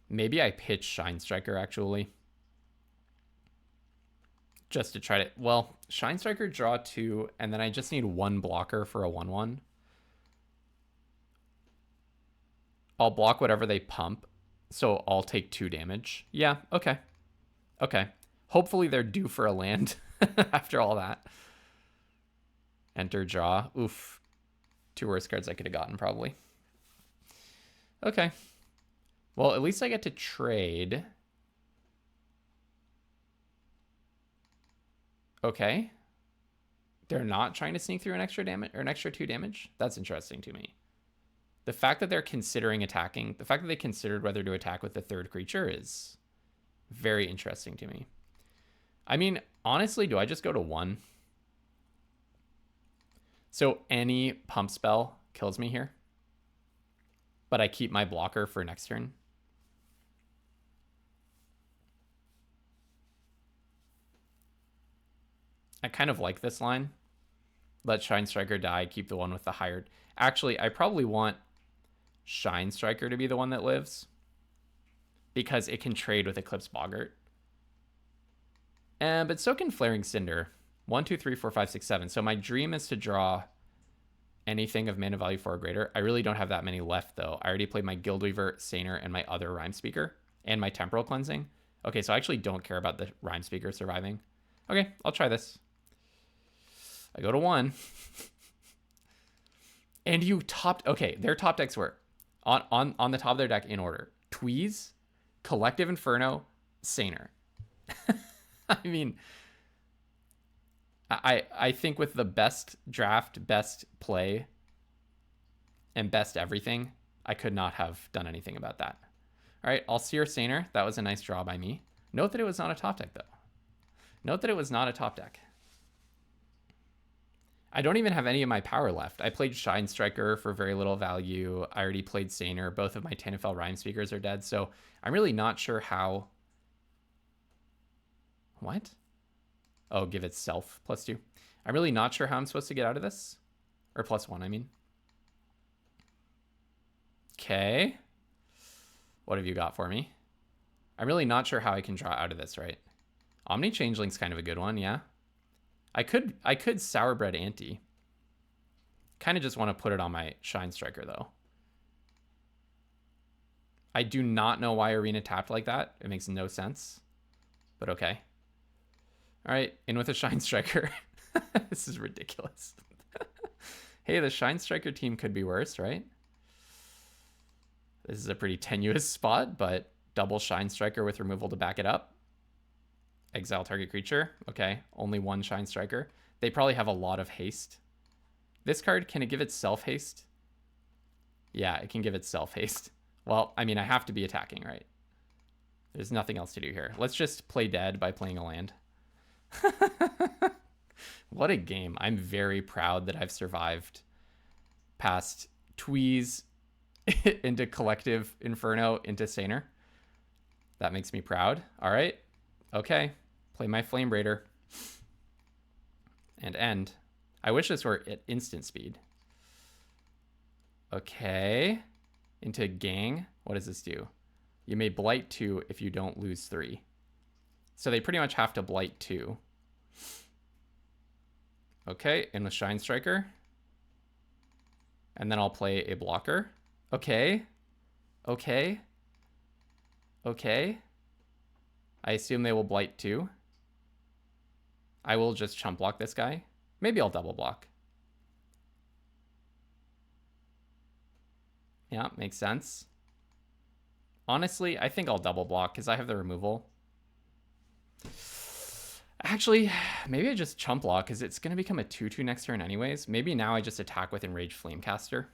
Maybe I pitch Shinestriker, actually. Just to try to... Well, Shinestriker, draw 2, and then I just need 1 blocker for a 1/1. I'll block whatever they pump, so I'll take 2 damage. Yeah, okay. Okay. Hopefully they're due for a land after all that. Enter, draw. Oof. 2 worst cards I could have gotten, probably. Okay. Well, at least I get to trade. Okay. They're not trying to sneak through an extra damage or an extra 2 damage. That's interesting to me. The fact that they're considering attacking, the fact that they considered whether to attack with the 3rd creature is very interesting to me. I mean, honestly, do I just go to 1? So any pump spell kills me here, but I keep my blocker for next turn. I kind of like this line. Let Shinestriker die, keep the one with the higher... Actually, I probably want Shinestriker to be the one that lives, because it can trade with Eclipsed Boggart. But so can Flaring Cinder. 1, 2, 3, 4, 5, 6, 7. So my dream is to draw anything of mana value 4 or greater. I really don't have that many left, though. I already played my Guildweaver, Saner, and my other Rimespeaker, and my Temporal Cleansing. Okay, so I actually don't care about the Rimespeaker surviving. Okay, I'll try this. I go to 1. And you topped... Okay, their top decks were on the top of their deck in order. Tweeze, Collective Inferno, Saner. I mean, I think with the best draft, best play, and best everything, I could not have done anything about that. All right, I'll Seer Saner. That was a nice draw by me. Note that it was not a top deck, though. Note that it was not a top deck. I don't even have any of my power left. I played Shinestriker for very little value. I already played Saner. Both of my Tanufel Rimespeakers are dead, so I'm really not sure how... What? Oh, give it self +2. I'm really not sure how I'm supposed to get out of this. Or +1, I mean. Okay. What have you got for me? I'm really not sure how I can draw out of this, right? Omni Changeling's kind of a good one, yeah. I could Sourbread Ante. Kind of just want to put it on my Shinestriker, though. I do not know why Arena tapped like that. It makes no sense. But okay. All right, in with a Shinestriker. This is ridiculous. Hey, the Shinestriker team could be worse, right? This is a pretty tenuous spot, but double Shinestriker with removal to back it up. Exile target creature. Okay, only 1 Shinestriker. They probably have a lot of haste. This card, can it give itself haste? Yeah, it can give itself haste. Well, I mean, I have to be attacking, right? There's nothing else to do here. Let's just play dead by playing a land. What a game. I'm very proud that I've survived past Tweeze into Collective Inferno into Saner. That makes me proud. All right. Okay. Play my Flame Raider. And end. I wish this were at instant speed. Okay. Into Gang. What does this do? You may blight 2 if you don't lose 3. So they pretty much have to blight 2. Okay, and with Shinestriker. And then I'll play a blocker. Okay. Okay. Okay. I assume they will blight 2. I will just chump block this guy. Maybe I'll double block. Yeah, makes sense. Honestly, I think I'll double block because I have the removal. Actually, maybe I just chump block because it's going to become a 2/2 next turn anyways. Maybe now I just attack with Enraged Flamecaster.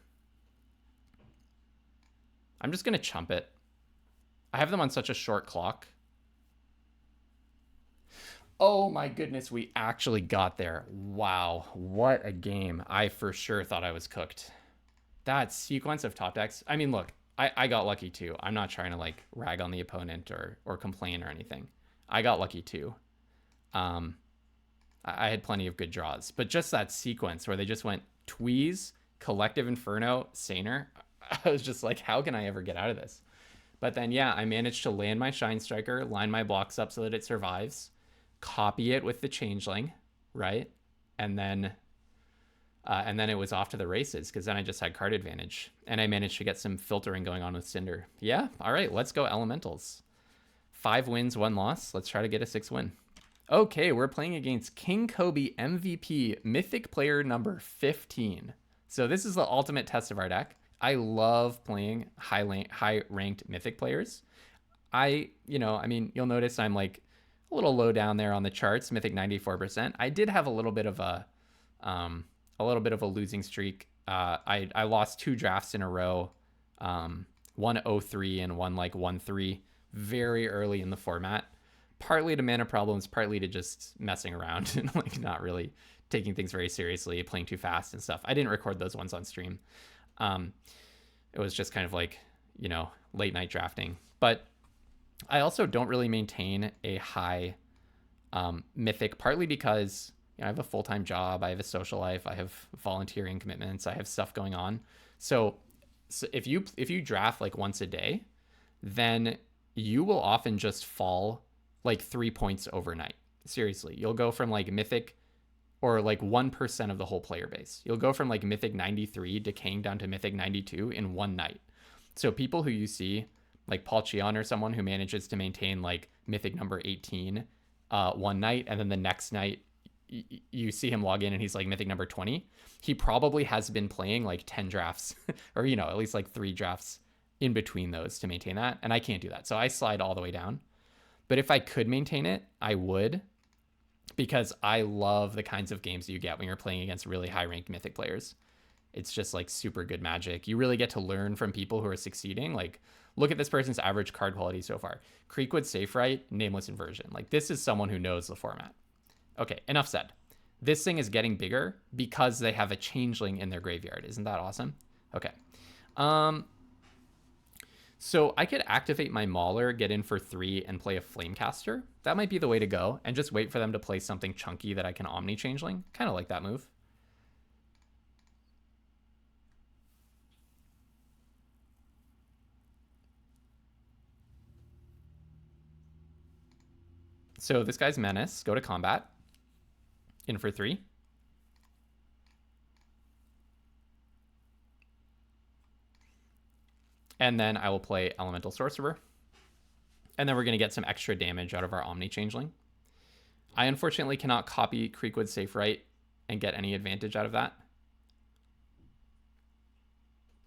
I'm just going to chump it. I have them on such a short clock. Oh my goodness, we actually got there. Wow, what a game. I for sure thought I was cooked. That sequence of top decks. I mean, look, I got lucky too. I'm not trying to like rag on the opponent or complain or anything. I got lucky too. I had plenty of good draws, but just that sequence where they just went Tweeze, Collective Inferno, Saner. I was just like, how can I ever get out of this? But then, yeah, I managed to land my Shinestriker, line my blocks up so that it survives, copy it with the Changeling, right? And then it was off to the races because then I just had card advantage. And I managed to get some filtering going on with Cinder. Yeah, all right, let's go Elementals. 5 wins, 1 loss. Let's try to get a 6 win. Okay, we're playing against King Kobe MVP, Mythic player number 15. So this is the ultimate test of our deck. I love playing high-ranked Mythic players. I mean, you'll notice I'm like a little low down there on the charts, Mythic 94%. I did have a little bit of a losing streak. I lost 2 drafts in a row, one 0-3 and one like 1-3 very early in the format. Partly to mana problems, partly to just messing around and like not really taking things very seriously, playing too fast and stuff. I didn't record those ones on stream. It was just kind of like, late night drafting. But I also don't really maintain a high Mythic, partly because I have a full-time job, I have a social life, I have volunteering commitments, I have stuff going on. So if you draft like once a day, then you will often just fall like 3 points overnight. Seriously, you'll go from like Mythic or like 1% of the whole player base. You'll go from like Mythic 93 decaying down to Mythic 92 in one night. So people who you see, like Paul Cheon or someone who manages to maintain like Mythic number 18 one night, and then the next night you see him log in and he's like Mythic number 20, he probably has been playing like 10 drafts or, at least like 3 drafts in between those to maintain that. And I can't do that. So I slide all the way down. But if I could maintain it, I would, because I love the kinds of games you get when you're playing against really high-ranked Mythic players. It's just like super good magic. You really get to learn from people who are succeeding. Like, look at this person's average card quality so far. Creekwood Safe Nameless Inversion. Like, this is someone who knows the format. Okay, enough said. This thing is getting bigger because they have a Changeling in their graveyard. Isn't that awesome? Okay. So I could activate my Mauler, get in for 3, and play a Flamecaster. That might be the way to go, and just wait for them to play something chunky that I can Omni Changeling. Kind of like that move. So this guy's Menace. Go to combat. In for 3. And then I will play Elemental Sorcerer. And then we're going to get some extra damage out of our Omni Changeling. I unfortunately cannot copy Creekwood Safe and get any advantage out of that.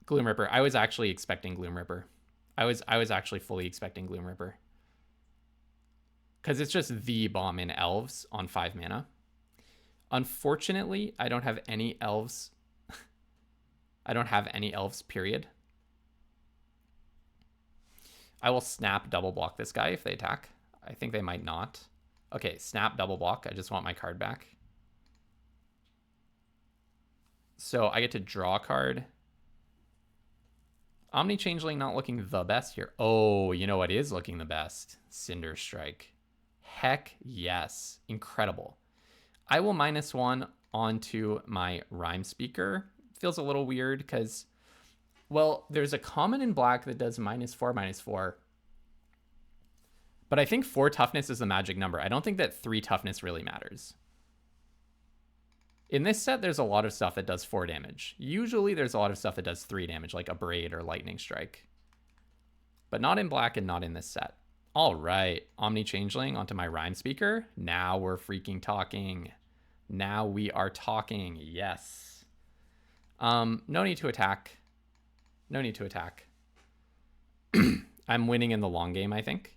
Gloom Ripper. I was actually expecting Gloom Ripper. I was actually fully expecting Gloom Ripper. Because it's just the bomb in Elves on 5 mana. Unfortunately, I don't have any Elves. I don't have any Elves, period. I will snap double block this guy if they attack. I think they might not. Okay, snap double block. I just want my card back. So I get to draw a card. Omni Changeling not looking the best here. Oh, you know what is looking the best? Cinderstrike. Heck yes. Incredible. I will -1 onto my Rimespeaker. Feels a little weird because, well, there's a common in black that does -4/-4. But I think 4 toughness is the magic number. I don't think that 3 toughness really matters. In this set, there's a lot of stuff that does 4 damage. Usually there's a lot of stuff that does 3 damage, like a Braid or Lightning Strike. But not in black and not in this set. All right, Omni Changeling onto my Rimespeaker. Now we're freaking talking. Now we are talking, yes. No need to attack. No need to attack. I'm winning in the long game, I think.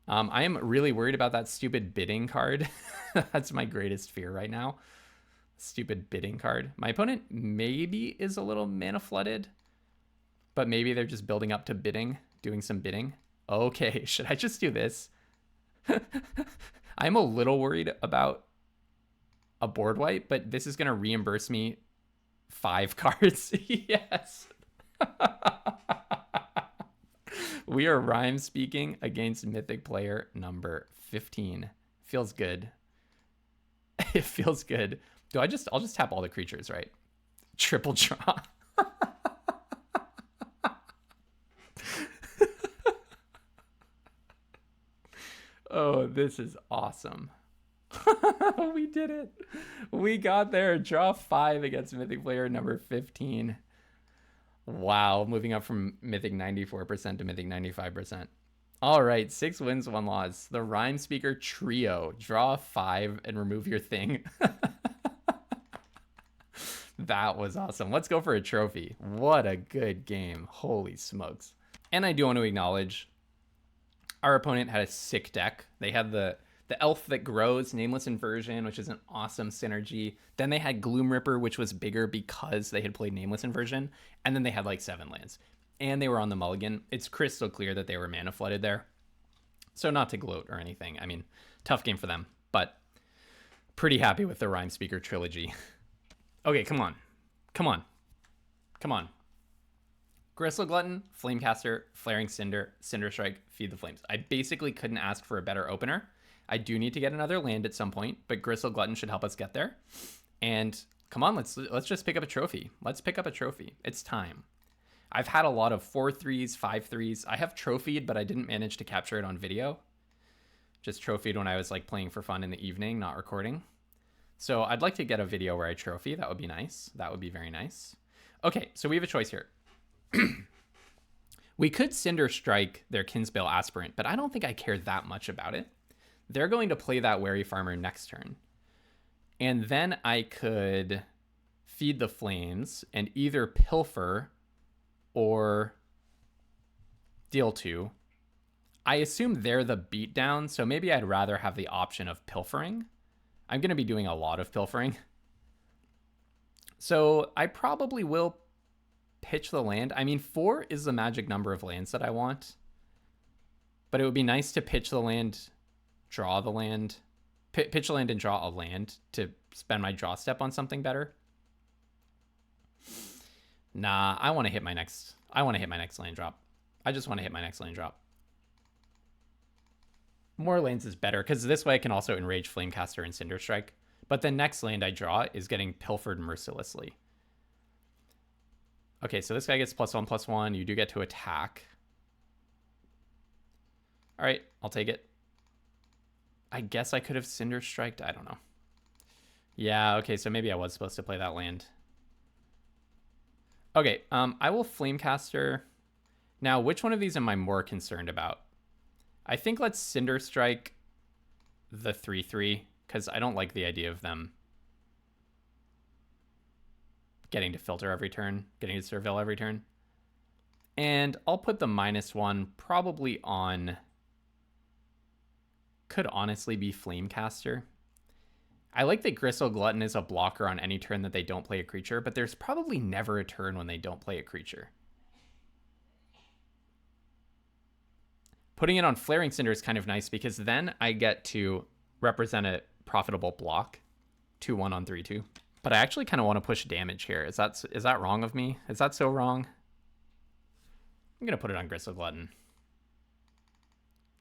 I am really worried about that stupid bidding card. That's my greatest fear right now. Stupid bidding card. My opponent maybe is a little mana flooded, but maybe they're just building up to bidding, doing some bidding. Okay, should I just do this? I'm a little worried about a board wipe, but this is going to reimburse me 5 cards. Yes. We are rhyme speaking against Mythic player number 15. Feels good. It feels good. I'll just tap all the creatures, right? Triple draw. Oh, this is awesome. We did it. We got there. Draw 5 against Mythic player number 15. Wow, moving up from Mythic 94% to Mythic 95%. All right, 6 wins, 1 loss. The Rimespeaker trio. Draw 5 and remove your thing. That was awesome. Let's go for a trophy. What a good game. Holy smokes. And I do want to acknowledge our opponent had a sick deck. They had the elf that grows, Nameless Inversion, which is an awesome synergy. Then they had Gloom Ripper, which was bigger because they had played Nameless Inversion. And then they had like 7 lands. And they were on the mulligan. It's crystal clear that they were mana flooded there. So not to gloat or anything. I mean, tough game for them. But pretty happy with the Rimespeaker trilogy. Okay, come on. Come on. Come on. Gristle Glutton, Flamecaster, Flaring Cinder, Cinderstrike, Feed the Flames. I basically couldn't ask for a better opener. I do need to get another land at some point, but Gristle Glutton should help us get there. And come on, let's just pick up a trophy. Let's pick up a trophy. It's time. I've had a lot of 4-3s, 5-3s. I have trophied, but I didn't manage to capture it on video. Just trophied when I was like playing for fun in the evening, not recording. So I'd like to get a video where I trophy. That would be nice. That would be very nice. Okay, so we have a choice here. We could Cinderstrike their Kinsbale Aspirant, but I don't think I care that much about it. They're going to play that Wary Farmer next turn. And then I could Feed the Flames and either Pilfer or deal 2. I assume they're the beatdown, so maybe I'd rather have the option of pilfering. I'm going to be doing a lot of pilfering. So I probably will pitch the land. I mean, 4 is the magic number of lands that I want. But it would be nice to pitch the land, draw the land, pitch the land and draw a land to spend my draw step on something better. Nah, I want to hit my next land drop. I just want to hit my next land drop. More lands is better because this way I can also enrage Flamecaster and Cinderstrike. But the next land I draw is getting pilfered mercilessly. Okay, so this guy gets +1/+1. You do get to attack. All right, I'll take it. I guess I could have Cinderstriked. I don't know. Yeah, okay, so maybe I was supposed to play that land. Okay, I will Flamecaster. Now, which one of these am I more concerned about? I think let's Cinderstrike the 3/3 because I don't like the idea of them getting to filter every turn, getting to surveil every turn. And I'll put the -1 probably on, could honestly be Flamecaster. I like that Gristle Glutton is a blocker on any turn that they don't play a creature, but there's probably never a turn when they don't play a creature. Putting it on Flaring Cinder is kind of nice because then I get to represent a profitable block. 2-1 on 3-2. But I actually kind of want to push damage here. Is that wrong of me? Is that so wrong? I'm going to put it on Gristle Glutton.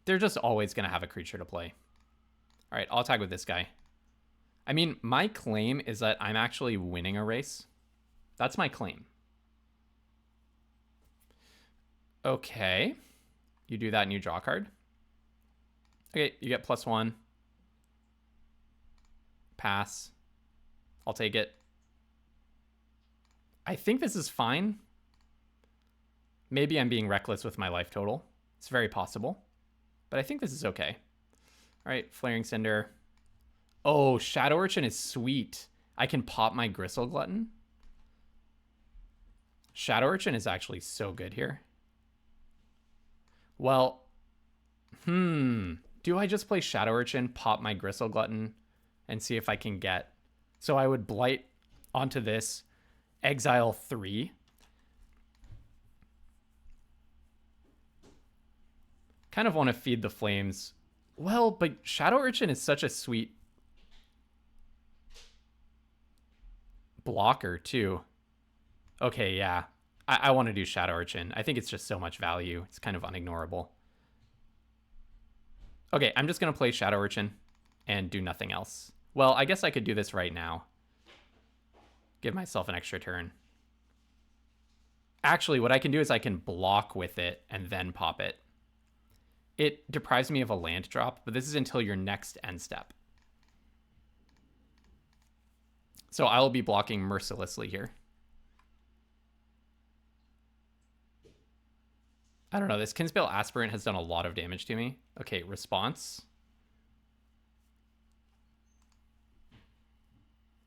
They're just always going to have a creature to play. All right, I'll attack with this guy. I mean, my claim is that I'm actually winning a race. That's my claim. Okay. You do that and you draw a card. Okay, you get +1. Pass. I'll take it. I think this is fine. Maybe I'm being reckless with my life total. It's very possible. But I think this is okay. All right, Flaring Cinder. Oh, Shadow Urchin is sweet. I can pop my Gristle Glutton. Shadow Urchin is actually so good here. Well, do I just play Shadow Urchin, pop my Gristle Glutton, and see if I can get... So I would Blight onto this, exile 3. Kind of want to feed the flames. Well, but Shadow Urchin is such a sweet blocker too. Okay, yeah. I want to do Shadow Urchin. I think it's just so much value. It's kind of unignorable. Okay, I'm just going to play Shadow Urchin and do nothing else. Well, I guess I could do this right now. Give myself an extra turn. Actually, what I can do is I can block with it and then pop it. It deprives me of a land drop, but this is until your next end step. So I will be blocking mercilessly here. I don't know. This Kinsbale Aspirant has done a lot of damage to me. Okay, response.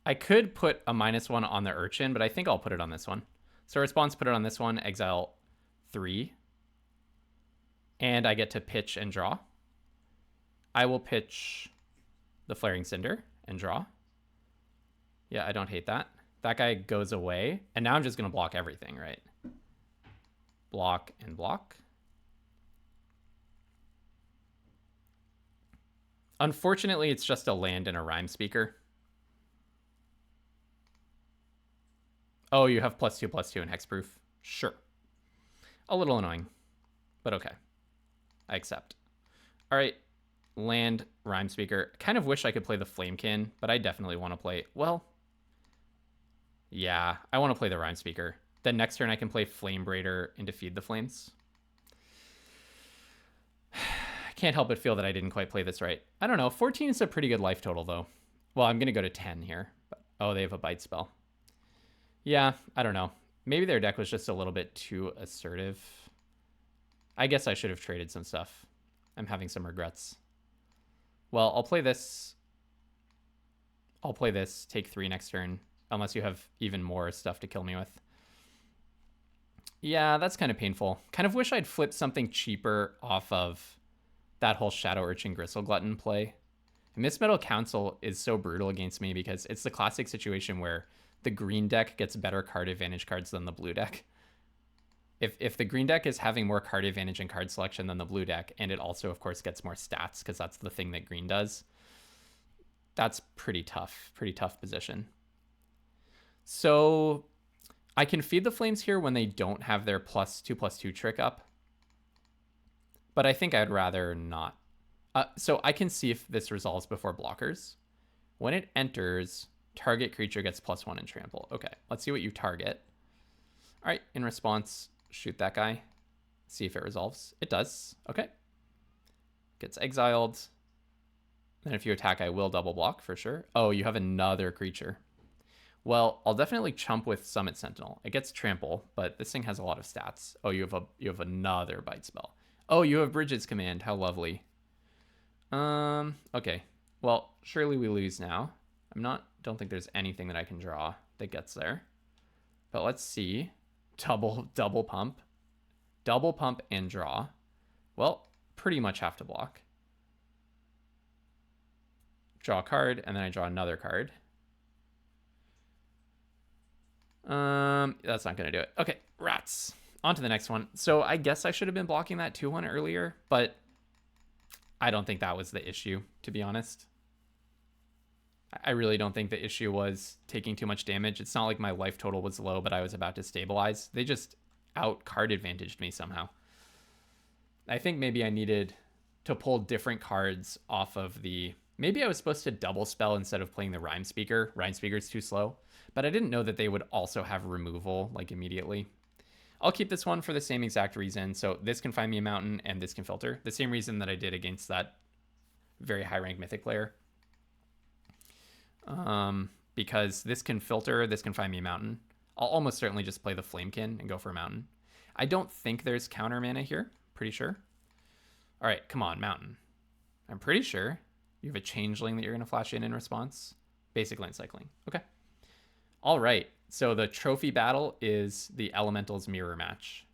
I could put a -1 on the Urchin, but I think I'll put it on this one. So response, put it on this one, exile 3. And I get to pitch and draw. I will pitch the Flaring Cinder and draw. Yeah, I don't hate that. That guy goes away. And now I'm just going to block everything, right? Block and block. Unfortunately, it's just a land and a Rimespeaker. Oh, you have +2/+2 and hexproof. Sure. A little annoying, but okay. I accept. All right, land, Rimespeaker. Kind of wish I could play the Flamekin, but I definitely want to play... Well, yeah, I want to play the Rimespeaker. Then next turn I can play Flame Braider into Feed the Flames. I can't help but feel that I didn't quite play this right. I don't know. 14 is a pretty good life total, though. Well, I'm going to go to 10 here. But, oh, they have a bite spell. Yeah, I don't know. Maybe their deck was just a little bit too assertive. I guess I should have traded some stuff. I'm having some regrets. Well, I'll play this. I'll play this. Take 3 next turn. Unless you have even more stuff to kill me with. Yeah, that's kind of painful. Kind of wish I'd flipped something cheaper off of that whole Shadow Urchin Gristle Glutton play. Mist Metal Council is so brutal against me because it's the classic situation where the green deck gets better card advantage cards than the blue deck. If the green deck is having more card advantage and card selection than the blue deck, and it also, of course, gets more stats because that's the thing that green does, that's pretty tough position. So I can feed the flames here when they don't have their +2/+2 trick up. But I think I'd rather not. So I can see if this resolves before blockers. When it enters, target creature gets +1 in trample. Okay, let's see what you target. All right, in response, shoot that guy. See if it resolves. It does. Okay. Gets exiled. Then if you attack, I will double block for sure. Oh, you have another creature. Well, I'll definitely chump with Summit Sentinel. It gets trample, but this thing has a lot of stats. Oh, you have another bite spell. Oh, you have Bridget's Command. How lovely. Okay. Well, surely we lose now. Don't think there's anything that I can draw that gets there. But let's see. Double pump. Double pump and draw. Well, pretty much have to block. Draw a card, and then I draw another card. That's not gonna do it. Okay, rats. On to the next one. So I guess I should have been blocking that 2-1 earlier, but I don't think that was the issue, to be honest. I really don't think the issue was taking too much damage. It's not like my life total was low, but I was about to stabilize. They just out card advantaged me somehow. I think maybe I needed to pull different cards off of the... Maybe I was supposed to double spell instead of playing the Rimespeaker. Rimespeaker's too slow. But I didn't know that they would also have removal, like, immediately. I'll keep this one for the same exact reason. So this can find me a mountain, and this can filter. The same reason that I did against that very high-rank Mythic player. Because this can filter, this can find me a mountain. I'll almost certainly just play the Flamekin and go for a mountain. I don't think there's counter mana here. Pretty sure. All right, come on, mountain. I'm pretty sure you have a changeling that you're going to flash in response. Basic land cycling. Okay. All right. So the trophy battle is the Elemental's mirror match.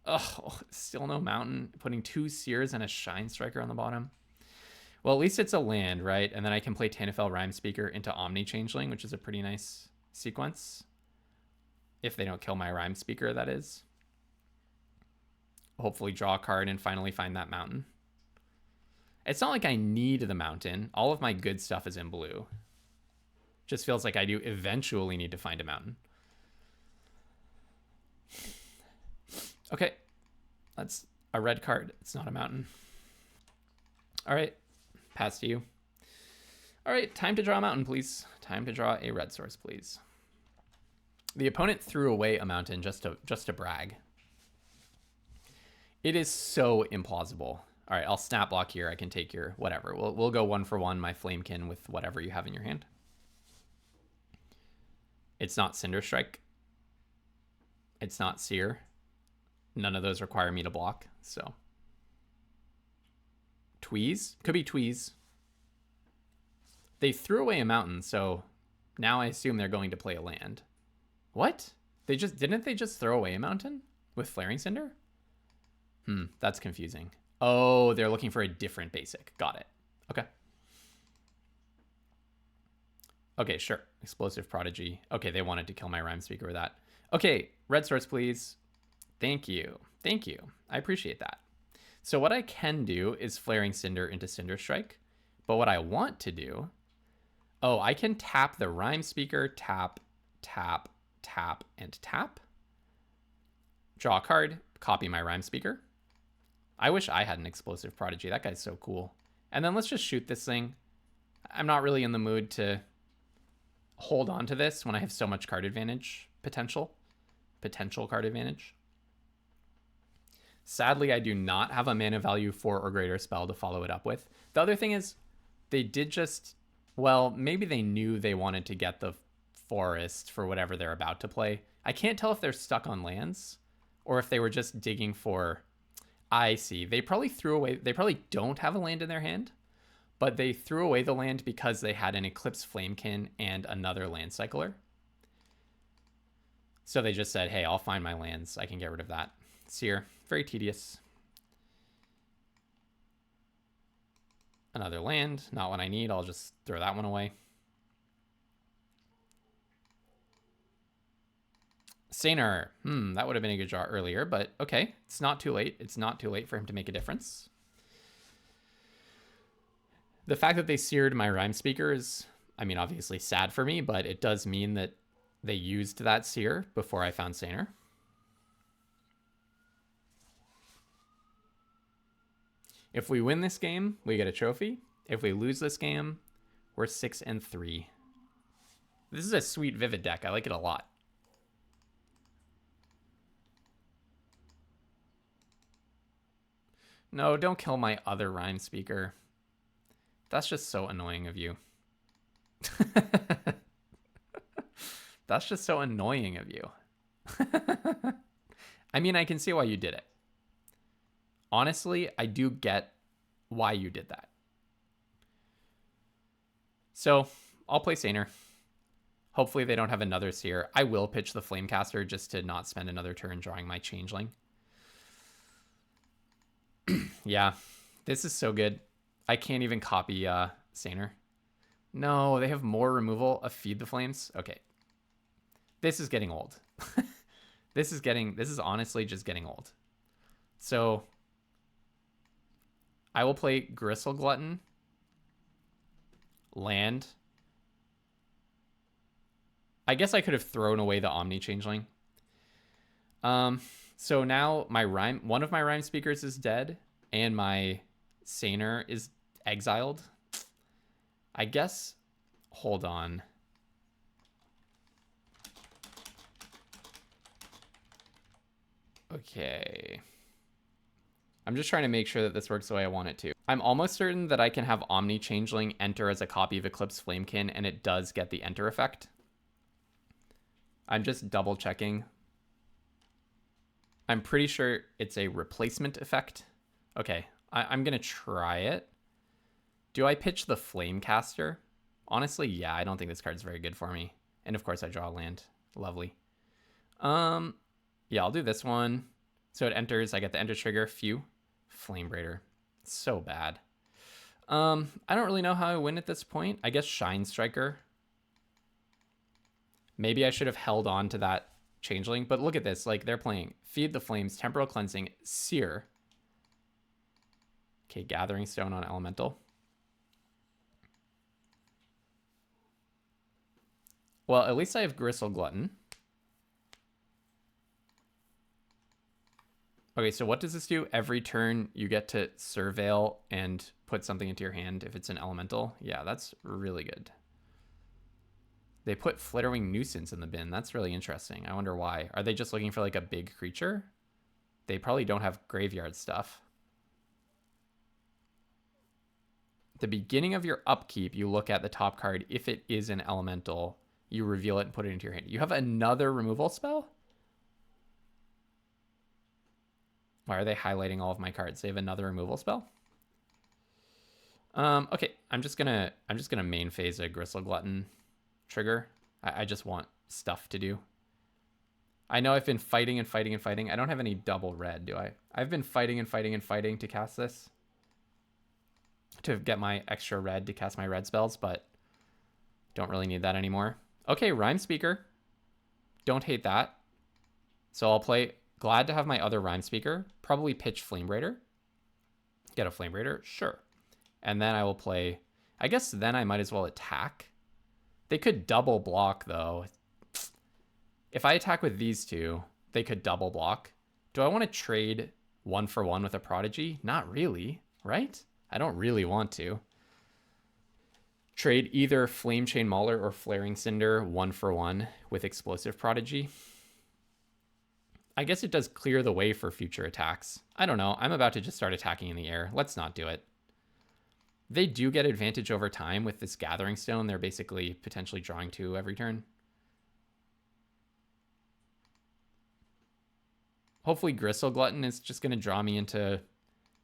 Oh, still no mountain. Putting 2 Seers and a Shinestriker on the bottom. Well, at least it's a land, right? And then I can play Tanufel Rimespeaker into Omni Changeling, which is a pretty nice sequence. If they don't kill my Rimespeaker, that is. Hopefully draw a card and finally find that mountain. It's not like I need the mountain. All of my good stuff is in blue. Just feels like I do eventually need to find a mountain. Okay. That's a red card. It's not a mountain. All right. Pass to you. All right. Time to draw a mountain, please. Time to draw a red source, please. The opponent threw away a mountain just to brag. It is so implausible. All right, I'll snap block here. I can take your whatever. We'll go 1 for 1, my Flamekin with whatever you have in your hand. It's not Cinderstrike. It's not Seer. None of those require me to block, so. Tweeze? Could be Tweeze. They threw away a mountain, so now I assume they're going to play a land. What? Didn't they just throw away a mountain with Flaring Cinder? That's confusing. Oh, they're looking for a different basic. Got it. Okay. Okay, sure. Explosive Prodigy. Okay, they wanted to kill my Rimespeaker with that. Okay, red source, please. Thank you. Thank you. I appreciate that. So what I can do is Flaring Cinder into Cinderstrike. But what I want to do... Oh, I can tap the Rimespeaker, tap, tap, tap, and tap. Draw a card, copy my Rimespeaker. I wish I had an Explosive Prodigy. That guy's so cool. And then let's just shoot this thing. I'm not really in the mood to hold on to this when I have so much card advantage potential. Potential card advantage. Sadly, I do not have a mana value 4 or greater spell to follow it up with. The other thing is they did just, well, maybe they knew they wanted to get the forest for whatever they're about to play. I can't tell if they're stuck on lands or if they were just digging for... I see. They probably don't have a land in their hand, but they threw away the land because they had an Eclipsed Flamekin and another land cycler. So they just said, hey, I'll find my lands. I can get rid of that. Seer. Very tedious. Another land. Not what I need. I'll just throw that one away. Saner. That would have been a good draw earlier, but okay. It's not too late. It's not too late for him to make a difference. The fact that they seared my Rimespeaker is, I mean, obviously sad for me, but it does mean that they used that seer before I found Saner. If we win this game, we get a trophy. If we lose this game, we're 6-3. This is a sweet Vivid deck. I like it a lot. No, don't kill my other Rimespeaker. That's just so annoying of you. That's just so annoying of you. I mean, I can see why you did it. Honestly, I do get why you did that. So, I'll play Saner. Hopefully they don't have another Seer. I will pitch the Flamecaster just to not spend another turn drawing my Changeling. Yeah, this is so good. I can't even copy Saner. No, they have more removal of Feed the Flames. Okay. This is getting old. This is honestly just getting old. So I will play Gristle Glutton, land. I guess I could have thrown away the Omni Changeling. So now one of my rhyme speakers is dead, and my Saner is exiled. I guess, hold on. Okay. I'm just trying to make sure that this works the way I want it to. I'm almost certain that I can have Omni Changeling enter as a copy of Eclipse Flamekin, and it does get the enter effect. I'm just double checking. I'm pretty sure it's a replacement effect. Okay, I'm gonna try it. Do I pitch the Flamecaster? Honestly, yeah, I don't think this card's very good for me. And of course I draw a land. Lovely. Yeah, I'll do this one. So it enters, I get the enter trigger, Phew. Flame Braider. So bad. I don't really know how I win at this point. I guess Shinestriker. Maybe I should have held on to that Changeling, but look at this. Like, they're playing Feed the Flames, Temporal Cleansing, Sear. Okay, Gathering Stone on Elemental. Well, at least I have Gristle Glutton. Okay, so what does this do? Every turn you get to Surveil and put something into your hand if it's an elemental. Yeah, that's really good. They put Flitterwing Nuisance in the bin. That's really interesting. I wonder why. Are they just looking for like a big creature? They probably don't have graveyard stuff. The beginning of your upkeep, you look at the top card. If it is an elemental, you reveal it and put it into your hand. You have another removal spell? Why are they highlighting all of my cards? They have another removal spell? Okay, I'm just gonna main phase a Gristle Glutton trigger. I just want stuff to do. I know I've been fighting and fighting and fighting. I don't have any double red, do I? I've been fighting and fighting and fighting to cast this. To get my extra red to cast my red spells, but don't really need that anymore. Okay, Rimespeaker. Don't hate that. So I'll play... Glad to have my other Rimespeaker. Probably pitch Flame Raider. Get a Flame Raider? Sure. And then I will play... I guess then I might as well attack. They could double block, though. If I attack with these two, they could double block. Do I want to trade 1-for-1 with a Prodigy? Not really, right? I don't really want to. Trade either Flame Chain Mauler or Flaring Cinder 1-for-1 with Explosive Prodigy. I guess it does clear the way for future attacks. I don't know. I'm about to just start attacking in the air. Let's not do it. They do get advantage over time with this Gathering Stone. They're basically potentially drawing 2 every turn. Hopefully Gristle Glutton is just going to draw me into...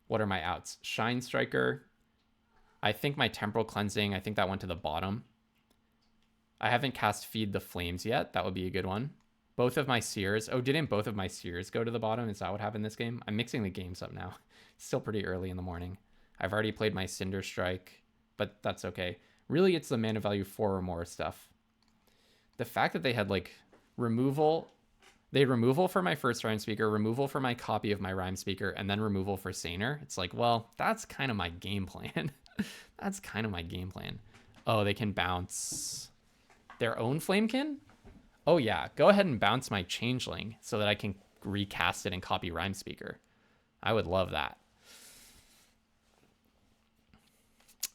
What are my outs? Shinestriker. I think my Temporal Cleansing, I think that went to the bottom. I haven't cast Feed the Flames yet. That would be a good one. Both of my Sears. Oh, didn't both of my Sears go to the bottom? Is that what happened this game? I'm mixing the games up now. It's still pretty early in the morning. I've already played my Cinder Strike, but that's okay. Really, it's the mana value 4 or more stuff. The fact that they had, like, removal... They had removal for my first Rimespeaker, removal for my copy of my Rimespeaker, and then removal for Saner. It's like, well, that's kind of my game plan. That's kind of my game plan. Oh, they can bounce their own Flamekin? Oh, yeah. Go ahead and bounce my Changeling so that I can recast it and copy Rimespeaker. I would love that.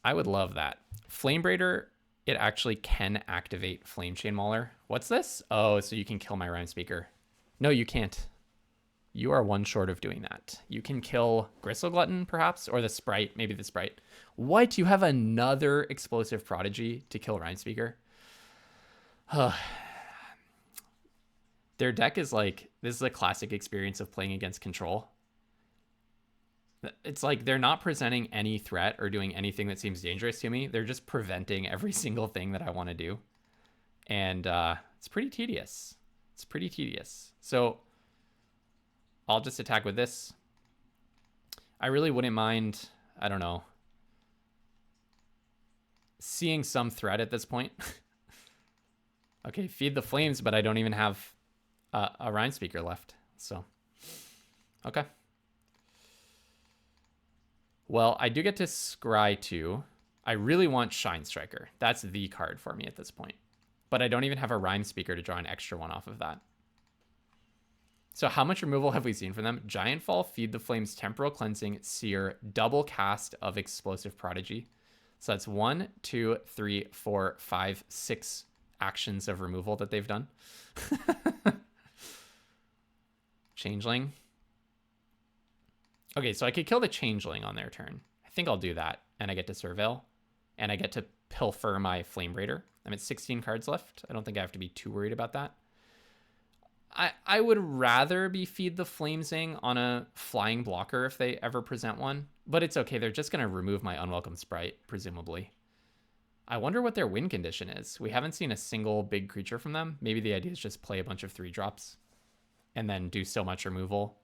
I would love that. Flame Braider, it actually can activate Flame Chain Mauler. What's this? Oh, so you can kill my Rimespeaker. No, you can't. You are one short of doing that. You can kill Gristle Glutton, perhaps, or the Sprite. Maybe the Sprite. What? You have another Explosive Prodigy to kill Rimespeaker? Their deck is like... This is a classic experience of playing against control. It's like they're not presenting any threat or doing anything that seems dangerous to me. They're just preventing every single thing that I want to do. And it's pretty tedious. It's pretty tedious. So I'll just attack with this. I really wouldn't mind, I don't know, seeing some threat at this point. Okay, Feed the Flames, but I don't even have a Rimespeaker left. So, okay. Well, I do get to scry 2. I really want Shinestriker. That's the card for me at this point. But I don't even have a Rimespeaker to draw an extra one off of that. So how much removal have we seen from them? Giant Fall, Feed the Flames, Temporal Cleansing, Seer, double cast of Explosive Prodigy. So that's 1, 2, 3, 4, 5, 6 actions of removal that they've done. Changeling. Okay, so I could kill the Changeling on their turn. I think I'll do that. And I get to Surveil. And I get to pilfer my Flame Raider. I'm at 16 cards left. I don't think I have to be too worried about that. I would rather be Feed the Flamesing on a flying blocker if they ever present one. But it's okay. They're just going to remove my Unwelcome Sprite, presumably. I wonder what their win condition is. We haven't seen a single big creature from them. Maybe the idea is just play a bunch of 3-drops and then do so much removal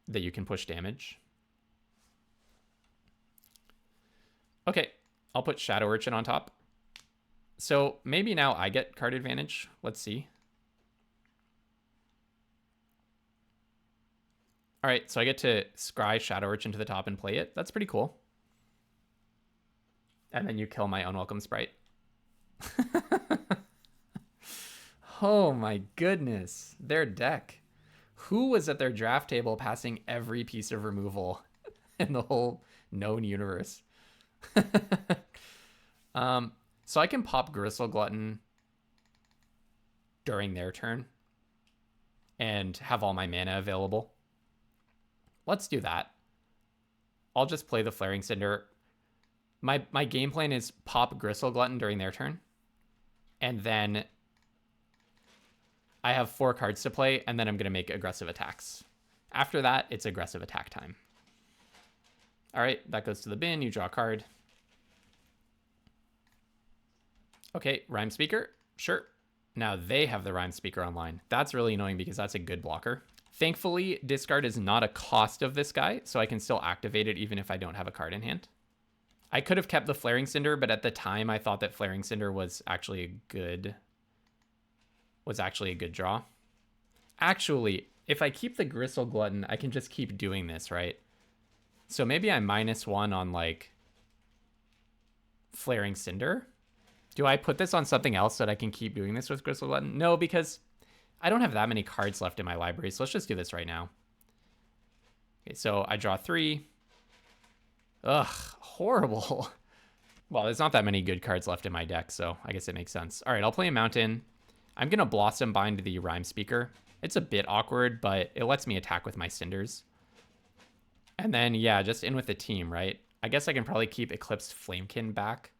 that you can push damage. Okay, I'll put Shadow Urchin on top. So maybe now I get card advantage. Let's see. All right, so I get to scry Shadow Urchin to the top and play it. That's pretty cool. And then you kill my Unwelcome Sprite. Oh my goodness. Their deck. Who was at their draft table passing every piece of removal in the whole known universe? So I can pop Gristle Glutton during their turn and have all my mana available. Let's do that. I'll just play the Flaring Cinder. My game plan is pop Gristle Glutton during their turn. And then I have 4 cards to play, and then I'm going to make aggressive attacks. After that, it's aggressive attack time. All right, that goes to the bin. You draw a card. Okay, Rimespeaker. Sure. Now they have the Rimespeaker online. That's really annoying because that's a good blocker. Thankfully, discard is not a cost of this guy, so I can still activate it even if I don't have a card in hand. I could have kept the Flaring Cinder, but at the time I thought that Flaring Cinder was actually a good draw. Actually, if I keep the Gristle Glutton, I can just keep doing this, right? So maybe I'm -1 on like Flaring Cinder. Do I put this on something else so that I can keep doing this with Gristle Glutton? No, because I don't have that many cards left in my library, so let's just do this right now. Okay, so I draw 3. Ugh, horrible. Well, there's not that many good cards left in my deck, so I guess it makes sense. All right, I'll play a Mountain. I'm going to Blossom Bind the Rimespeaker. It's a bit awkward, but it lets me attack with my Cinders. And then, yeah, just in with the team, right? I guess I can probably keep Eclipsed Flamekin back.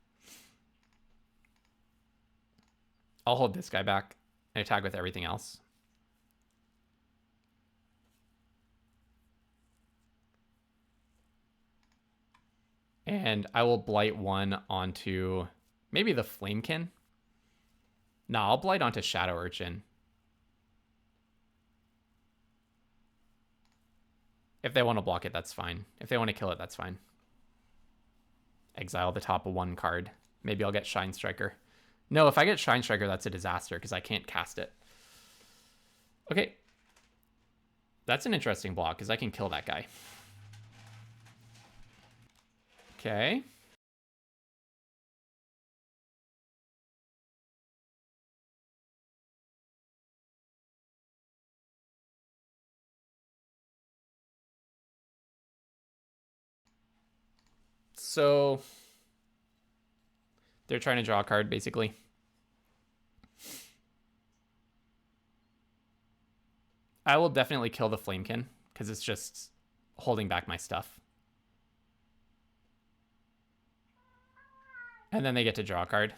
I'll hold this guy back and attack with everything else. And I will Blight 1 onto maybe the Flamekin. Nah, I'll Blight onto Shadow Urchin. If they want to block it, that's fine. If they want to kill it, that's fine. Exile the top of 1 card. Maybe I'll get Shinestriker. No, if I get Shinestriker, that's a disaster because I can't cast it. Okay. That's an interesting block because I can kill that guy. Okay. So they're trying to draw a card, basically. I will definitely kill the Flamekin because it's just holding back my stuff. And then they get to draw a card.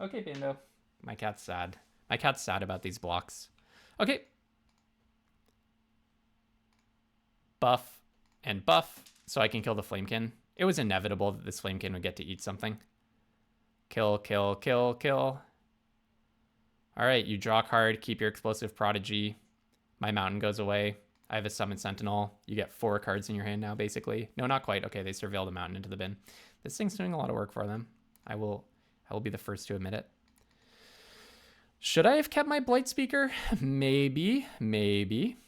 Okay, Bando. My cat's sad. My cat's sad about these blocks. Okay. Buff and buff so I can kill the Flamekin. It was inevitable that this Flamekin would get to eat something. Kill, kill, kill, kill. All right, you draw a card, keep your Explosive Prodigy. My Mountain goes away. I have a Summon Sentinel. You get 4 cards in your hand now, basically. No, not quite. Okay, they surveil the Mountain into the bin. This thing's doing a lot of work for them. I will be the first to admit it. Should I have kept my Blight Speaker? Maybe, maybe.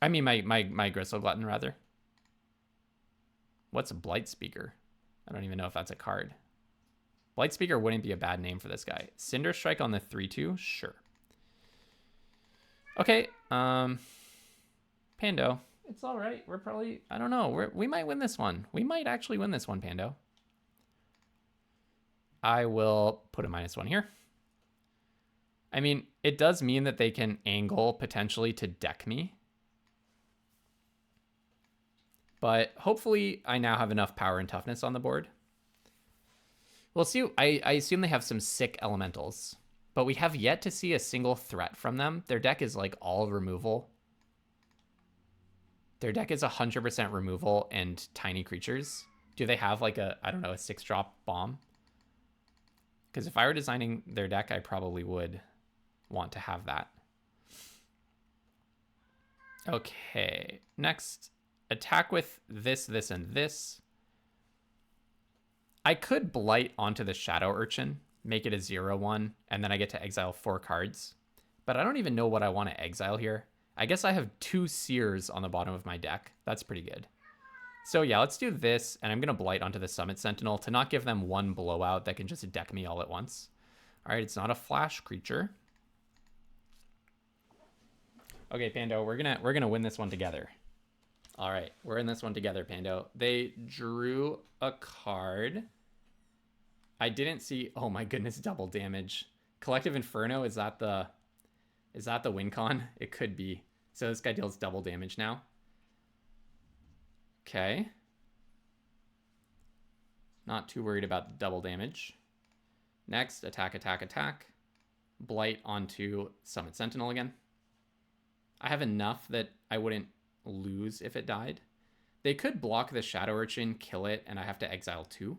I mean, my Gristle Glutton, rather. What's a Blight Speaker? I don't even know if that's a card. Blight Speaker wouldn't be a bad name for this guy. Cinder Strike on the 3/2? Sure. Okay, Pando. It's all right. We're probably, I don't know. We might win this one. We might actually win this one, Pando. I will put a -1 here. I mean, it does mean that they can angle potentially to deck me. But hopefully I now have enough power and toughness on the board. We'll see. I assume they have some sick elementals, but we have yet to see a single threat from them. Their deck is like all removal. Their deck is 100% removal and tiny creatures. Do they have like a, I don't know, a 6-drop bomb? Because if I were designing their deck, I probably would want to have that. Okay, next, attack with this, this, and this. I could Blight onto the Shadow Urchin, make it a 0/1, and then I get to exile 4 cards. But I don't even know what I want to exile here. I guess I have 2 Seers on the bottom of my deck. That's pretty good. So yeah, let's do this, and I'm going to Blight onto the Summit Sentinel to not give them one blowout that can just deck me all at once. All right, it's not a flash creature. Okay, Pando, we're gonna win this one together. All right, we're in this one together, Pando. They drew a card. I didn't see, oh my goodness, double damage. Collective Inferno, is that the win con? It could be. So this guy deals double damage now. Okay. Not too worried about the double damage. Next, attack, attack, attack. Blight onto Summit Sentinel again. I have enough that I wouldn't lose if it died. They could block the Shadow Urchin, kill it, and I have to exile 2.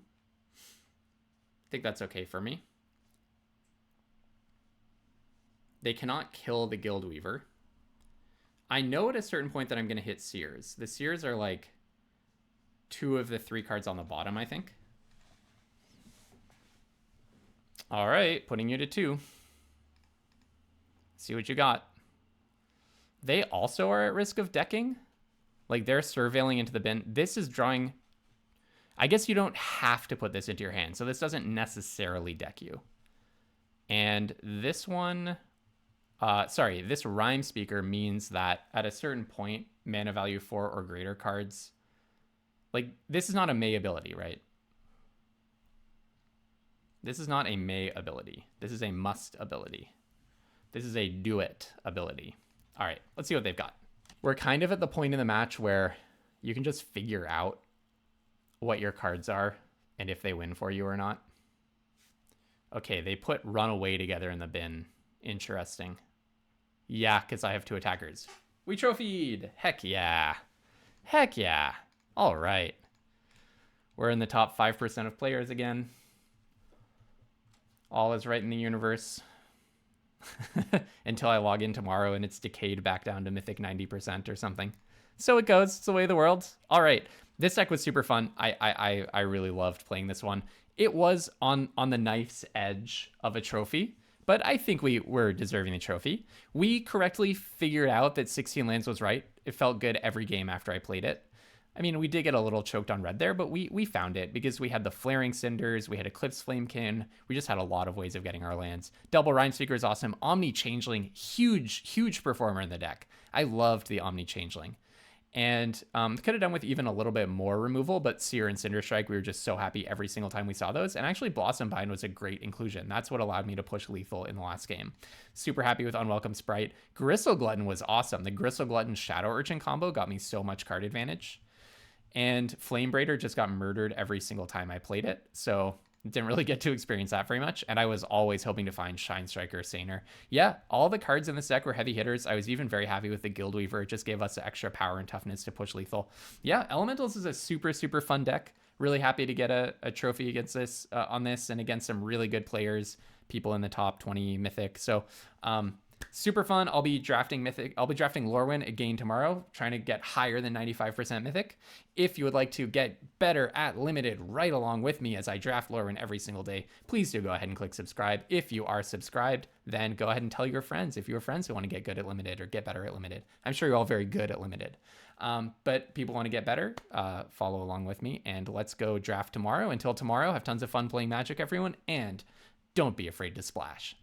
I think that's okay for me. They cannot kill the Guild Weaver. I know at a certain point that I'm going to hit Seers. The Seers are like 2 of the 3 cards on the bottom, I think. All right, putting you to 2. See what you got. They also are at risk of decking. Like, they're surveilling into the bin. This is drawing... I guess you don't have to put this into your hand, so this doesn't necessarily deck you. And this one... this Rimespeaker means that at a certain point, mana value 4 or greater cards... Like, this is not a May ability, right? This is not a May ability. This is a must ability. This is a do it ability. All right, let's see what they've got. We're kind of at the point in the match where you can just figure out what your cards are and if they win for you or not. Okay, they put Runaway together in the bin. Interesting. Yeah, because I have 2 attackers. We trophied! Heck yeah. Heck yeah. All right. We're in the top 5% of players again. All is right in the universe. Until I log in tomorrow and it's decayed back down to Mythic 90% or something. So it goes. It's the way of the world. All right. This deck was super fun. I really loved playing this one. It was on the knife's edge of a trophy, but I think we were deserving the trophy. We correctly figured out that 16 lands was right. It felt good every game after I played it. I mean, we did get a little choked on red there, but we found it because we had the Flaring Cinders, we had Eclipse Flamekin, we just had a lot of ways of getting our lands. Double Rimespeaker is awesome. Omni Changeling, huge performer in the deck. I loved the Omni Changeling. And could have done with even a little bit more removal, but Seer and Cinder Strike, we were just so happy every single time we saw those. And actually Blossom Bind was a great inclusion. That's what allowed me to push lethal in the last game. Super happy with Unwelcome Sprite. Gristle Glutton was awesome. The Gristle Glutton Shadow Urchin combo got me so much card advantage. And Flame Braider just got murdered every single time I played it, so didn't really get to experience that very much. And I was always hoping to find Shinestriker, Saner. Yeah, all the cards in this deck were heavy hitters. I was even very happy with the Guild Weaver. It just gave us extra power and toughness to push lethal. Yeah, Elementals is a super fun deck. Really happy to get a trophy against this on this and against some really good players, people in the top 20 Mythic. So Super fun. I'll be drafting Mythic. I'll be drafting Lorwyn again tomorrow, trying to get higher than 95% Mythic. If you would like to get better at Limited right along with me as I draft Lorwyn every single day, please do go ahead and click subscribe. If you are subscribed, then go ahead and tell your friends. If you have friends who want to get good at Limited or get better at Limited, I'm sure you're all very good at Limited. But people want to get better, follow along with me, and let's go draft tomorrow. Until tomorrow, have tons of fun playing Magic, everyone, and don't be afraid to splash.